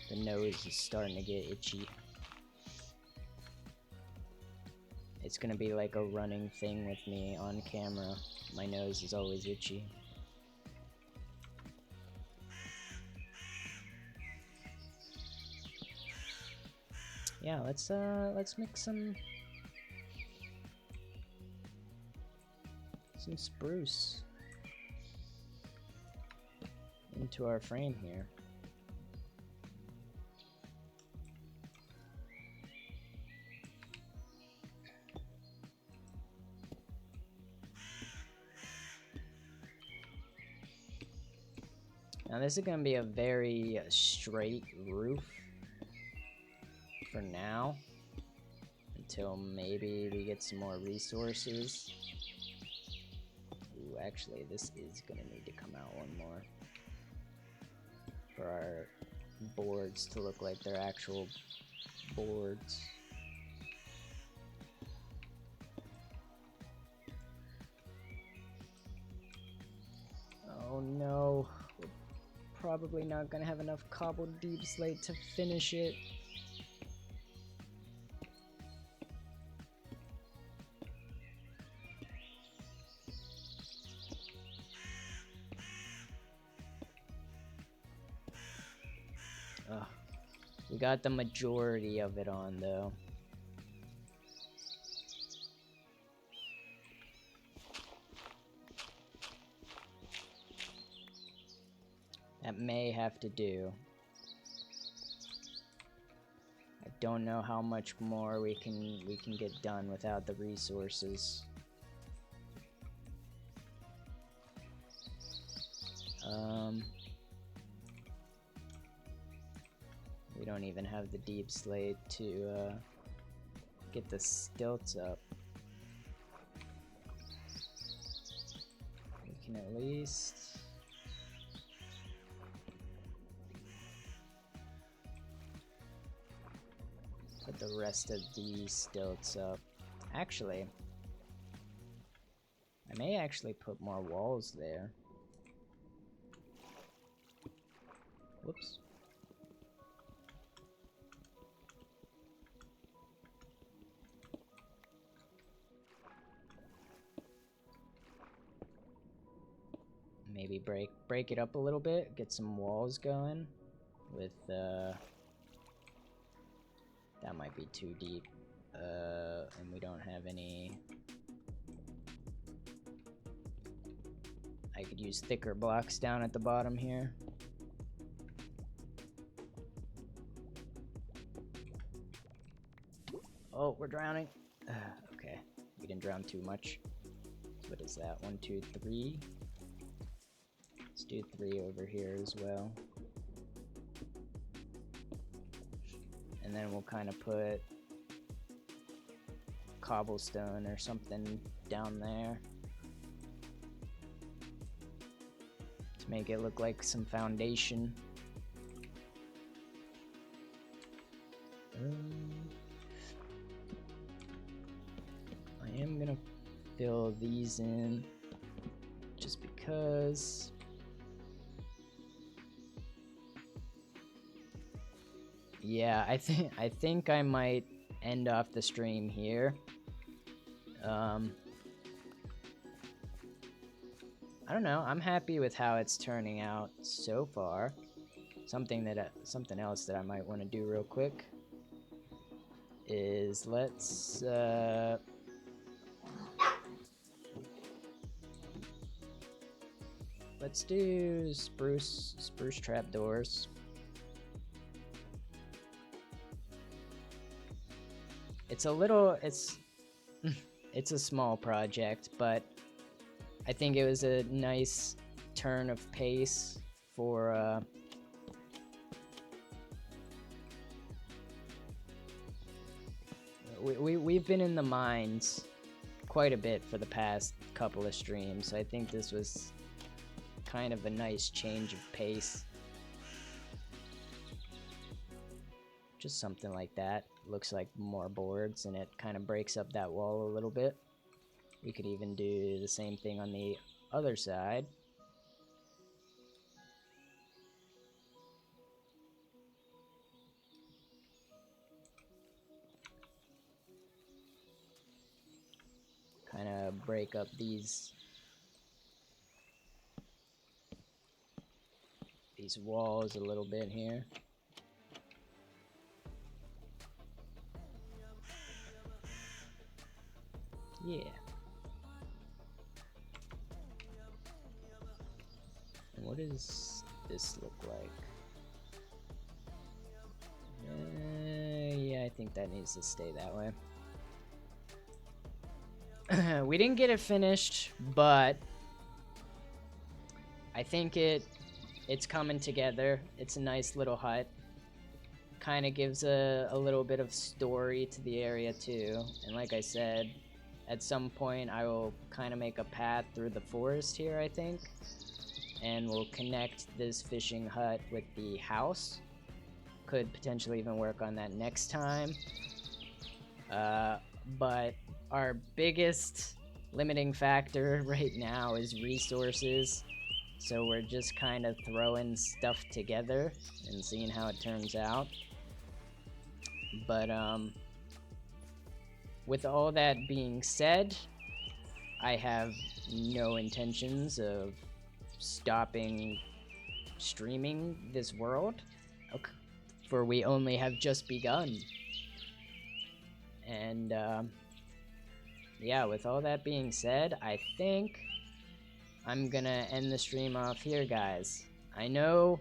The nose is starting to get itchy. It's gonna be like a running thing with me on camera. My nose is always itchy. Yeah, let's mix some spruce into our frame here. Now this is going to be a very straight roof for now, until maybe we get some more resources. Ooh, actually this is going to need to come out one more for our boards to look like they're actual boards. Oh no. Probably not gonna have enough cobbled deep slate to finish it. We got the majority of it on though. That may have to do. I don't know how much more we can get done without the resources. We don't even have the deep slate to get the stilts up. We can at least put the rest of these stilts up. Actually, I may actually put more walls there. Whoops. Maybe break it up a little bit, get some walls going with that might be too deep. And we don't have any. I could use thicker blocks down at the bottom here. Oh, we're drowning. Okay, we didn't drown too much. What is that? 1, 2, 3. Let's do 3 over here as well. And then we'll kind of put cobblestone or something down there to make it look like some foundation. I am gonna fill these in just because. Yeah, I think I might end off the stream here. I don't know. I'm happy with how it's turning out so far. Something else that I might want to do real quick is let's do spruce trapdoors. It's it's a small project, but I think it was a nice turn of pace for we've been in the mines quite a bit for the past couple of streams, so I think this was kind of a nice change of pace. Just something like that. Looks like more boards, and it kind of breaks up that wall a little bit. We could even do the same thing on the other side. Kind of break up these walls a little bit here. Yeah. And what does this look like? Yeah, I think that needs to stay that way. We didn't get it finished, but I think it's coming together. It's a nice little hut. Kind of gives a little bit of story to the area too. And like I said, at some point I will kind of make a path through the forest here, I think. And we'll connect this fishing hut with the house. Could potentially even work on that next time. But our biggest limiting factor right now is resources. So we're just kind of throwing stuff together and seeing how it turns out. But with all that being said, I have no intentions of stopping streaming this world, for we only have just begun. And yeah, with all that being said, I think I'm gonna end the stream off here, guys. I know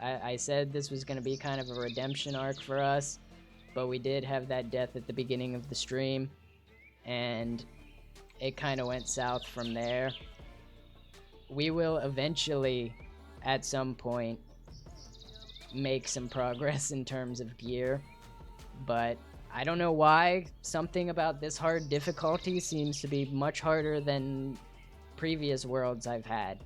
I said this was gonna be kind of a redemption arc for us, but we did have that death at the beginning of the stream, and it kind of went south from there. We will eventually, at some point, make some progress in terms of gear, but I don't know why something about this hard difficulty seems to be much harder than previous worlds I've had.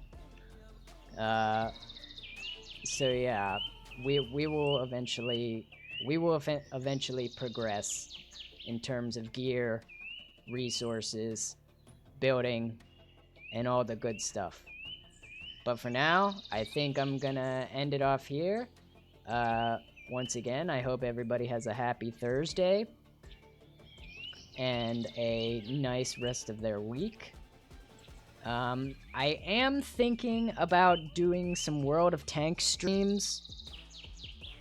So yeah, we will eventually we will eventually progress in terms of gear, resources, building, and all the good stuff. But for now, I think I'm gonna end it off here. Once again, I hope everybody has a happy Thursday and a nice rest of their week. I am thinking about doing some World of Tanks streams,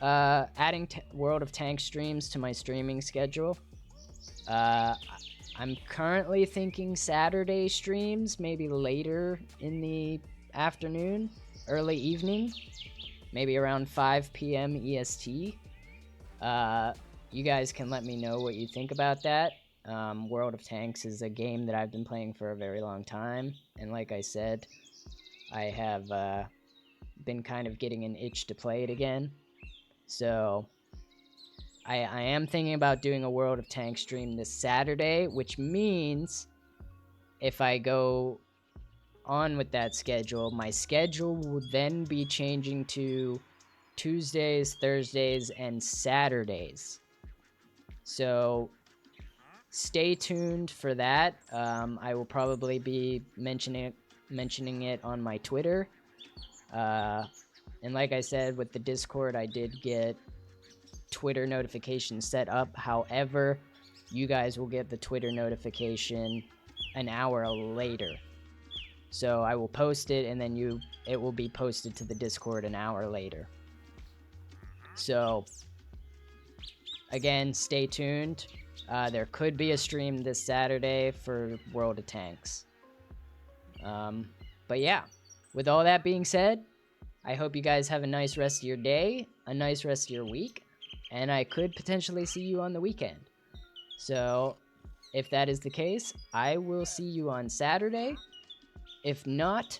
adding World of Tanks streams to my streaming schedule. I'm currently thinking Saturday streams, maybe later in the afternoon, early evening, maybe around 5 p.m. EST. You guys can let me know what you think about that. World of Tanks is a game that I've been playing for a very long time, and like I said, I have been kind of getting an itch to play it again. So I am thinking about doing a World of Tanks stream this Saturday, which means if I go on with that schedule, my schedule will then be changing to Tuesdays, Thursdays, and Saturdays. So stay tuned for that. I will probably be mentioning it on my Twitter. And like I said, with the Discord, I did get Twitter notifications set up. However, you guys will get the Twitter notification an hour later. So I will post it, and then it will be posted to the Discord an hour later. So again, stay tuned. There could be a stream this Saturday for World of Tanks. But yeah, with all that being said, I hope you guys have a nice rest of your day, a nice rest of your week, and I could potentially see you on the weekend. So if that is the case, I will see you on Saturday. If not,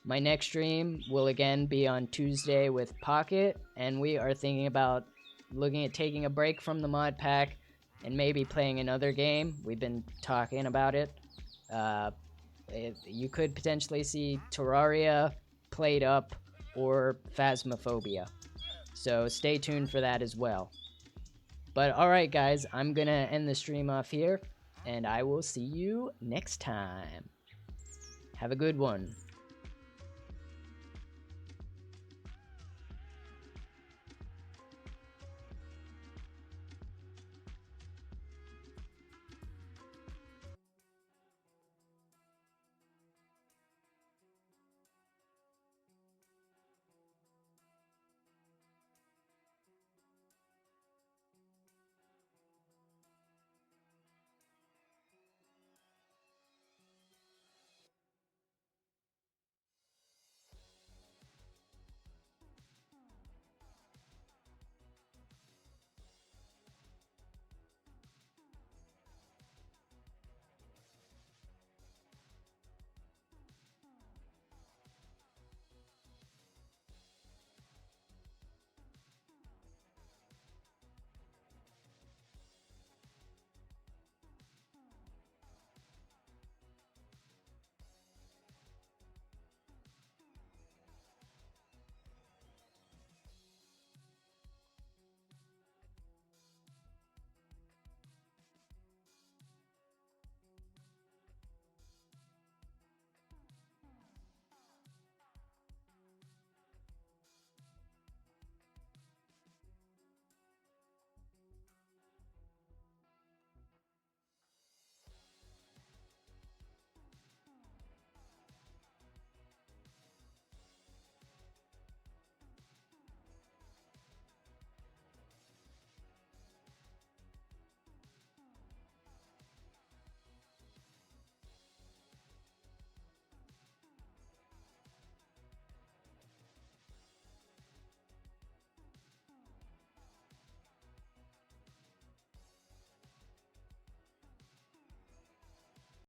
my next stream will again be on Tuesday with Pocket, and we are thinking about looking at taking a break from the mod pack and maybe playing another game. We've been talking about it. You could potentially see Terraria, Played Up, or Phasmophobia. So stay tuned for that as well. But alright guys, I'm gonna end the stream off here, and I will see you next time. Have a good one.